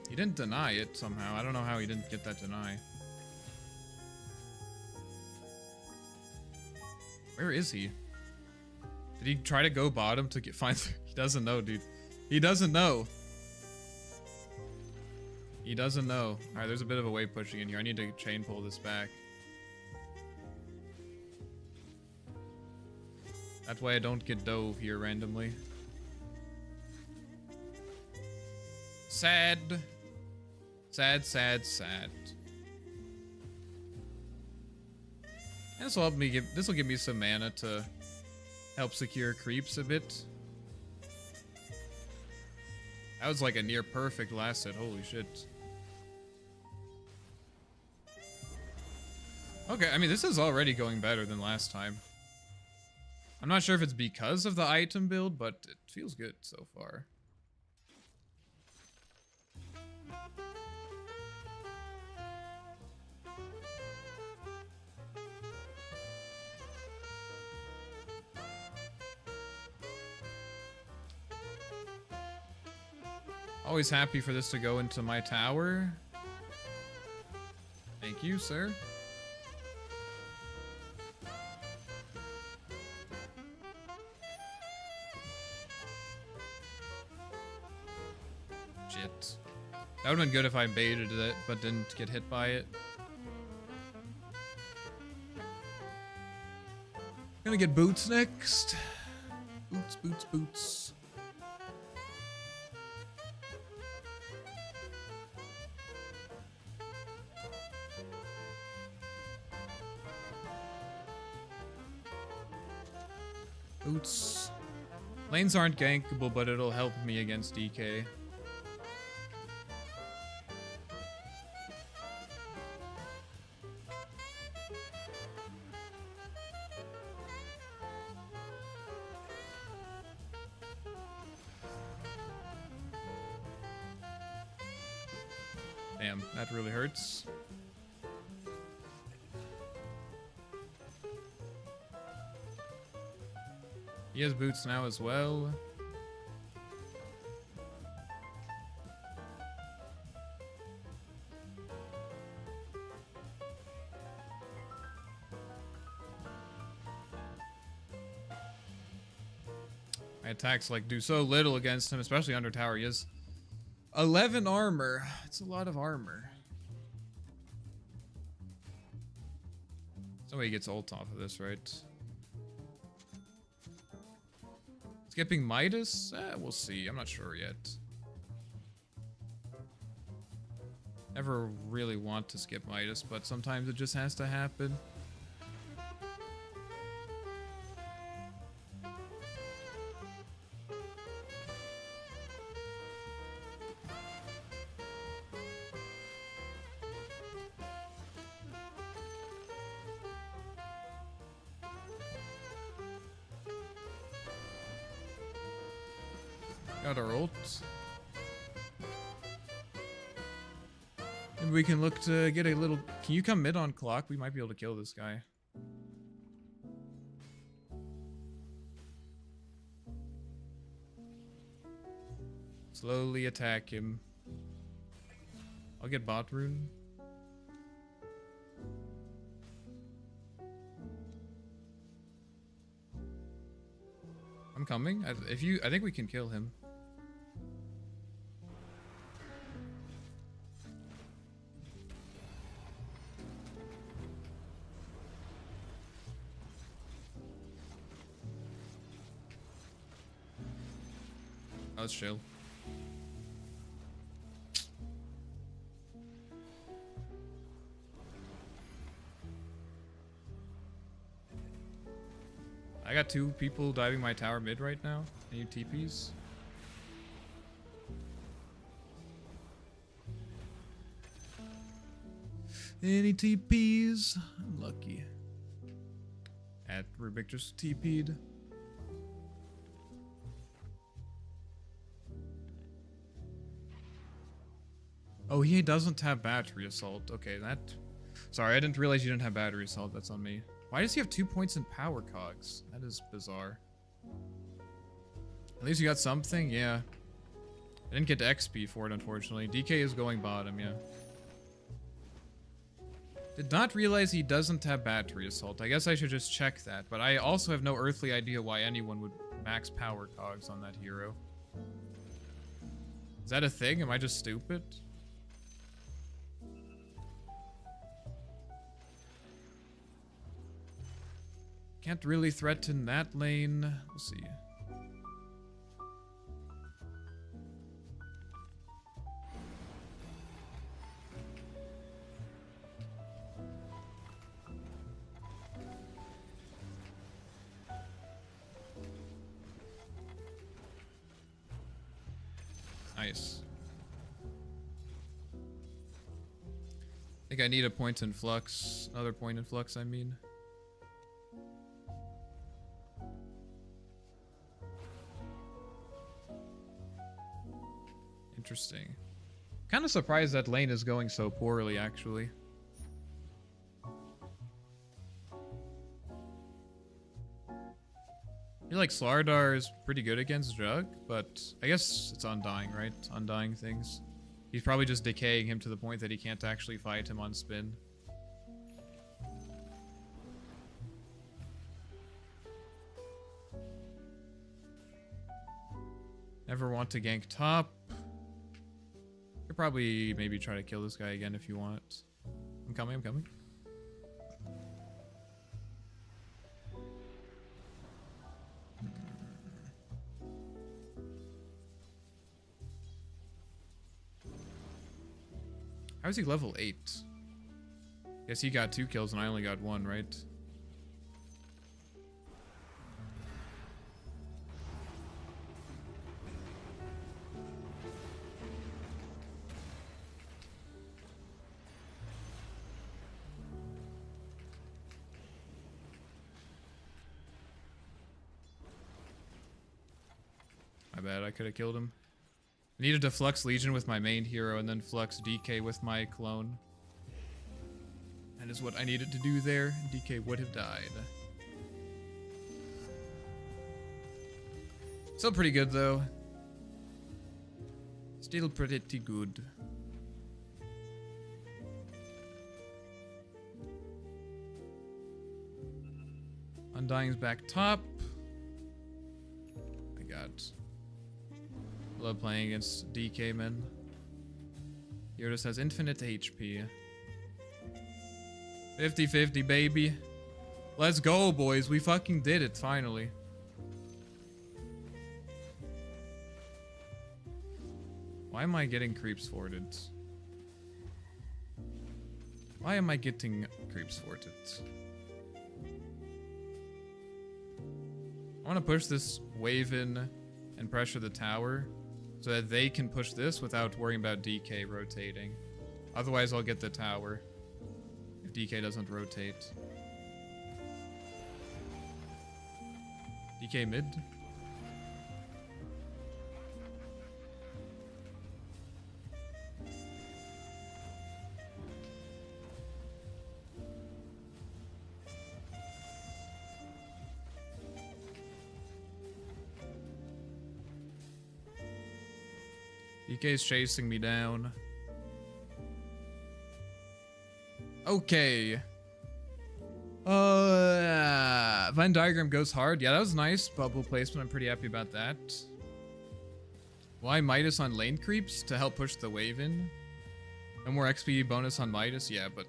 He didn't deny it somehow. I don't know how he didn't get that deny. Where is he? Did he try to go bottom to find... He doesn't know, dude. He doesn't know. He doesn't know. Alright, there's a bit of a wave pushing in here. I need to chain pull this back. That way I don't get dove here randomly. Sad. Sad, sad, sad. And this will help me this will give me some mana to help secure creeps a bit. That was like a near perfect last hit. Holy shit. Okay, I mean, this is already going better than last time. I'm not sure if it's because of the item build, but it feels good so far. Always happy for this to go into my tower. Thank you, sir. Shit. That would've been good if I baited it, but didn't get hit by it. Gonna get boots next. Boots, boots, boots. Boots. Lanes aren't gankable, but it'll help me against DK. Damn, that really hurts. He has boots now as well. My attacks like do so little against him, especially under tower. He has 11 armor. It's a lot of armor. So he gets ult off of this, right? Skipping Midas? We'll see. I'm not sure yet. Never really want to skip Midas, but sometimes it just has to happen. Got our ult. And we can look to get a little... Can you come mid on clock? We might be able to kill this guy. Slowly attack him. I'll get bot rune. I'm coming. I think we can kill him. Oh, let's chill. I got 2 people diving my tower mid right now. Any TPs? Any TPs? I'm lucky. At Rubik just TP'd. Oh, he doesn't have battery assault. Okay, that... Sorry, I didn't realize you didn't have battery assault. That's on me. Why does he have 2 points in power cogs? That is bizarre. At least you got something? Yeah. I didn't get to XP for it, unfortunately. DK is going bottom, yeah. Did not realize he doesn't have battery assault. I guess I should just check that. But I also have no earthly idea why anyone would max power cogs on that hero. Is that a thing? Am I just stupid? Can't really threaten that lane. We'll see. Nice. I think I need a point in flux. Another point in flux, I mean. Interesting. Kind of surprised that lane is going so poorly, actually. I feel like Slardar is pretty good against Jug, but I guess it's Undying, right? Undying things. He's probably just decaying him to the point that he can't actually fight him on spin. Never want to gank top. Could probably maybe try to kill this guy again if you want. I'm coming, I'm coming. How is he level 8? Guess he got 2 kills and I only got 1, right? My bad, I could have killed him. I needed to Flux Legion with my main hero and then Flux DK with my clone. That is what I needed to do there. DK would have died. Still pretty good though. Still pretty good. Undying's back top. My god. Love playing against DK men. Gyarados has infinite HP. 50-50, baby. Let's go, boys. We fucking did it, finally. Why am I getting creeps forwarded? Why am I getting creeps forwarded? I want to push this wave in and pressure the tower so that they can push this without worrying about DK rotating. Otherwise, I'll get the tower if DK doesn't rotate. DK mid. DK's chasing me down. Okay. Venn diagram goes hard. Yeah, that was nice. Bubble placement. I'm pretty happy about that. Why Midas on lane creeps? To help push the wave in. No more XP bonus on Midas? Yeah, but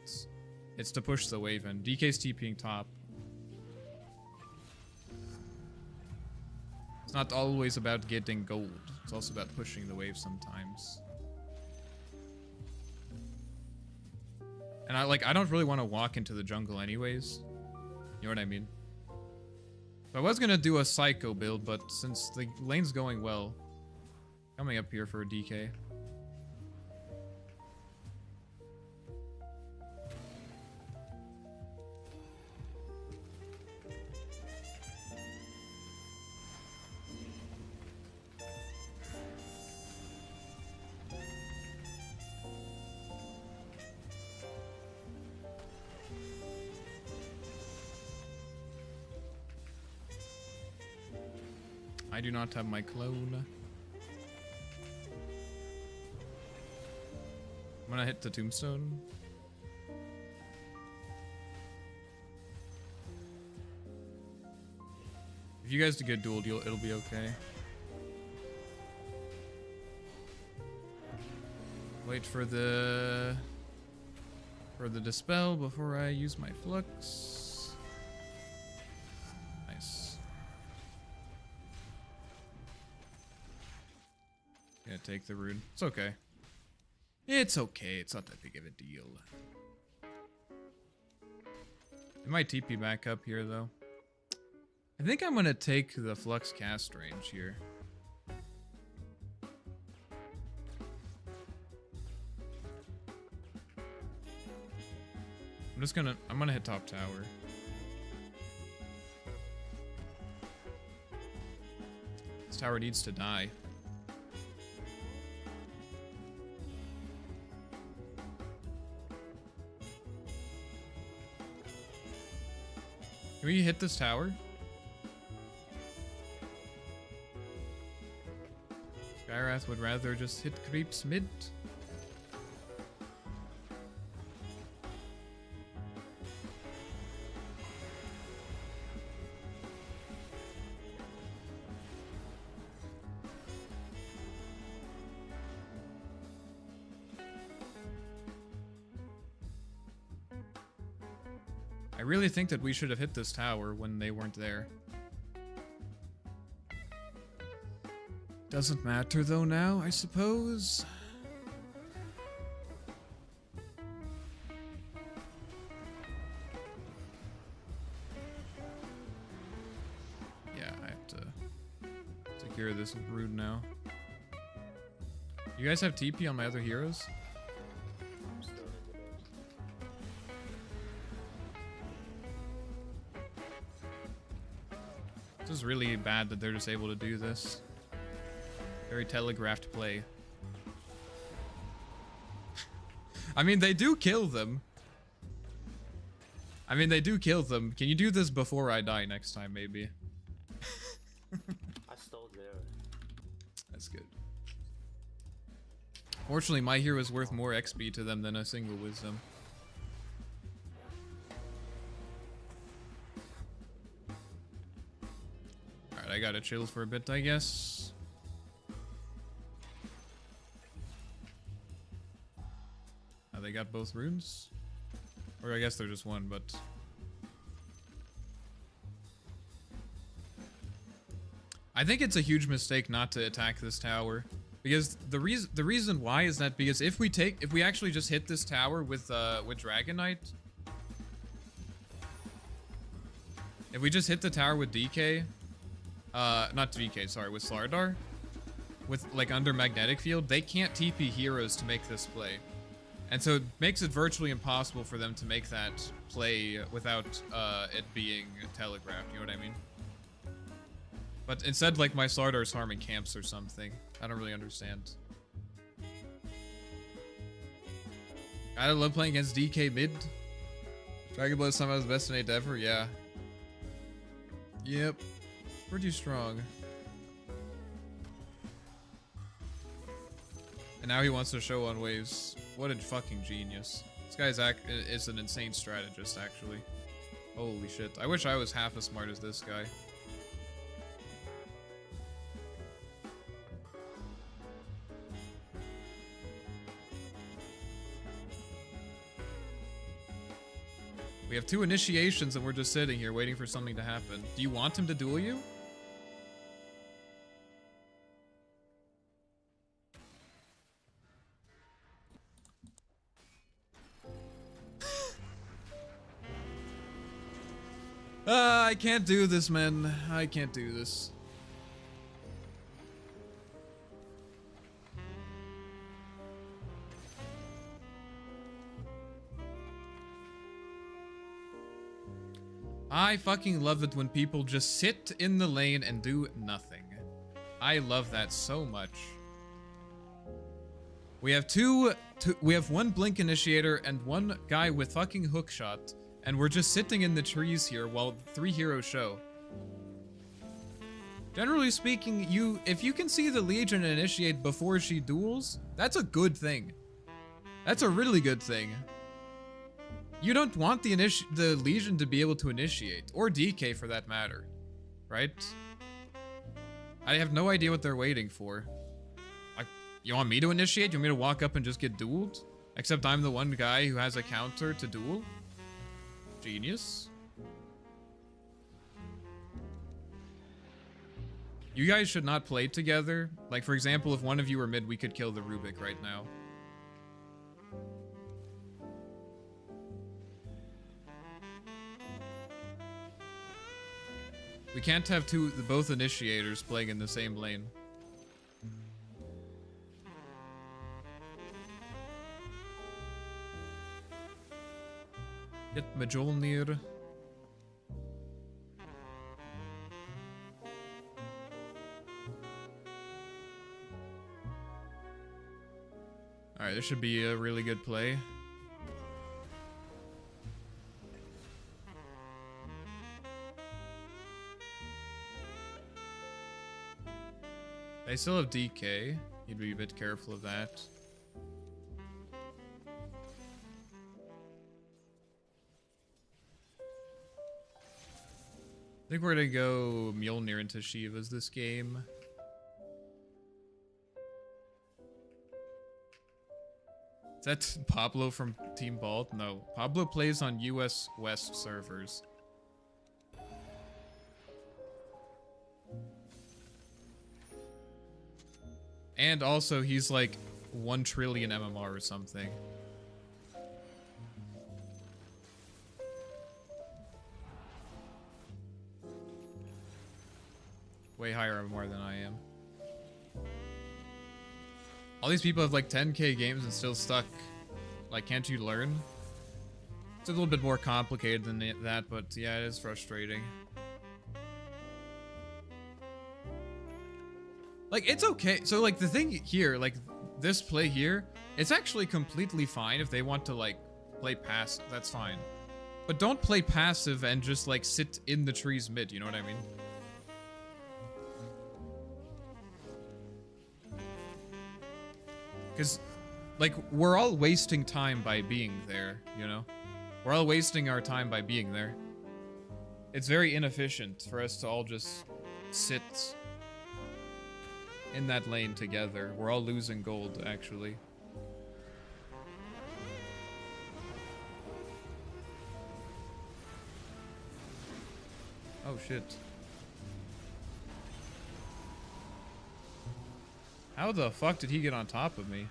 it's to push the wave in. DK's TPing top. It's not always about getting gold. It's also about pushing the wave sometimes. And I don't really want to walk into the jungle anyways. You know what I mean? So I was gonna do a Psycho build, but since the lane's going well, coming up here for a DK. I do not have my clone. I'm gonna hit the tombstone. If you guys do good duel, it'll be okay. Wait for the dispel before I use my flux. Nice. Gonna take the rune. It's okay. It's okay. It's not that big of a deal. It might TP back up here though. I think I'm gonna take the flux cast range here. I'm gonna hit top tower. This tower needs to die. Can we hit this tower? Skyrath would rather just hit creeps mid. I really think that we should have hit this tower when they weren't there. Doesn't matter though now, I suppose. Yeah, I have to secure this brood now. You guys have TP on my other heroes? This is really bad that they're just able to do this. Very telegraphed play. I mean, they do kill them. Can you do this before I die next time, maybe? I stole there. That's good. Fortunately, my hero is worth more XP to them than a single wisdom. Alright, I gotta chill for a bit, I guess. They got both runes? Or I guess they're just one, but... I think it's a huge mistake not to attack this tower. Because the reason why is that because if we actually just hit this tower with Dragon Knight... If we just hit the tower with DK... not DK, sorry, with Slardar... With, like, under Magnetic Field, they can't TP heroes to make this play. And so it makes it virtually impossible for them to make that play without it being telegraphed, you know what I mean? But instead, like, my Sardar's harming camps or something. I don't really understand. I love playing against DK mid. Dragon Blood somehow is the best innate ever, yeah. Yep. Pretty strong. And now he wants to show on waves. What a fucking genius. This guy's is an insane strategist, actually. Holy shit. I wish I was half as smart as this guy. We have 2 initiations and we're just sitting here waiting for something to happen. Do you want him to duel you? I can't do this, man. I can't do this. I fucking love it when people just sit in the lane and do nothing. I love that so much. We have we have 1 Blink Initiator and 1 guy with fucking Hookshot. And we're just sitting in the trees here while 3 heroes show. Generally speaking, if you can see the Legion initiate before she duels, that's a good thing. That's a really good thing. You don't want the Legion to be able to initiate, or DK for that matter, right? I have no idea what they're waiting for. Like, you want me to initiate? You want me to walk up and just get dueled? Except I'm the one guy who has a counter to duel? Genius. You guys should not play together. Like, for example, if one of you were mid, we could kill the Rubik right now. We can't have both initiators playing in the same lane. Get Mjolnir. Alright, this should be a really good play. I still have DK. You'd be a bit careful of that. I think we're gonna go Mjolnir into Shivas this game. Is that Pablo from Team Bald? No. Pablo plays on US West servers. And also, he's like 1 trillion MMR or something. Way higher MMR than I am. All these people have like 10k games and still stuck. Like, can't you learn? It's a little bit more complicated than that, but yeah, it is frustrating. Like, it's okay. So, like, the thing here, like, this play here, it's actually completely fine if they want to, like, play passive. That's fine. But don't play passive and just, like, sit in the trees mid, you know what I mean? Because, like, we're all wasting time by being there, you know? We're all wasting our time by being there. It's very inefficient for us to all just sit in that lane together. We're all losing gold, actually. Oh, shit. How the fuck did he get on top of me?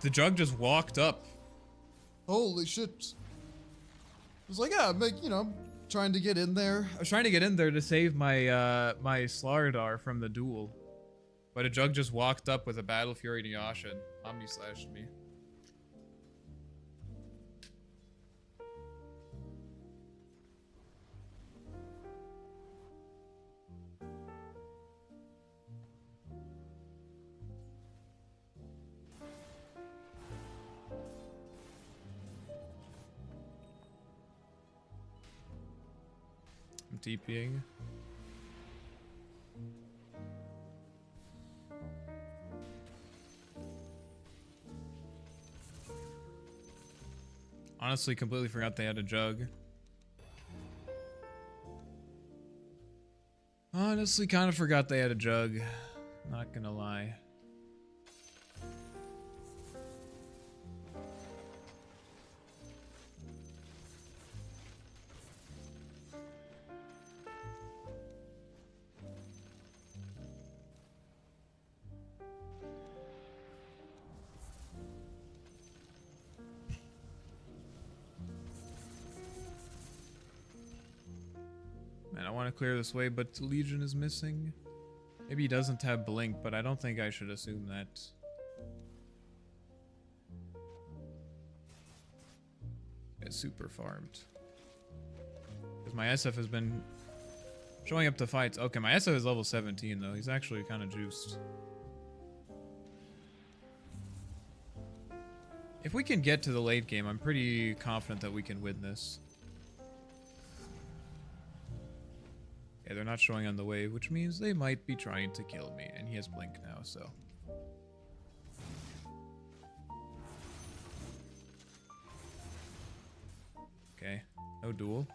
The jug just walked up. Holy shit. I was like, yeah, I'm like, you know, trying to get in there. I was trying to get in there to save my my Slardar from the duel. But a jug just walked up with a Battle Fury Nyasha and omni-slashed me. I'm TPing. Honestly, completely forgot they had a jug. Honestly, kind of forgot they had a jug. Not gonna lie. Man, I want to clear this way, but Legion is missing. Maybe he doesn't have Blink, but I don't think I should assume that. It's super farmed. Because my SF has been showing up to fights. Okay, my SF is level 17, though. He's actually kind of juiced. If we can get to the late game, I'm pretty confident that we can win this. Yeah, they're not showing on the wave, which means they might be trying to kill me. And he has Blink now, so. Okay, no duel.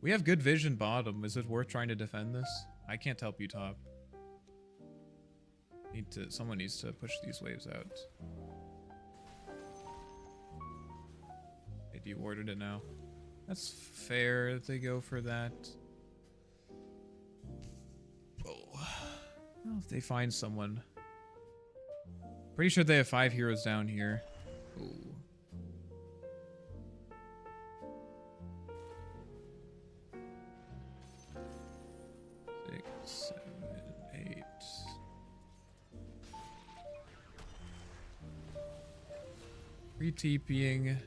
We have good vision bottom. Is it worth trying to defend this? I can't help you top. Someone needs to push these waves out. They de-warded it now. That's fair that they go for that. Well, if they find someone. Pretty sure they have 5 heroes down here. Ooh. Six, 7, 8. Re-TPing.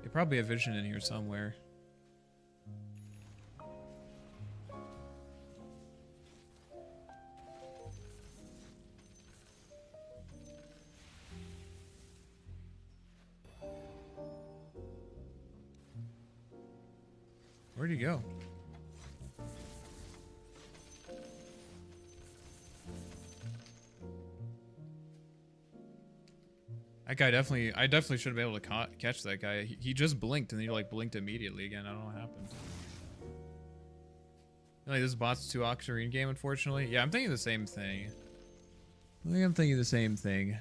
They probably have vision in here somewhere. Where'd he go? That guy definitely, I definitely should have been able to catch that guy. He just blinked and he like blinked immediately again. I don't know what happened. Like this bot's too Ocarina game, unfortunately. Yeah, I'm thinking the same thing. I think I'm thinking the same thing.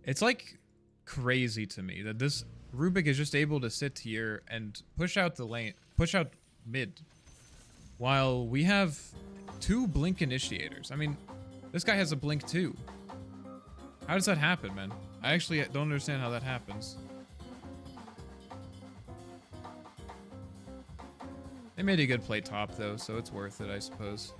It's like crazy to me that this Rubik is just able to sit here and push out the lane, push out mid, while we have 2 blink initiators. I mean, this guy has a blink too. How does that happen, man? I actually don't understand how that happens. They made a good play top though, so it's worth it, I suppose.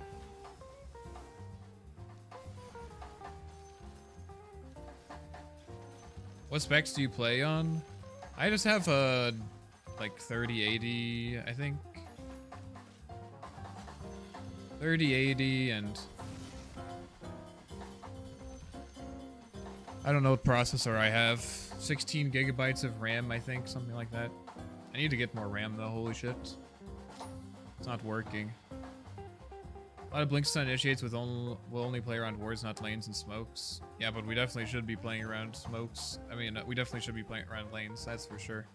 What specs do you play on? I just have a like 3080, I think. 3080 and I don't know what processor I have. 16 gigabytes of RAM, I think, something like that. I need to get more RAM though, holy shit. It's not working. A lot of blinks to initiates with will only play around wards, not lanes and smokes. Yeah, but we definitely should be playing around smokes. I mean, we definitely should be playing around lanes, that's for sure.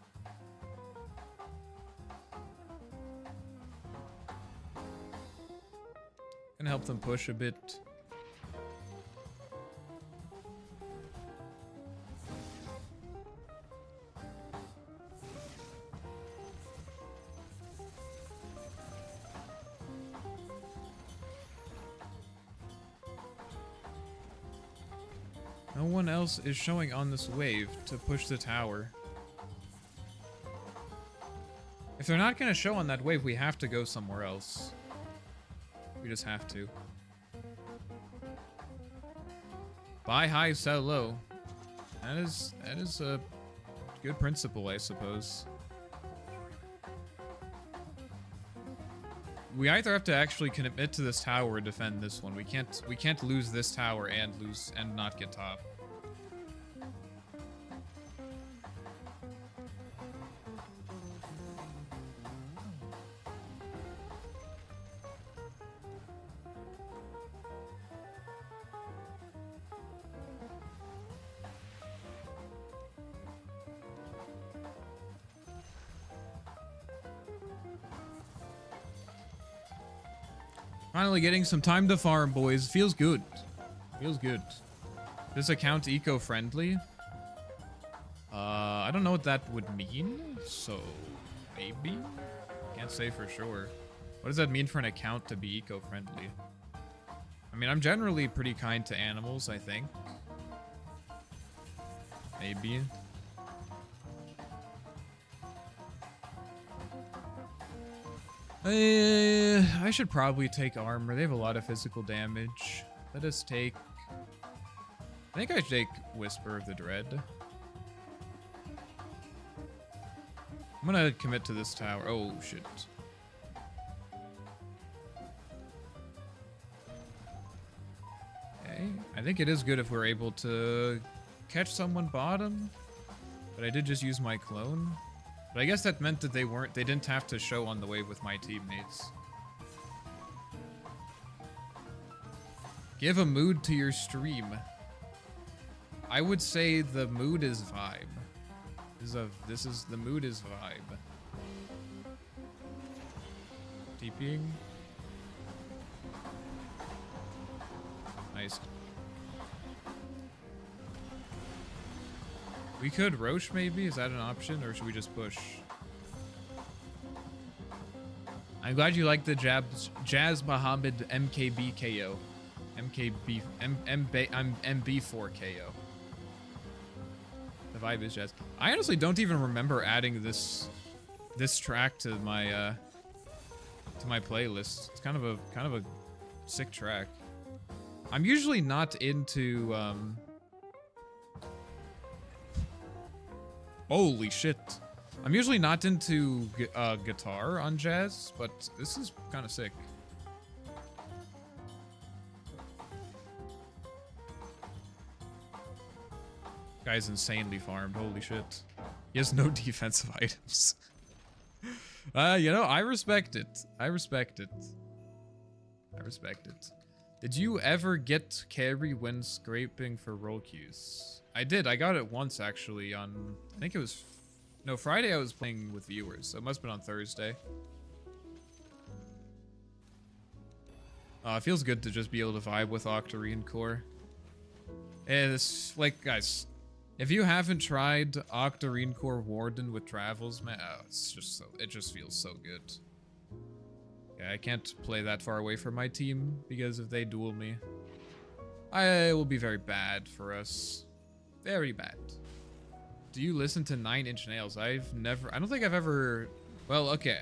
Gonna help them push a bit. No one else is showing on this wave to push the tower. If they're not going to show on that wave, we have to go somewhere else. We just have to. Buy high, sell low. That is a good principle, I suppose. We either have to actually commit to this tower or defend this one. We can't lose this tower and not get top. Finally getting some time to farm, boys. Feels good. Feels good. This account eco-friendly? I don't know what that would mean, so maybe? Can't say for sure. What does that mean for an account to be eco-friendly? I mean, I'm generally pretty kind to animals, I think. Maybe. I should probably take armor. They have a lot of physical damage. Let us take... I think I should take Whisper of the Dread. I'm gonna commit to this tower. Oh, shit. Okay. I think it is good if we're able to catch someone bottom. But I did just use my clone. But I guess that meant that they didn't have to show on the wave with my teammates. Give a mood to your stream. I would say the mood is vibe. The mood is vibe. TPing. Nice. We could Roche maybe? Is that an option? Or should we just push? I'm glad you like the Jazz Muhammad MKB KO. MB4 KO. The vibe is Jazz. I honestly don't even remember adding this track to my playlist. It's kind of a sick track. I'm usually not into, holy shit. I'm usually not into guitar on jazz, but this is kind of sick. Guy's insanely farmed, holy shit. He has no defensive items. You know, I respect it. I respect it. I respect it. Did you ever get carry when scraping for roll queues? I did. I got it once, actually, on... I think it was... No, Friday I was playing with viewers, so it must have been on Thursday. It feels good to just be able to vibe with Octarine Core. It's like, guys, if you haven't tried Octarine Core Warden with Travels, man, it's just so, it just feels so good. Yeah, I can't play that far away from my team because if they duel me, it will be very bad for us. Very bad. Do you listen to 9 Inch Nails? I don't think I've ever, well, okay.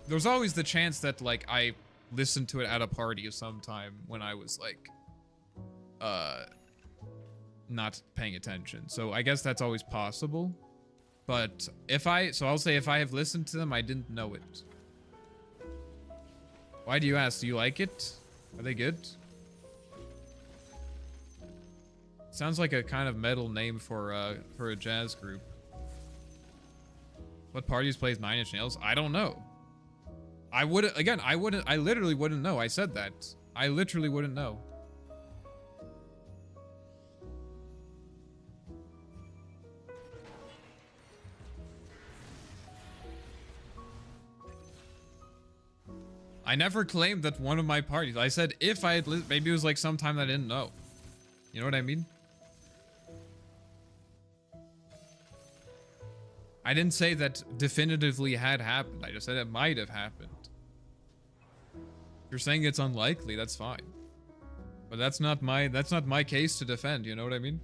There's always the chance that, like, I listened to it at a party sometime when I was, like, not paying attention. So I guess that's always possible. But so I'll say if I have listened to them, I didn't know it. Why do you ask? Do you like it? Are they good? Sounds like a kind of metal name for a jazz group. What parties plays 9 Inch Nails? I don't know. I literally wouldn't know. I said that. I literally wouldn't know. I never claimed that one of my parties. I said if I had maybe it was like sometime I didn't know. You know what I mean? I didn't say that definitively had happened. I just said it might have happened. If you're saying it's unlikely, that's fine. But that's not my case to defend, you know what I mean?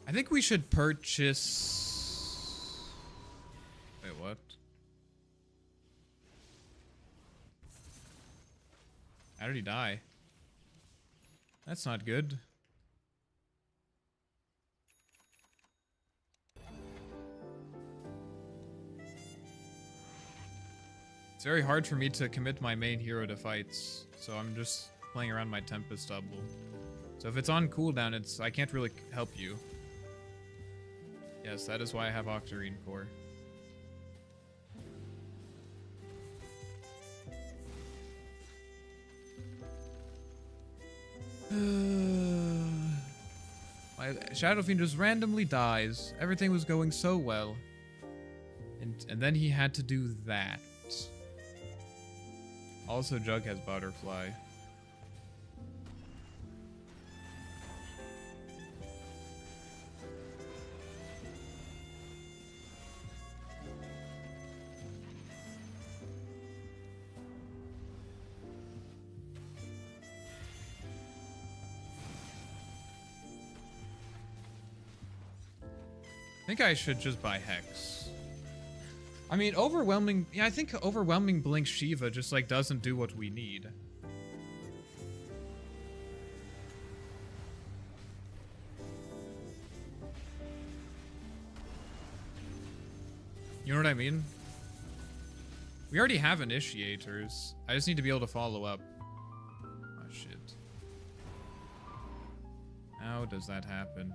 I think we should purchase... Wait, what? How did he die? That's not good. It's very hard for me to commit my main hero to fights, so I'm just playing around my Tempest double. So if it's on cooldown, I can't really help you. Yes, that is why I have Octarine Core. My Shadow Fiend just randomly dies. Everything was going so well. And then he had to do that. Also, Jug has Butterfly. I think I should just buy Hex. I mean, overwhelming... Yeah, I think overwhelming Blink Shiva just, like, doesn't do what we need. You know what I mean? We already have initiators. I just need to be able to follow up. Oh, shit. How does that happen?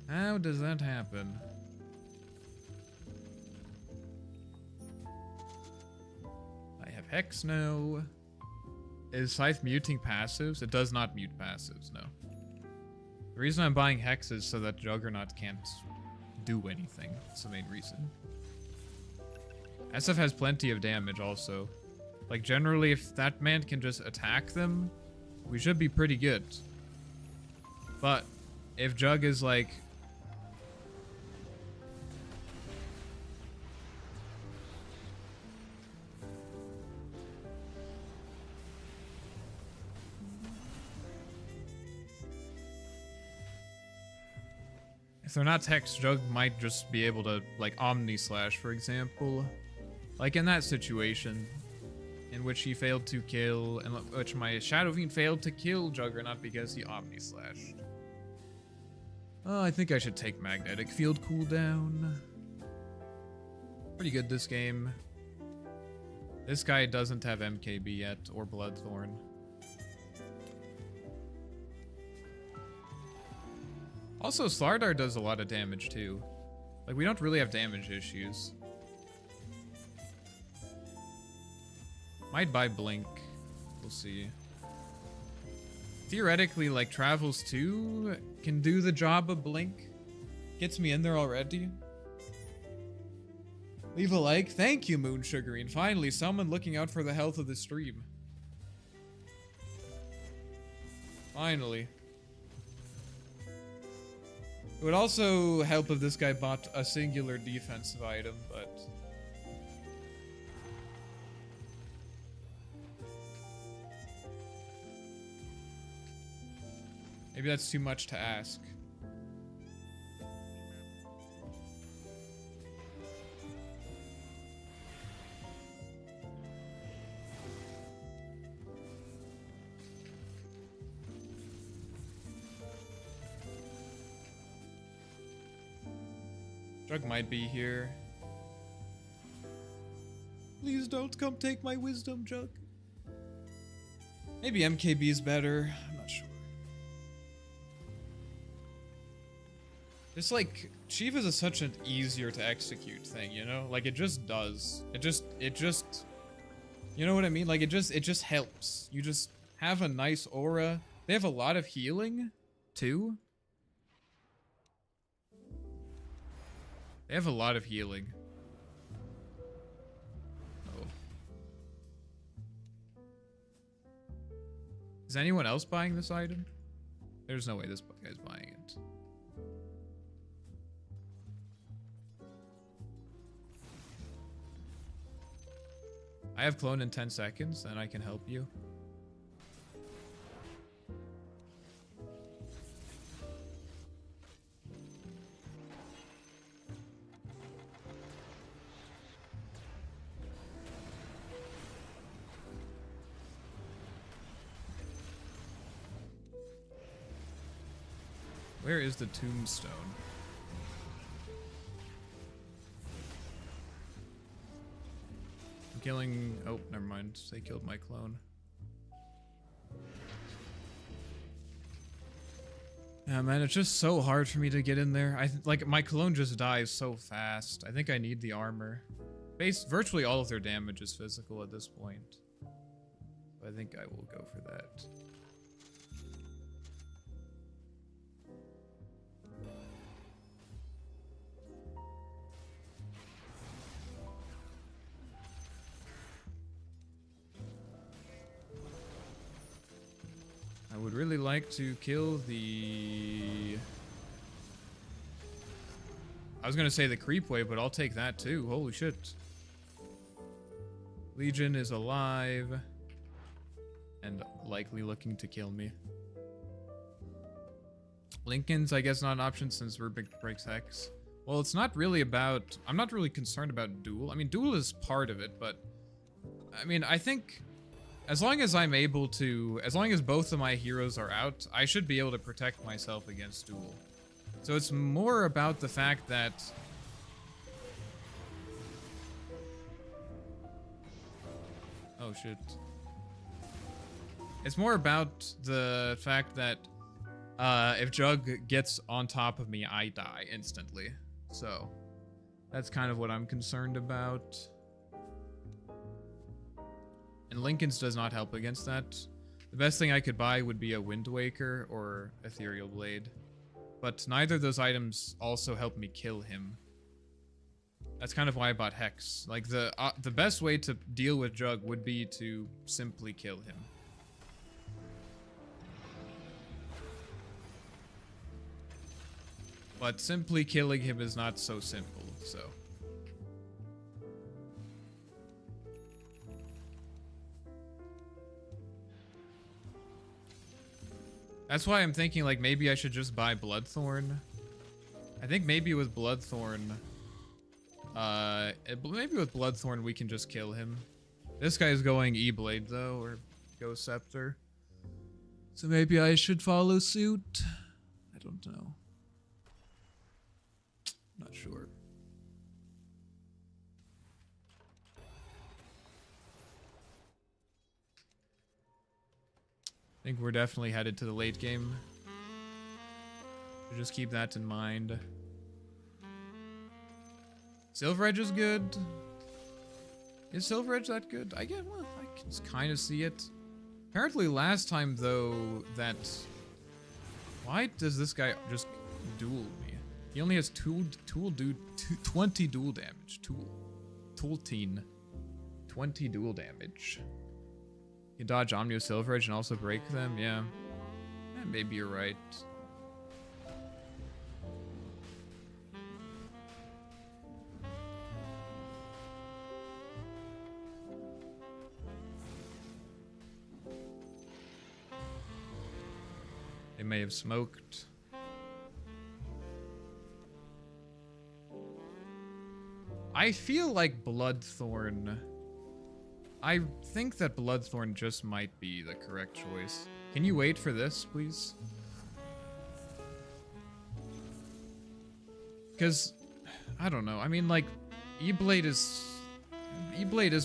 How does that happen? I have Hex now. Is Scythe muting passives? It does not mute passives, no. The reason I'm buying Hex is so that Juggernaut can't do anything. That's the main reason. SF has plenty of damage also. Like, generally, if that man can just attack them, we should be pretty good. But if Jug is like... If they're not Hex, Jug might just be able to, like, Omni Slash, for example. Like in that situation, in which he failed to kill, in which my Shadow Fiend failed to kill Juggernaut because he Omni Slashed. Oh, I think I should take Magnetic Field cooldown. Pretty good this game. This guy doesn't have MKB yet, or Bloodthorn. Also, Slardar does a lot of damage too. Like, we don't really have damage issues. Might buy Blink. We'll see. Theoretically, like, Travels 2 can do the job of Blink. Gets me in there already. Leave a like. Thank you, Moon Sugarine. Finally, someone looking out for the health of the stream. Finally. It would also help if this guy bought a singular defensive item, but... maybe that's too much to ask. Jug might be here. Please don't come take my wisdom, Jug. Maybe MKB is better. I'm not sure. It's like, Shiva is such an easier to execute thing, you know? Like, it just does. It just, you know what I mean? Like, it just helps. You just have a nice aura. They have a lot of healing, too. They have a lot of healing. Oh. Is anyone else buying this item? There's no way this guy's buying it. I have clone in 10 seconds, and I can help you. Where is the tombstone? I'm killing... oh, never mind. They killed my clone. Yeah, man, it's just so hard for me to get in there. Like, my clone just dies so fast. I think I need the armor. Virtually all of their damage is physical at this point. So I think I will go for that. I would really like to kill the... I was gonna say the creep wave, but I'll take that too. Holy shit. Legion is alive. And likely looking to kill me. Lincoln's, I guess, not an option since Rubik breaks Hex. Well, it's not really about... I'm not really concerned about Duel. I mean, Duel is part of it, but... I mean, I think... as long as I'm able to... as long as both of my heroes are out, I should be able to protect myself against Duel. So it's more about the fact that... oh, shit. It's more about the fact that if Jug gets on top of me, I die instantly. So that's kind of what I'm concerned about. And Lincoln's does not help against that. The best thing I could buy would be a Wind Waker or Ethereal Blade. But neither of those items also help me kill him. That's kind of why I bought Hex. Like, the best way to deal with Jug would be to simply kill him. But simply killing him is not so simple, so... That's why I'm thinking, like, maybe I should just buy Bloodthorn. I think maybe with Bloodthorn... maybe with Bloodthorn we can just kill him. This guy's going E-Blade, though, or Ghost Scepter. So maybe I should follow suit? I don't know. Not sure. I think we're definitely headed to the late game. So just keep that in mind. Silver Edge is good. Is Silver Edge that good? I can kind of see it. Apparently last time, though, that... Why does this guy just duel me? He only has 20 duel damage. Tool-teen. 20 duel damage. You dodge Omnio Silver Edge and also break them? Yeah. Maybe you're right. They may have smoked. I feel like Bloodthorn... I think that Bloodthorn just might be the correct choice. Can you wait for this, please? Because, I don't know. I mean, like, E-Blade is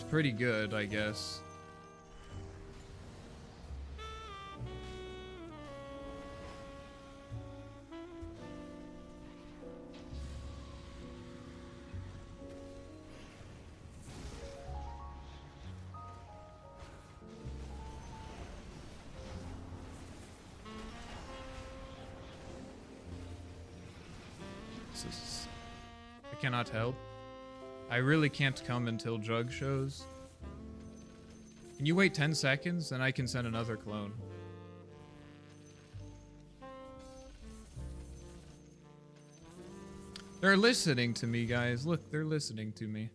pretty good, I guess. I cannot help. I really can't come until Jug shows. Can you wait 10 seconds? Then I can send another clone. They're listening to me, guys. Look, they're listening to me.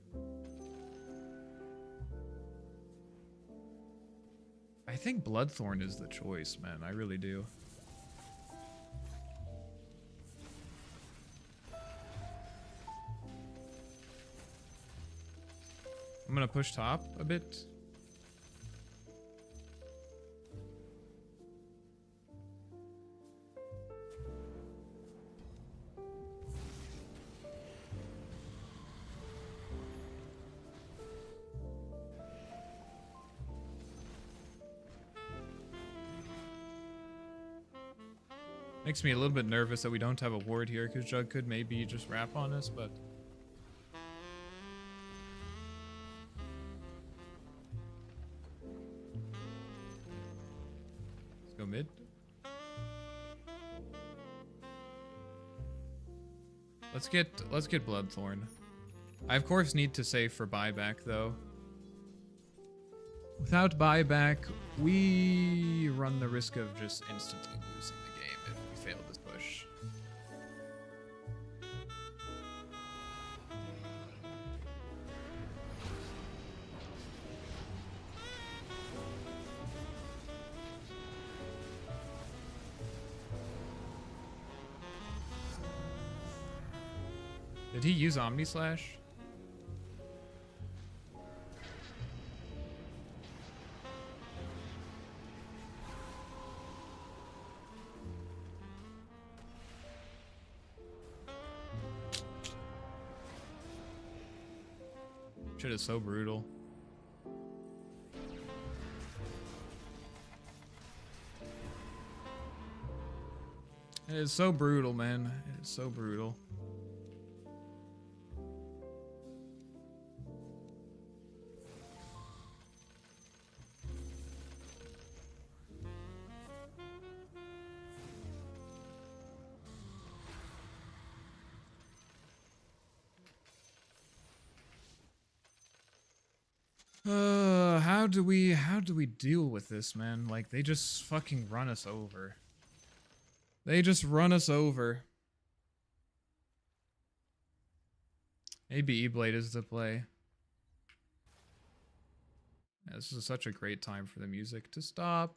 I think Bloodthorn is the choice, man. I really do. I'm gonna push top a bit. Makes me a little bit nervous that we don't have a ward here, because Jug could maybe just wrap on us, but... Let's go mid. Let's get Bloodthorn. I of course need to save for buyback though. Without buyback, we run the risk of just instantly losing the game if we fail this push. Did he use Omni Slash? Shit is so brutal. It is so brutal, man. It is so brutal. how do we deal with this, man? Like, they just fucking run us over. They just run us over. Maybe E-Blade is the play. Yeah, this is such a great time for the music to stop.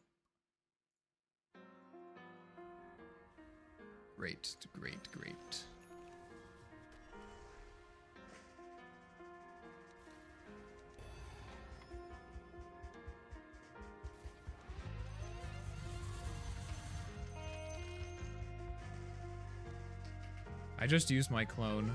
Great, great, great. I just used my clone.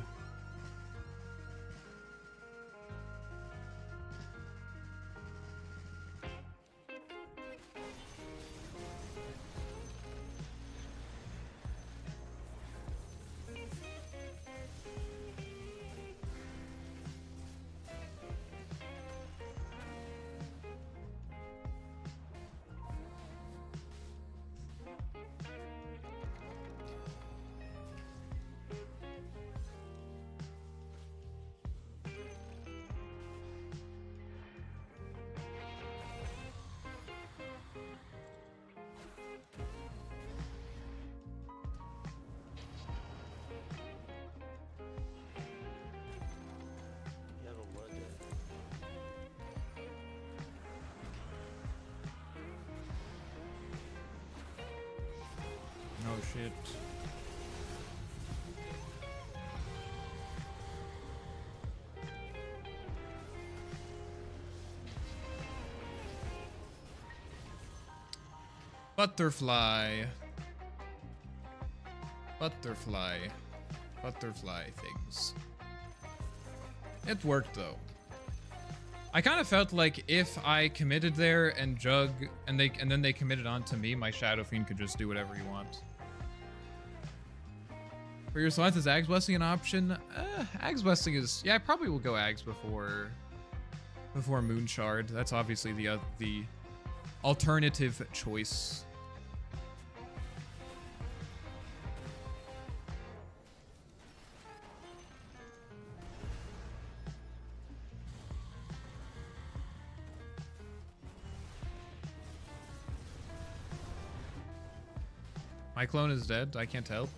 You have a word there. Oh shit. Butterfly. Butterfly. Butterfly things. It worked though. I kind of felt like if I committed there and Jug and then they committed on to me, my Shadow Fiend could just do whatever you want. For your slots, is Ag's Blessing an option? Ag's Blessing is, yeah, I probably will go Ags before Moon Shard. That's obviously the alternative choice. My clone is dead. I can't help.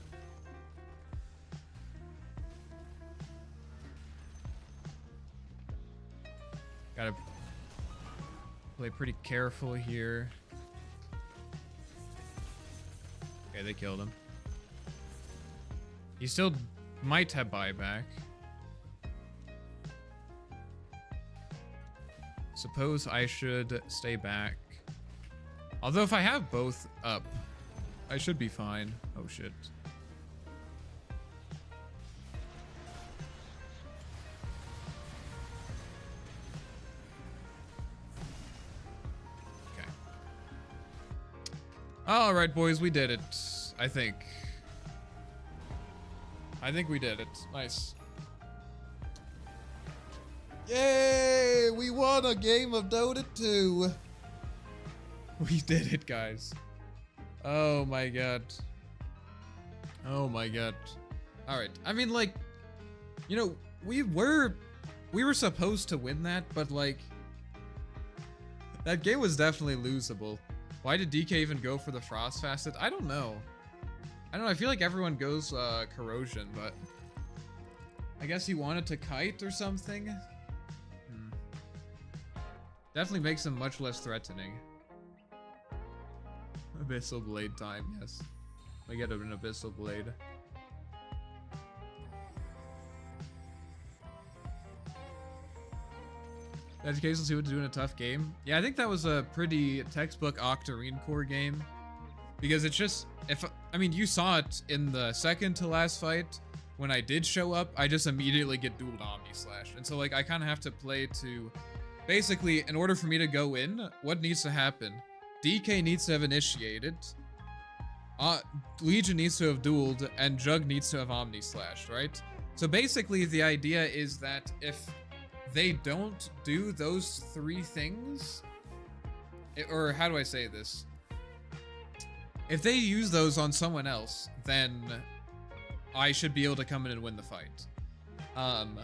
Gotta play pretty careful here. Okay, they killed him. He still might have buyback. Suppose I should stay back. Although if I have both up, I should be fine. Oh shit. Okay. Alright, boys, we did it. I think. I think we did it. Nice. Yay! We won a game of Dota 2. We did it, guys. Oh my god. Oh my god. Alright. I mean, like, you know, we were supposed to win that, but like, that game was definitely losable. Why did DK even go for the Frost Facet? I don't know. I don't know. I feel like everyone goes Corrosion, but I guess he wanted to kite or something. Definitely makes him much less threatening. Abyssal Blade time, yes. We get an Abyssal Blade. Education see what to do in a tough game. Yeah, I think that was a pretty textbook Octarine Core game. Because it's just, I mean, you saw it in the second to last fight. When I did show up, I just immediately get dueled Omni Slash. And so, like, I kind of have to play to... Basically, in order for me to go in, what needs to happen? DK needs to have initiated, Legion needs to have dueled, and Jug needs to have Omni Slashed, right? So basically the idea is that if they don't do those three things, or how do I say this? If they use those on someone else, then I should be able to come in and win the fight. And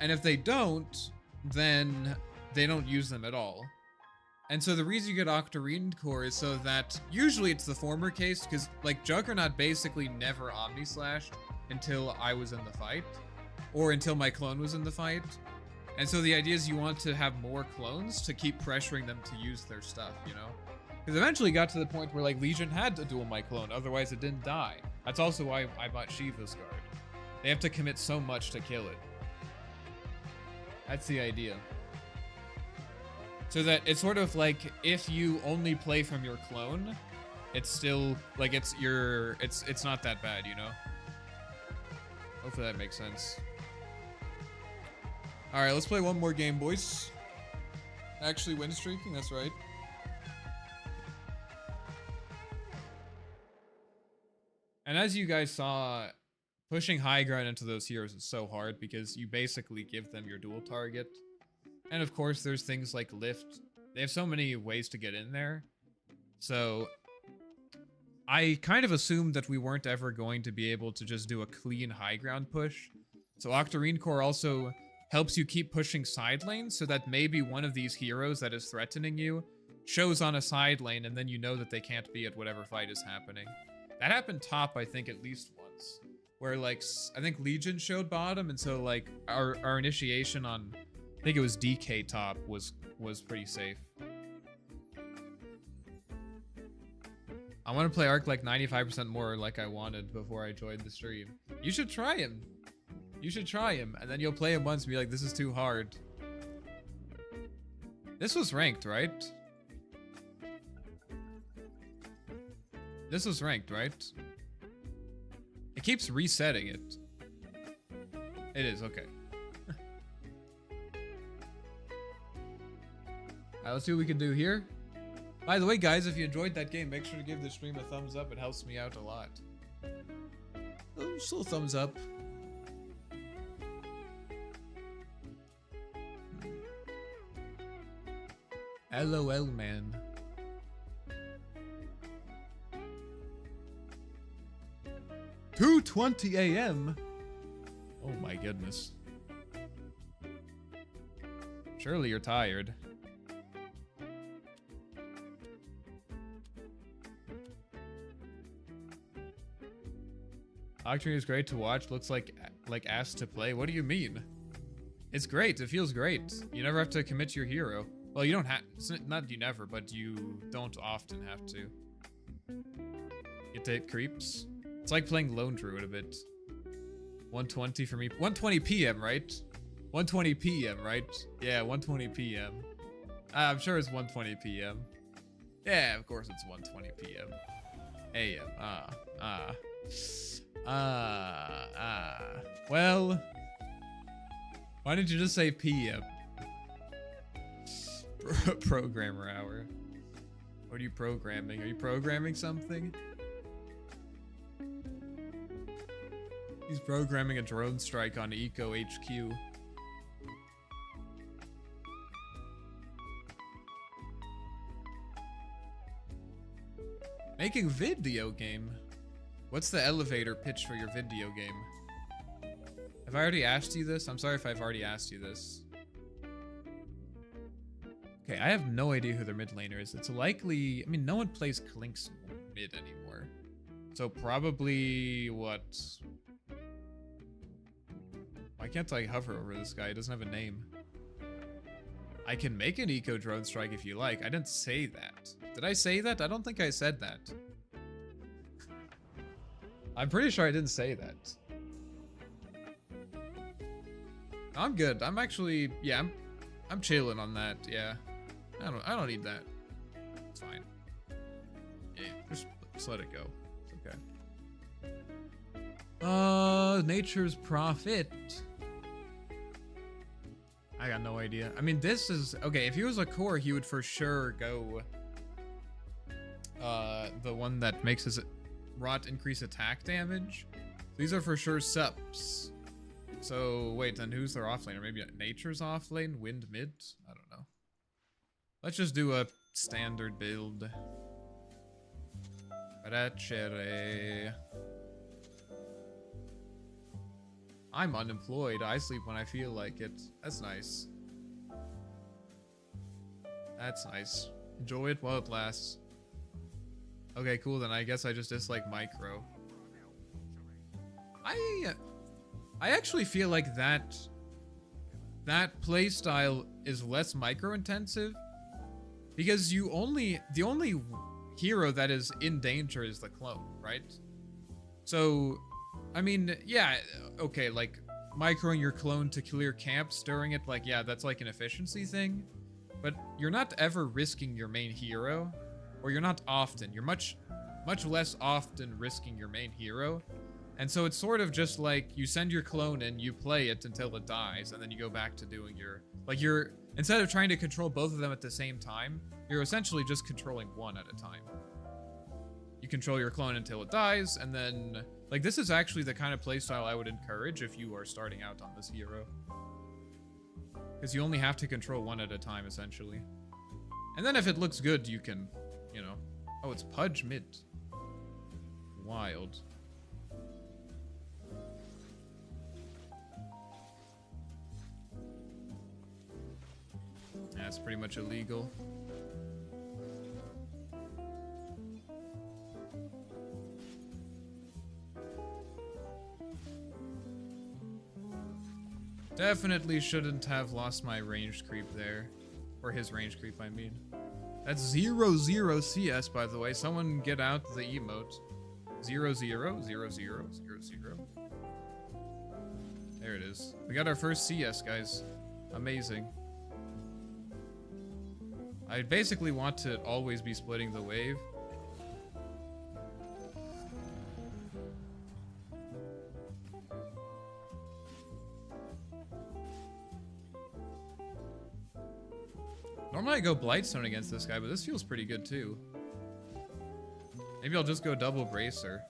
if they don't, then they don't use them at all. And so the reason you get Octarine Core is so that usually it's the former case, because like Juggernaut basically never Omni-Slashed until I was in the fight, or until my clone was in the fight. And so the idea is you want to have more clones to keep pressuring them to use their stuff, you know? Because eventually it got to the point where like Legion had to duel my clone, otherwise it didn't die. That's also why I bought Shiva's Guard. They have to commit so much to kill it. That's the idea. So that it's sort of like if you only play from your clone, it's still like it's not that bad, you know? Hopefully that makes sense. Alright, let's play one more game, boys. Actually win streaking, that's right. And as you guys saw, pushing high ground into those heroes is so hard because you basically give them your dual target. And of course, there's things like lift. They have so many ways to get in there. So I kind of assumed that we weren't ever going to be able to just do a clean high ground push. So Octarine Core also helps you keep pushing side lanes so that maybe one of these heroes that is threatening you shows on a side lane and then you know that they can't be at whatever fight is happening. That happened top, I think, at least once. Where, like, I think Legion showed bottom, and so, like, our initiation on, I think it was DK top, was pretty safe. I want to play Arc like 95% more like I wanted before I joined the stream. You should try him. You should try him, and then you'll play him once and be like, this is too hard. This was ranked, right? This was ranked, right? It keeps resetting it. It is, okay. Alright, let's see what we can do here. By the way, guys, if you enjoyed that game, make sure to give the stream a thumbs up. It helps me out a lot. Oh, still a thumbs up. LOL, man. "2:20 a.m. Oh my goodness. Surely you're tired. Octarine is great to watch. Looks like ass to play. What do you mean? It's great. It feels great. You never have to commit to your hero. Well, you don't have. Not you never, but you don't often have to. Get to hit creeps. It's like playing Lone Druid a bit. 1:20 for me. 1:20 p.m., right? 1:20 p.m., right? Yeah, 1:20 p.m. I'm sure it's 1:20 p.m. Yeah, of course it's 1:20 p.m. a.m. Well, why didn't you just say p.m.? Programmer hour. What are you programming? Are you programming something? He's programming a drone strike on Eco HQ. Making video game? What's the elevator pitch for your video game? Have I already asked you this? I'm sorry if I've already asked you this. Okay, I have no idea who their mid laner is. It's likely... I mean, no one plays Klink's mid anymore. So probably... what? Why can't I hover over this guy? He doesn't have a name. I can make an eco drone strike if you like. I didn't say that. Did I say that? I don't think I said that. I'm pretty sure I didn't say that. I'm good. I'm actually... yeah, I'm chilling on that. Yeah. I don't need that. It's fine. Yeah, just let it go. It's okay. Nature's Prophet. I got no idea. I mean, this is... okay, if he was a core, he would for sure go... the one that makes his rot increase attack damage. These are for sure subs. So, wait, then who's their offlaner? Maybe Nature's offlane? Wind mid? I don't know. Let's just do a standard build. Rachere. I'm unemployed. I sleep when I feel like it. That's nice. That's nice. Enjoy it while it lasts. Okay, cool, then I guess I just dislike micro. I actually feel like that playstyle is less micro intensive because the only hero that is in danger is the clone, right? So, I mean, yeah, okay, like microing your clone to clear camps during it, like, yeah, that's like an efficiency thing, but you're not ever risking your main hero, or you're not often. You're much less often risking your main hero. And so it's sort of just like you send your clone in, you play it until it dies, and then you go back to doing your, like, instead of trying to control both of them at the same time, you're essentially just controlling one at a time. You control your clone until it dies, and then, like, this is actually the kind of playstyle I would encourage if you are starting out on this hero. Because you only have to control one at a time, essentially. And then if it looks good, you can, you know... Oh, it's Pudge mid. Wild. That's pretty much illegal. Definitely shouldn't have lost my ranged creep there. Or his ranged creep, I mean. That's 0-0 CS, by the way. Someone get out the emote. 0-0, 0-0, 0-0. There it is. We got our first CS, guys. Amazing. I basically want to always be splitting the wave. Normally I go Blightstone against this guy, but this feels pretty good too. Maybe I'll just go double Bracer.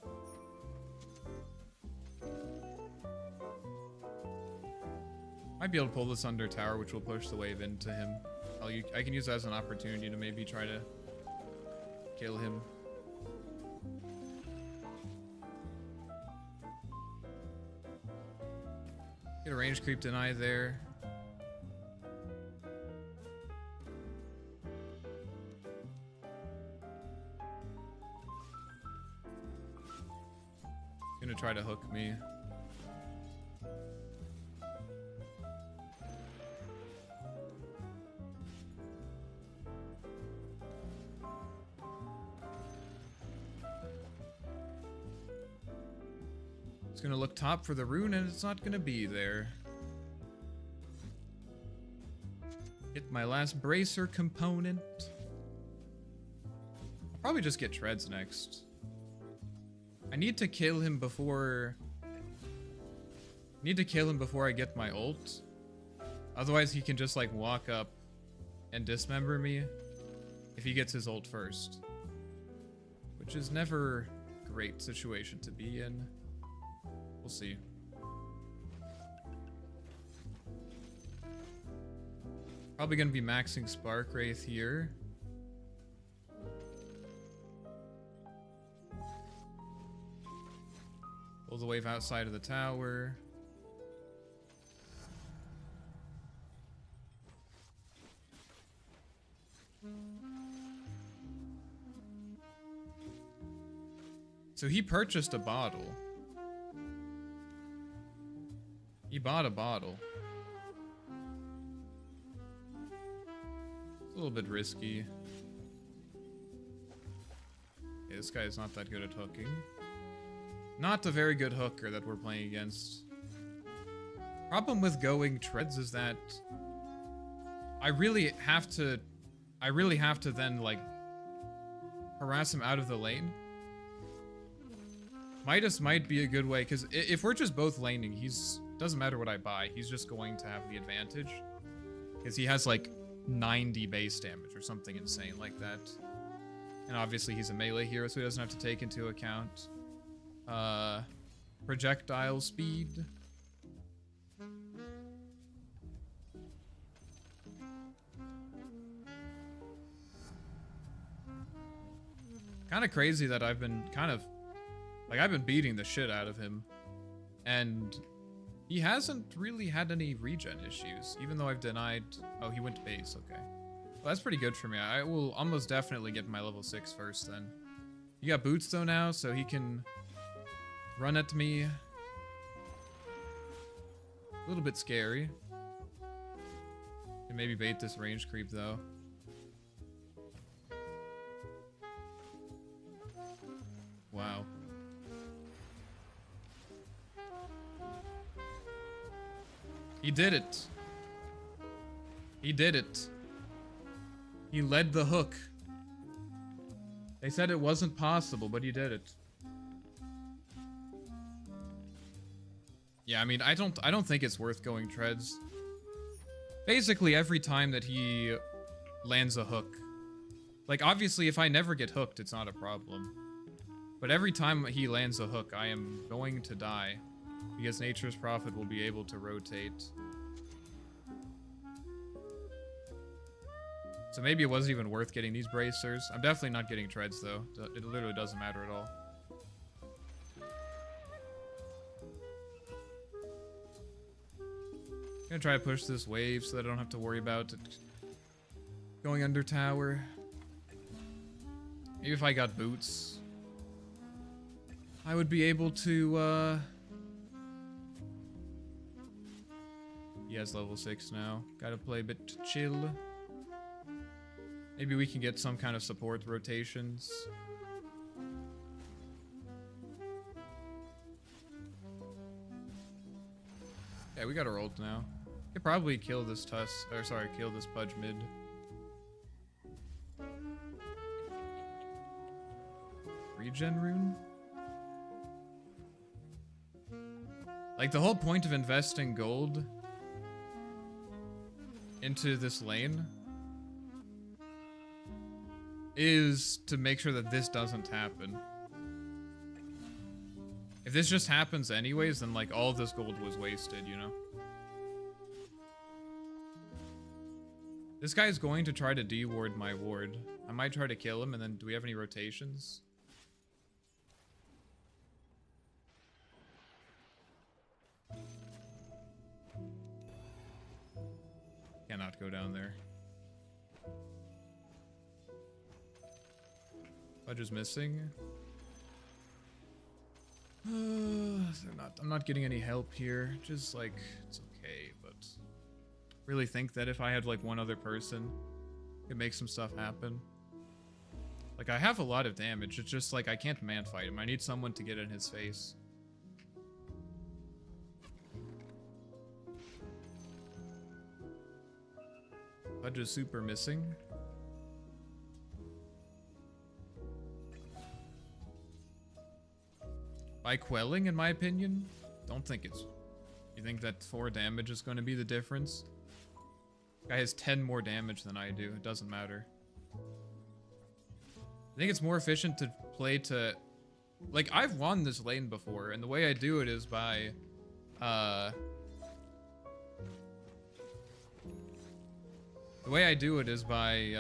Might be able to pull this under tower, which will push the wave into him. I can use that as an opportunity to maybe try to kill him. Get a range creep deny there. Gonna try to hook me. It's gonna look top for the rune and it's not gonna be there. Hit my last bracer component. I'll probably just get treads next. I need to kill him before... I get my ult. Otherwise he can just like walk up and dismember me if he gets his ult first. Which is never a great situation to be in. We'll see. Probably gonna be maxing Spark Wraith here. Pull the wave outside of the tower. So he purchased a bottle. He bought a bottle. It's a little bit risky. Yeah, this guy is not that good at hooking. Not a very good hooker that we're playing against. Problem with going treads is that I really have to then like harass him out of the lane. Midas might be a good way, because if we're just both laning, doesn't matter what I buy, he's just going to have the advantage. Because he has like 90 base damage or something insane like that. And obviously he's a melee hero, so he doesn't have to take into account projectile speed. Kind of crazy that I've been I've been beating the shit out of him. And he hasn't really had any regen issues, even though I've denied... Oh, he went to base, okay. that's pretty good for me. I will almost definitely get my level 6 first then. You got boots though now, so he can run at me. A little bit scary. Can maybe bait this range creep though. Wow. He did it. He did it. He led the hook. They said it wasn't possible, but he did it. Yeah, I mean, I don't think it's worth going treads. Basically, every time that he lands a hook. Like, obviously, if I never get hooked, it's not a problem. But every time he lands a hook, I am going to die. Because Nature's Prophet will be able to rotate. So maybe it wasn't even worth getting these bracers. I'm definitely not getting treads, though. It literally doesn't matter at all. I'm gonna try to push this wave so that I don't have to worry about it going under tower. Maybe if I got boots, I would be able to, He has level 6 now. Gotta play a bit chill. Maybe we can get some kind of support rotations. Yeah, we got our ult now. Could probably kill this kill this Pudge mid. Regen rune? Like, the whole point of investing gold into this lane is to make sure that this doesn't happen. If this just happens anyways, then like all of this gold was wasted, you know? This guy's going to try to de-ward my ward. I might try to kill him, and then do we have any rotations? Cannot go down there. Pudge is missing. I'm not getting any help here. Just like, it's okay, but really think that if I had like one other person, could make some stuff happen. Like, I have a lot of damage. It's just like I can't man fight him. I need someone to get in his face. Pudge is super missing. By quelling, in my opinion, don't think it's... You think that 4 damage is going to be the difference? Guy has 10 more damage than I do. It doesn't matter. I think it's more efficient to play to... Like, I've won this lane before, and the way I do it is by... The way I do it is by...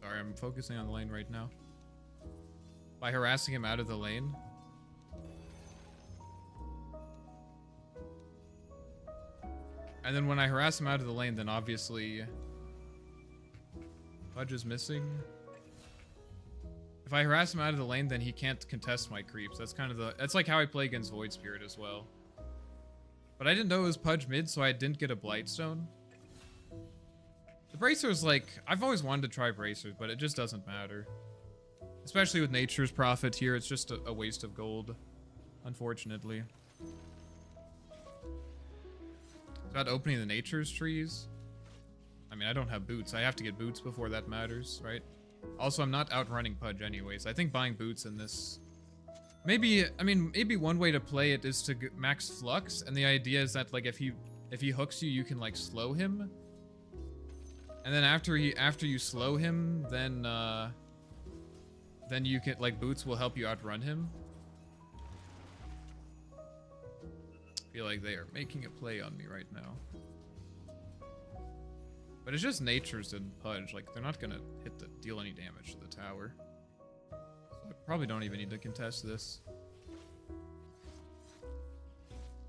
Sorry, I'm focusing on the lane right now. By harassing him out of the lane. And then when I harass him out of the lane, then obviously... Pudge is missing. If I harass him out of the lane, then he can't contest my creeps. That's kind of the... That's like how I play against Void Spirit as well. But I didn't know it was Pudge mid, so I didn't get a Blightstone. The Bracer's like... I've always wanted to try Bracers, but it just doesn't matter. Especially with Nature's Prophet here, it's just a waste of gold. Unfortunately. About opening the Nature's trees. I mean, I don't have boots. I have to get boots before that matters, right? Also, I'm not outrunning Pudge anyways. I think buying boots in this... Maybe, I mean, maybe one way to play it is to max Flux, and the idea is that, like, if he hooks you, you can, like, slow him. And then after you slow him, then you can, like, boots will help you outrun him. I feel like they are making a play on me right now. But it's just Nature's and Pudge. Like, they're not gonna deal any damage to the tower. So I probably don't even need to contest this.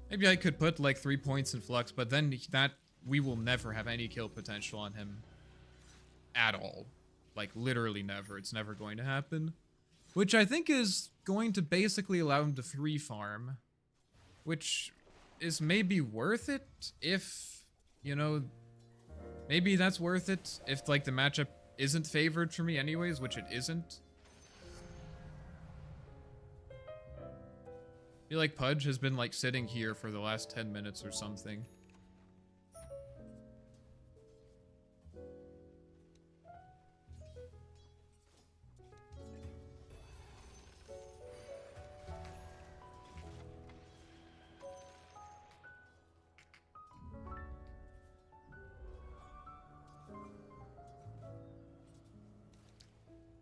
Maybe I could put like 3 points in Flux, but then we will never have any kill potential on him at all. Like, literally never. It's never going to happen. Which I think is going to basically allow him to free farm. Which is maybe worth it if, you know, maybe that's worth it if, like, the matchup isn't favored for me anyways, which it isn't. I feel like Pudge has been, like, sitting here for the last 10 minutes or something.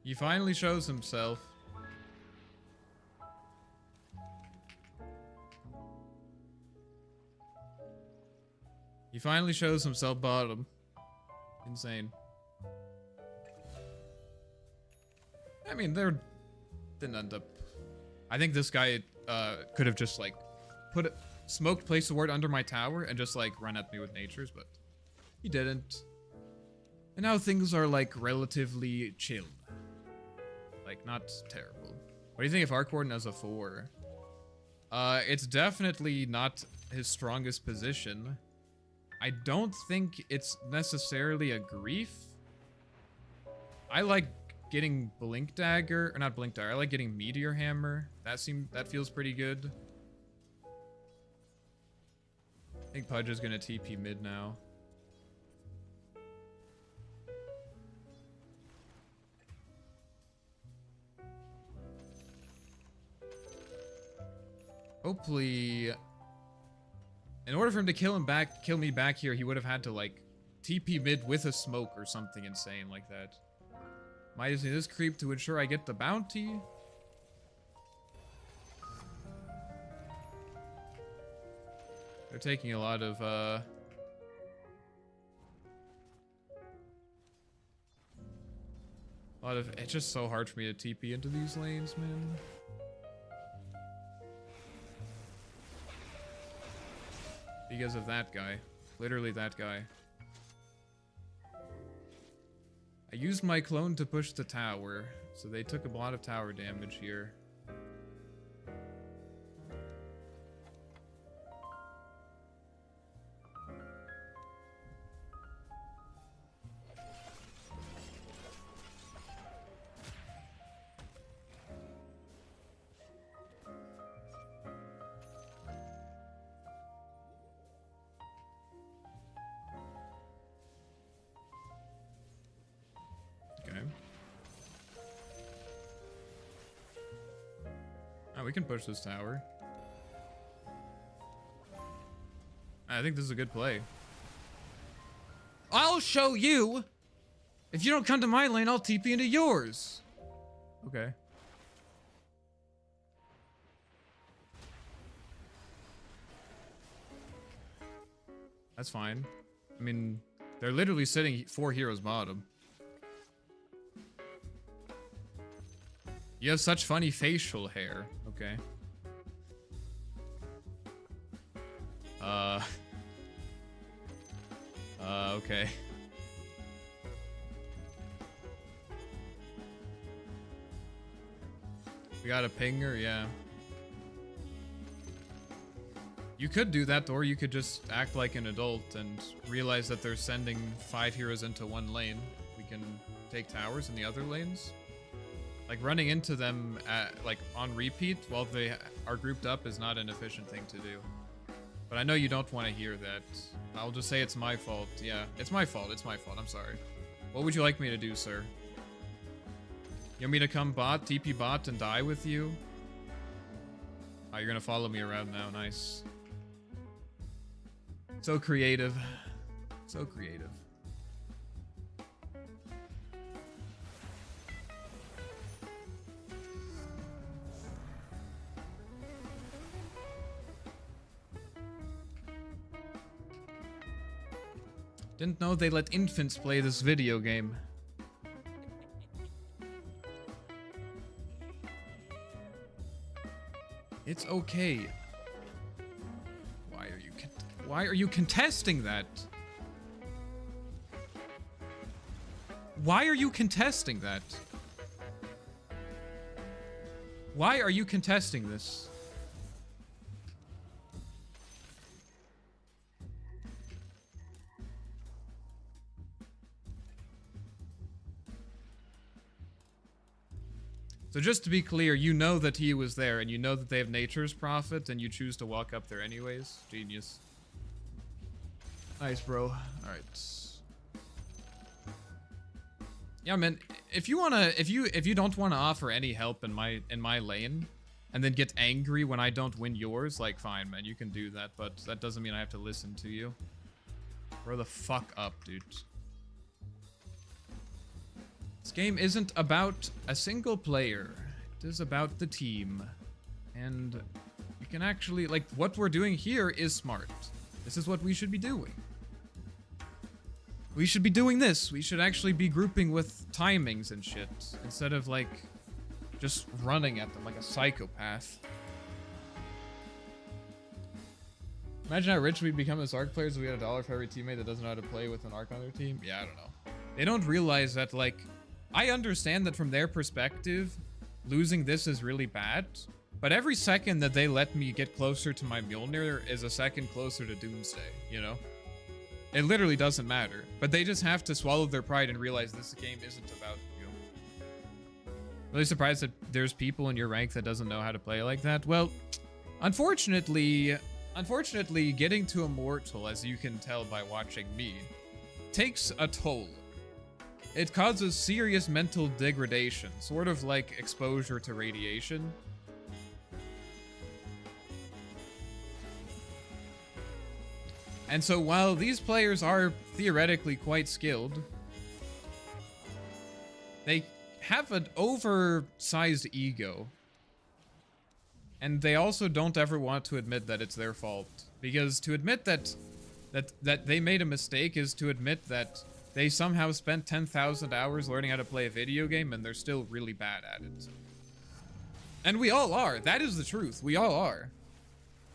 He finally shows himself. He finally shows himself bottom. Insane. I mean, didn't end up. I think this guy could have just like smoked place a ward under my tower and just like run at me with natures, but he didn't. And now things are like relatively chill. Like, not terrible. What do you think of Arc Warden as a 4? It's definitely not his strongest position. I don't think it's necessarily a grief. I like getting Blink Dagger, or not Blink Dagger, I like getting Meteor Hammer. That feels pretty good. I think Pudge is gonna TP mid now. Hopefully, in order for him to kill me back here, he would have had to like TP mid with a smoke or something insane like that. Might using this creep to ensure I get the bounty. They're taking a lot of it's just so hard for me to TP into these lanes, man. Because of that guy. Literally that guy. I used my clone to push the tower, so they took a lot of tower damage here. Oh, we can push this tower. I think this is a good play. I'll show you! If you don't come to my lane, I'll TP into yours! Okay. That's fine. I mean, they're literally sitting 4 heroes bottom. You have such funny facial hair. Okay. Okay. We got a pinger, yeah. You could do that, or you could just act like an adult and realize that they're sending 5 heroes into 1 lane. We can take towers in the other lanes. Like, running into them like on repeat while they are grouped up is not an efficient thing to do. But I know you don't want to hear that. I'll just say it's my fault. Yeah, it's my fault. It's my fault. I'm sorry. What would you like me to do, sir? You want me to come bot, TP bot, and die with you? Oh, you're gonna follow me around now. Nice. So creative. So creative. Didn't know they let infants play this video game. It's okay. Why are you contesting that? Why are you contesting that? Why are you contesting this? So just to be clear, you know that he was there, and you know that they have Nature's Prophet, and you choose to walk up there anyways? Genius. Nice, bro. Alright. Yeah, man, if you don't wanna offer any help in my lane, and then get angry when I don't win yours, like, fine, man, you can do that, but that doesn't mean I have to listen to you. Grow the fuck up, dude. This game isn't about a single player. It is about the team. And you can actually, like, what we're doing here is smart. This is what we should be doing. We should be doing this. We should actually be grouping with timings and shit, instead of, like, just running at them like a psychopath. Imagine how rich we'd become as ARC players if we had $1 for every teammate that doesn't know how to play with an ARC on their team. Yeah, I don't know. They don't realize that, like, I understand that from their perspective, losing this is really bad, but every second that they let me get closer to my Mjolnir is a second closer to Doomsday, you know? It literally doesn't matter, but they just have to swallow their pride and realize this game isn't about you. Really surprised that there's people in your rank that doesn't know how to play like that. Well, unfortunately, getting to Immortal, as you can tell by watching me, takes a toll. It causes serious mental degradation, sort of like exposure to radiation. And so while these players are theoretically quite skilled, they have an oversized ego. And they also don't ever want to admit that it's their fault. Because to admit that they made a mistake is to admit that they somehow spent 10,000 hours learning how to play a video game and they're still really bad at it. And we all are. That is the truth. We all are.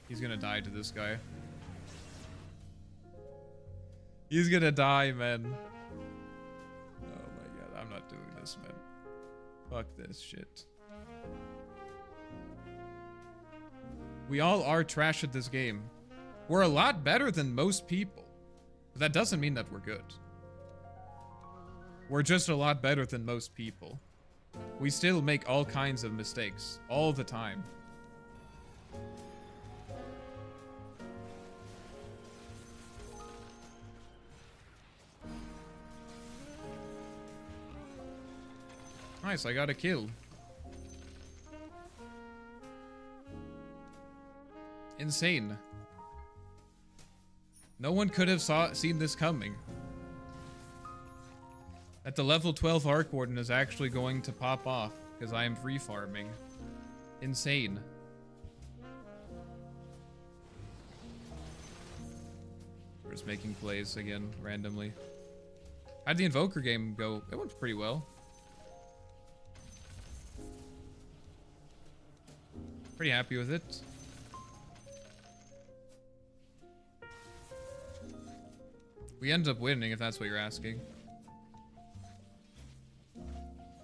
He's gonna die to this guy. He's gonna die, man. Oh my god, I'm not doing this, man. Fuck this shit. We all are trash at this game. We're a lot better than most people. But that doesn't mean that we're good. We're just a lot better than most people. We still make all kinds of mistakes, all the time. Nice, I got a kill. Insane. No one could have seen this coming. That the level 12 Arc Warden is actually going to pop off because I am free farming. Insane. We're just making plays again, randomly. How'd the Invoker game go? It went pretty well. Pretty happy with it. We ended up winning, if that's what you're asking.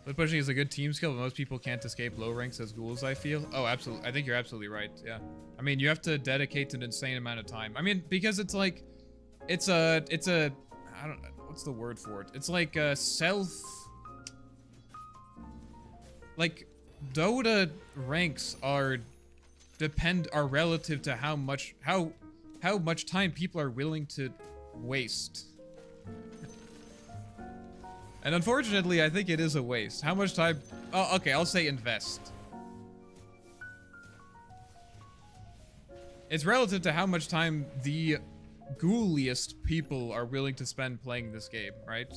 But pushing is a good team skill, but most people can't escape low ranks as ghouls, I feel. Oh, absolutely. I think you're absolutely right, yeah. I mean, you have to dedicate an insane amount of time. I mean, because it's like, it's a, I don't know, what's the word for it? It's like a like, Dota ranks are relative to how much time people are willing to waste. And unfortunately, I think it is a waste. How much time? Oh, okay, I'll say invest. It's relative to how much time the ghouliest people are willing to spend playing this game, right?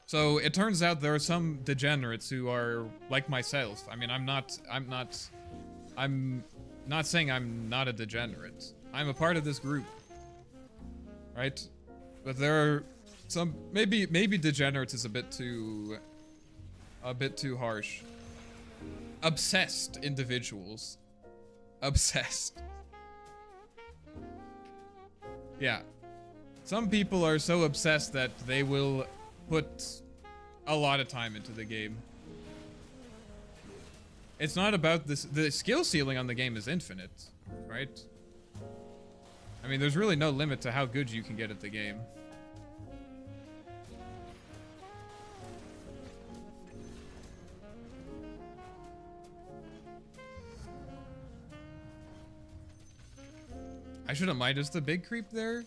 So it turns out there are some degenerates who are like myself. I mean, I'm not saying I'm not a degenerate. I'm a part of this group, right? But there are some, maybe degenerates is a bit too harsh. Obsessed individuals. Obsessed. Yeah. Some people are so obsessed that they will put a lot of time into the game. It's not about this. The skill ceiling on the game is infinite, right? I mean, there's really no limit to how good you can get at the game. I shouldn't mind us the big creep there.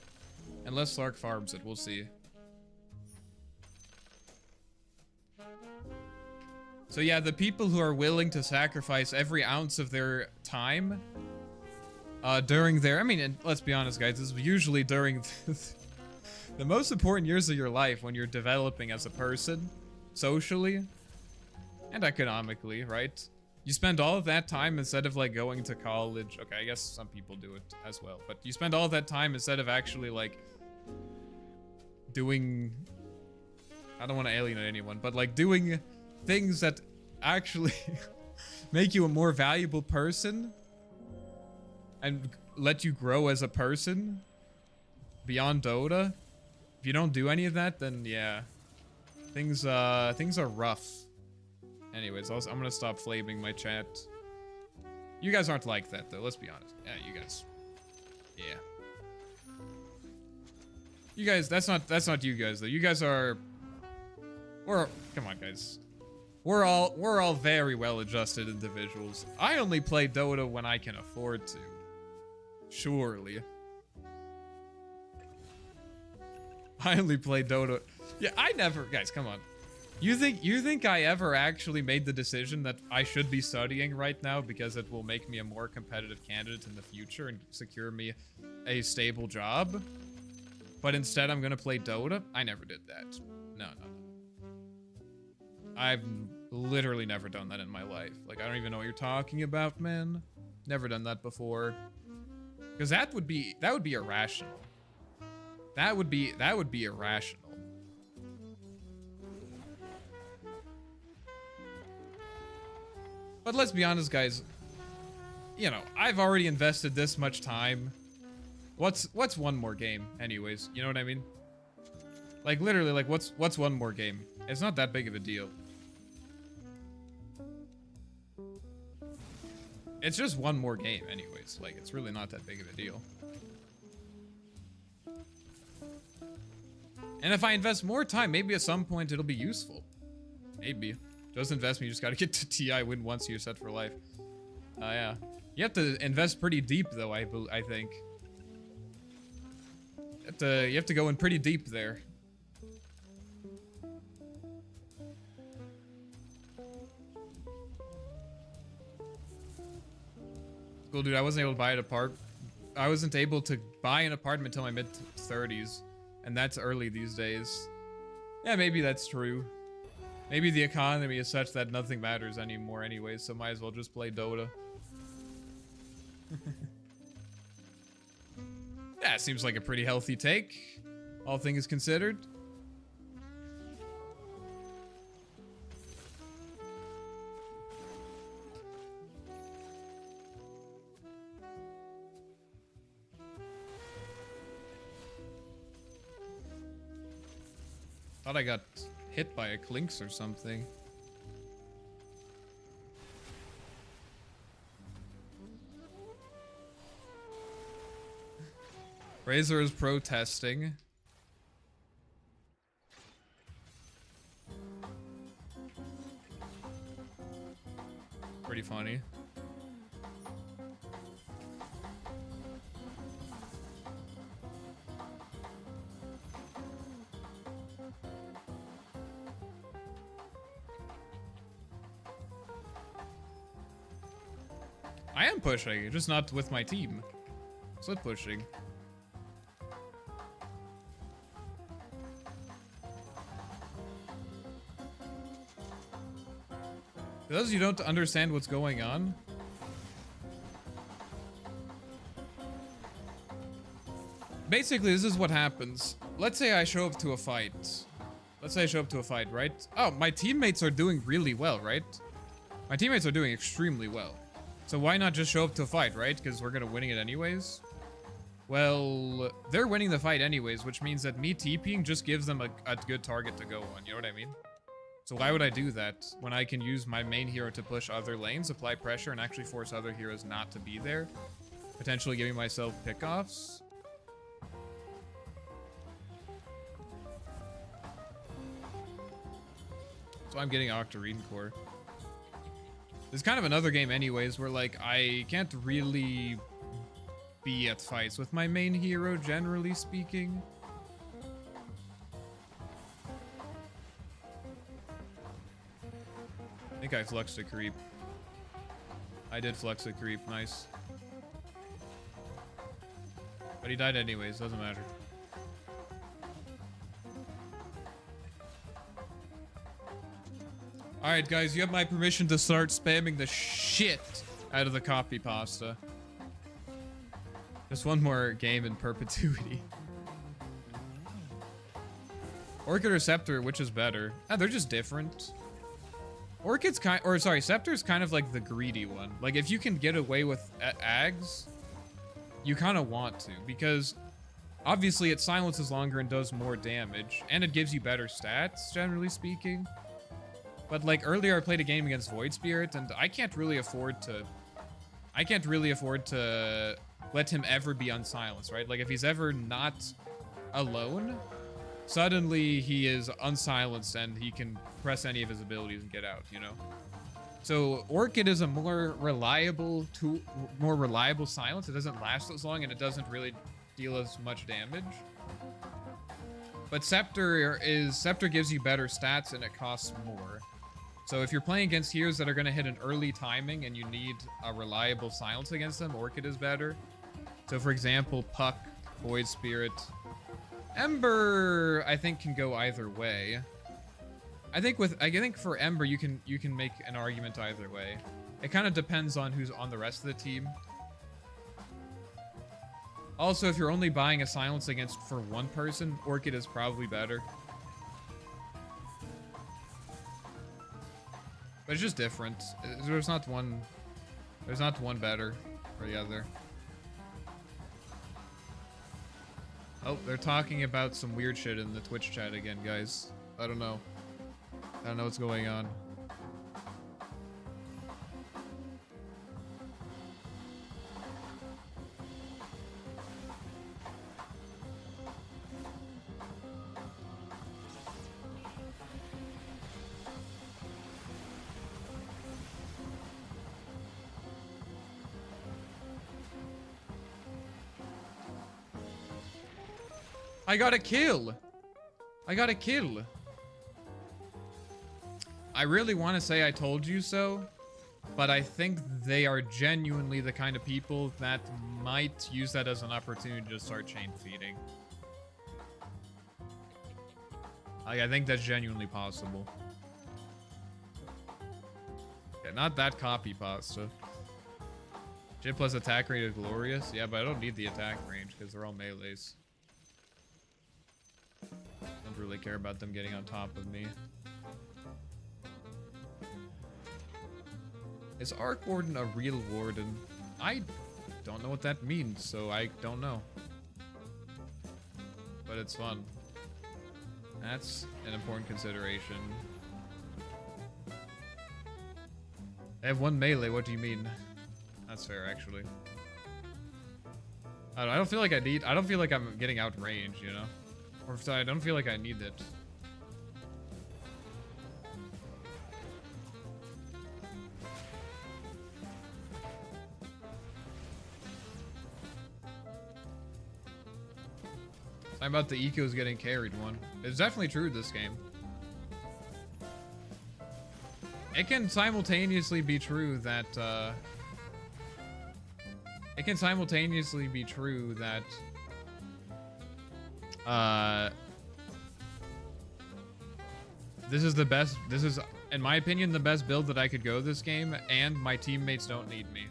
Unless Slark farms it, we'll see. So yeah, the people who are willing to sacrifice every ounce of their time during their, I mean, and let's be honest guys, this is usually during the most important years of your life when you're developing as a person, socially and economically, right? You spend all of that time instead of like going to college. Okay, I guess some people do it as well, but you spend all of that time instead of actually like doing, I don't want to alienate anyone, but like doing things that actually make you a more valuable person and let you grow as a person beyond Dota. If you don't do any of that, then yeah, things are rough. Anyways, I'm gonna stop flaming my chat. You guys aren't like that though, let's be honest. Yeah, you guys. Yeah. You guys, that's not you guys though. You guys are, come on guys. We're all very well-adjusted individuals. I only play Dota when I can afford to. Surely. I only play Dota. Yeah, I never, guys, come on. You think I ever actually made the decision that I should be studying right now because it will make me a more competitive candidate in the future and secure me a stable job? But instead I'm gonna play Dota? I never did that. No. I've literally never done that in my life. Like, I don't even know what you're talking about, man. Never done that before. Because that would be irrational. That would be irrational. But let's be honest, guys. You know, I've already invested this much time. What's one more game, anyways? You know what I mean? Like, literally, like, what's one more game? It's not that big of a deal. It's just one more game, anyways. Like, it's really not that big of a deal. And if I invest more time, maybe at some point it'll be useful. Maybe. Just investment, you just gotta get to TI, win once, you're set for life. Yeah. You have to invest pretty deep, though, I think. You have to go in pretty deep there. Cool, dude, I wasn't able to buy I wasn't able to buy an apartment until my mid-30s. And that's early these days. Yeah, maybe that's true. Maybe the economy is such that nothing matters anymore anyways, so might as well just play Dota. Yeah, seems like a pretty healthy take, all things considered. Thought I got hit by a Clinks or something. Razor is protesting. Pretty funny. I am pushing, just not with my team. Split pushing. For those of you who don't understand what's going on, basically this is what happens. Let's say I show up to a fight. Right? Oh, my teammates are doing really well, right? My teammates are doing extremely well. So why not just show up to a fight, right? Because we're gonna win it anyways. well, they're winning the fight anyways, which means that me TPing just gives them a good target to go on, you know what I mean? So why would I do that when I can use my main hero to push other lanes, apply pressure, and actually force other heroes not to be there? Potentially giving myself pickoffs. So I'm getting Octarine Core. There's kind of another game anyways where like I can't really be at fights with my main hero, generally speaking. I think I fluxed a creep. I did flux a creep, nice. But he died anyways, doesn't matter. Alright guys, you have my permission to start spamming the shit out of the copy pasta. Just one more game in perpetuity. Orchid or Scepter, which is better? Ah, they're just different. Orchid's Scepter's kind of like the greedy one. Like if you can get away with Ags, you kind of want to, because obviously it silences longer and does more damage, and it gives you better stats, generally speaking. But like earlier I played a game against Void Spirit, and I can't really afford to let him ever be unsilenced, right? Like if he's ever not alone, suddenly he is unsilenced and he can press any of his abilities and get out, you know? So Orchid is a more reliable silence. It doesn't last as long and it doesn't really deal as much damage. But Scepter gives you better stats and it costs more. So if you're playing against heroes that are going to hit an early timing and you need a reliable silence against them, Orchid is better. So for example, Puck, Void Spirit, Ember, I think can go either way. I think for Ember you can make an argument either way. It kind of depends on who's on the rest of the team. Also, if you're only buying a silence for one person, Orchid is probably better. But it's just different. There's not one better or the other. Oh, they're talking about some weird shit in the Twitch chat again, guys. I don't know. I don't know what's going on. I got a kill! I got a kill! I really want to say I told you so, but I think they are genuinely the kind of people that might use that as an opportunity to start chain feeding. Like, I think that's genuinely possible. Yeah, not that copy pasta. Jib plus attack rate is glorious. Yeah, but I don't need the attack range because they're all melees. Don't really care about them getting on top of me. Is Arc Warden a real warden? I don't know what that means, so I don't know. But it's fun. That's an important consideration. I have one melee, what do you mean? That's fair, actually. I don't feel like I don't feel like I'm getting outranged, you know? Or I don't feel like I need it. I'm about the ecos getting carried one. It's definitely true this game. It can simultaneously be true that, this is, in my opinion, the best build that I could go this game, and my teammates don't need me.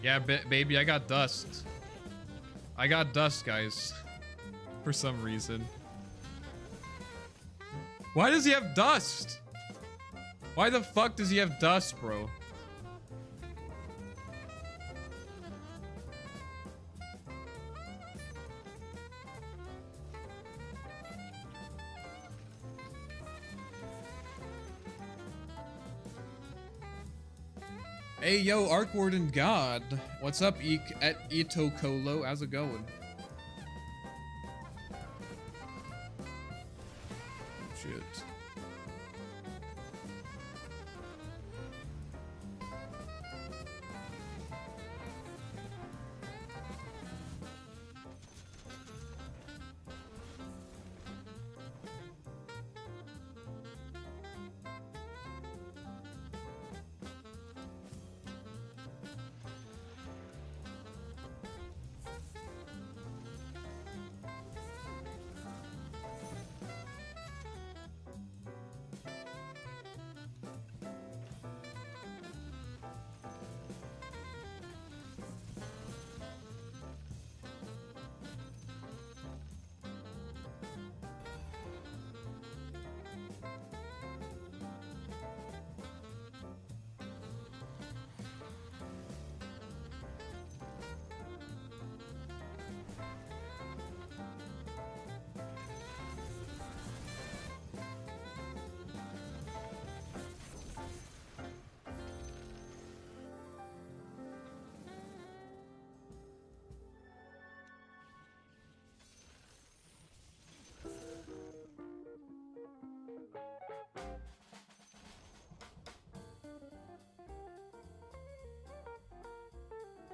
Yeah, baby, I got dust. I got dust, guys. for some reason. Why does he have dust? Why the fuck does he have dust, bro? Hey, yo, Arc Warden God. What's up, at Itokolo? How's it going? Shit.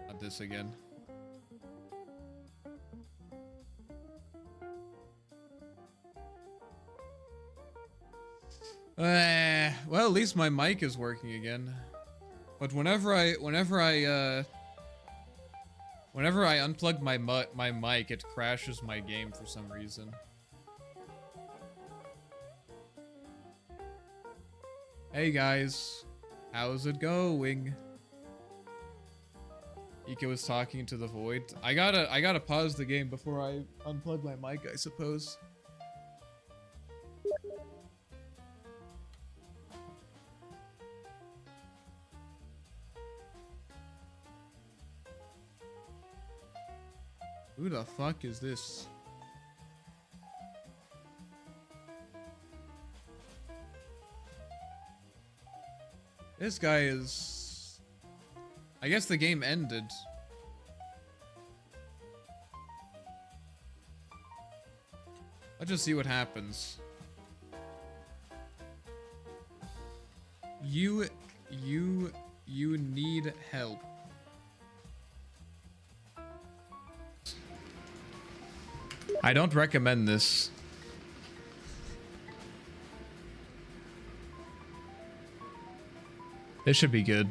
Not this again. Well, at least my mic is working again. But whenever I unplug my mic, it crashes my game for some reason. Hey guys, how's it going? Ika was talking to the void. I gotta pause the game before I unplug my mic, I suppose. Who the fuck is this? This guy is... I guess the game ended. Let's just see what happens. You need help. I don't recommend this. This should be good.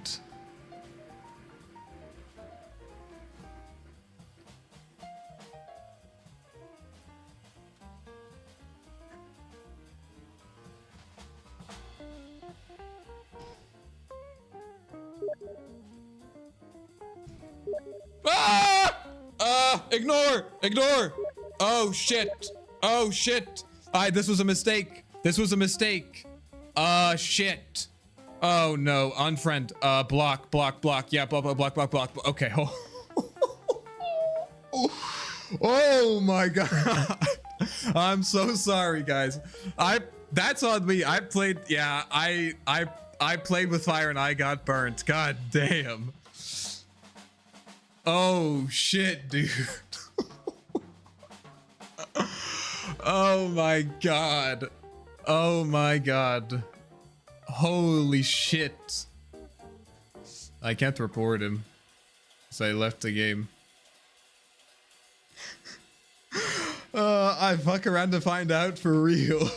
Ignore! Oh shit! Oh shit! This was a mistake. This was a mistake. Shit. Oh no, unfriend. Block. Yeah, block. Okay. Oh my god. I'm so sorry, guys. That's on me. I played with fire and I got burnt. God damn. Oh shit, dude. Oh my god. Oh my god. Holy shit. I can't report him, so I left the game. I fuck around to find out for real.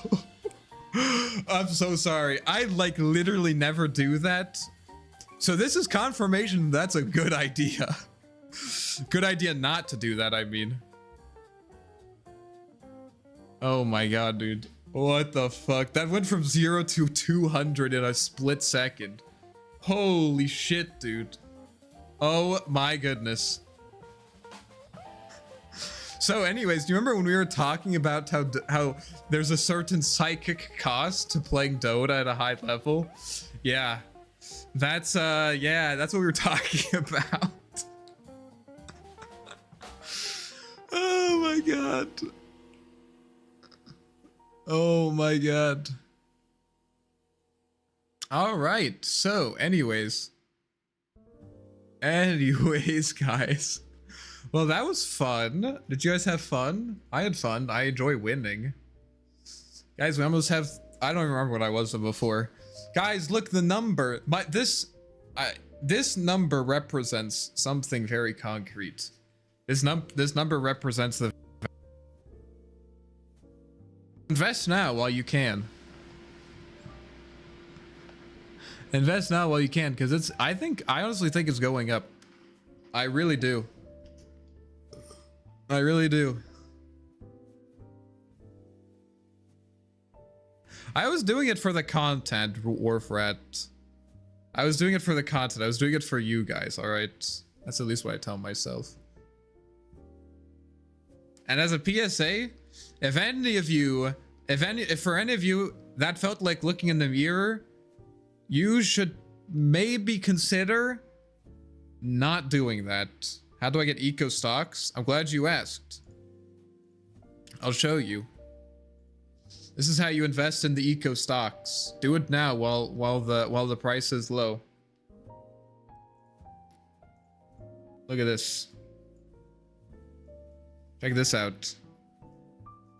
I'm so sorry. I like literally never do that. So this is confirmation that's a good idea. Good idea not to do that, I mean. Oh my god, dude. What the fuck? That went from 0 to 200 in a split second. Holy shit, dude. Oh my goodness. So anyways, do you remember when we were talking about how there's a certain psychic cost to playing Dota at a high level? Yeah. That's what we were talking about. Oh my god. Oh my god. All right. So, anyways, guys. Well, that was fun. Did you guys have fun? I had fun. I enjoy winning. Guys, we almost have... I don't remember what I was before. Guys, look, the number. This number represents something very concrete. This number represents the... Invest now while you can. Invest now while you can, because it's... I honestly think it's going up. I really do. I really do. I was doing it for the content, Warfrat. I was doing it for the content. I was doing it for you guys, alright? That's at least what I tell myself. And as a PSA, if for any of you that felt like looking in the mirror, you should maybe consider not doing that. How do I get eco stocks? I'm glad you asked. I'll show you. This is how you invest in the eco stocks. Do it now while the price is low. Look at this. Check this out.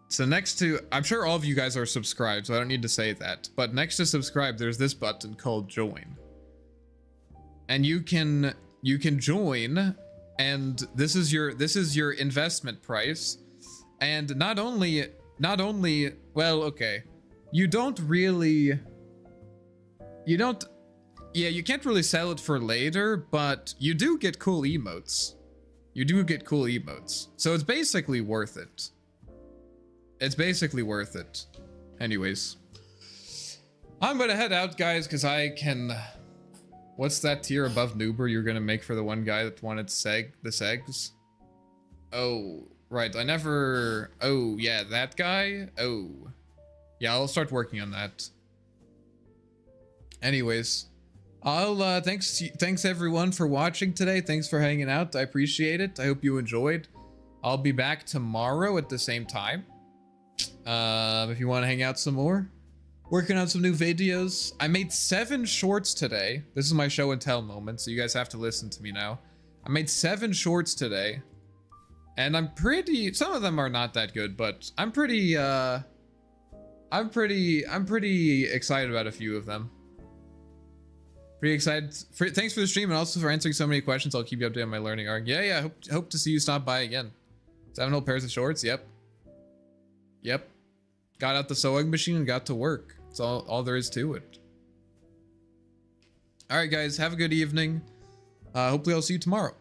So next to, I'm sure all of you guys are subscribed, so I don't need to say that. But next to subscribe, there's this button called join. And you can join, and this is your investment price. And not only, well, okay. You can't really sell it for later, but you do get cool emotes. So it's basically worth it. It's basically worth it. Anyways. I'm gonna head out, guys, because I can... What's that tier above Noober you're gonna make for the one guy that wanted the segs? Oh, right. Oh, yeah, that guy? Oh. Yeah, I'll start working on that. Anyways. Thanks everyone for watching today. Thanks for hanging out. I appreciate it. I hope you enjoyed. I'll be back tomorrow at the same time. If you want to hang out some more. Working on some new videos. I made 7 shorts today. This is my show and tell moment, so you guys have to listen to me now. I made 7 shorts today. And some of them are not that good, but I'm pretty excited about a few of them. Pretty excited. Thanks for the stream and also for answering so many questions. I'll keep you updated on my learning arc. Yeah, hope to see you stop by again. 7 old pairs of shorts, yep. Got out the sewing machine and got to work. That's all there is to it. Alright guys, have a good evening. Hopefully I'll see you tomorrow.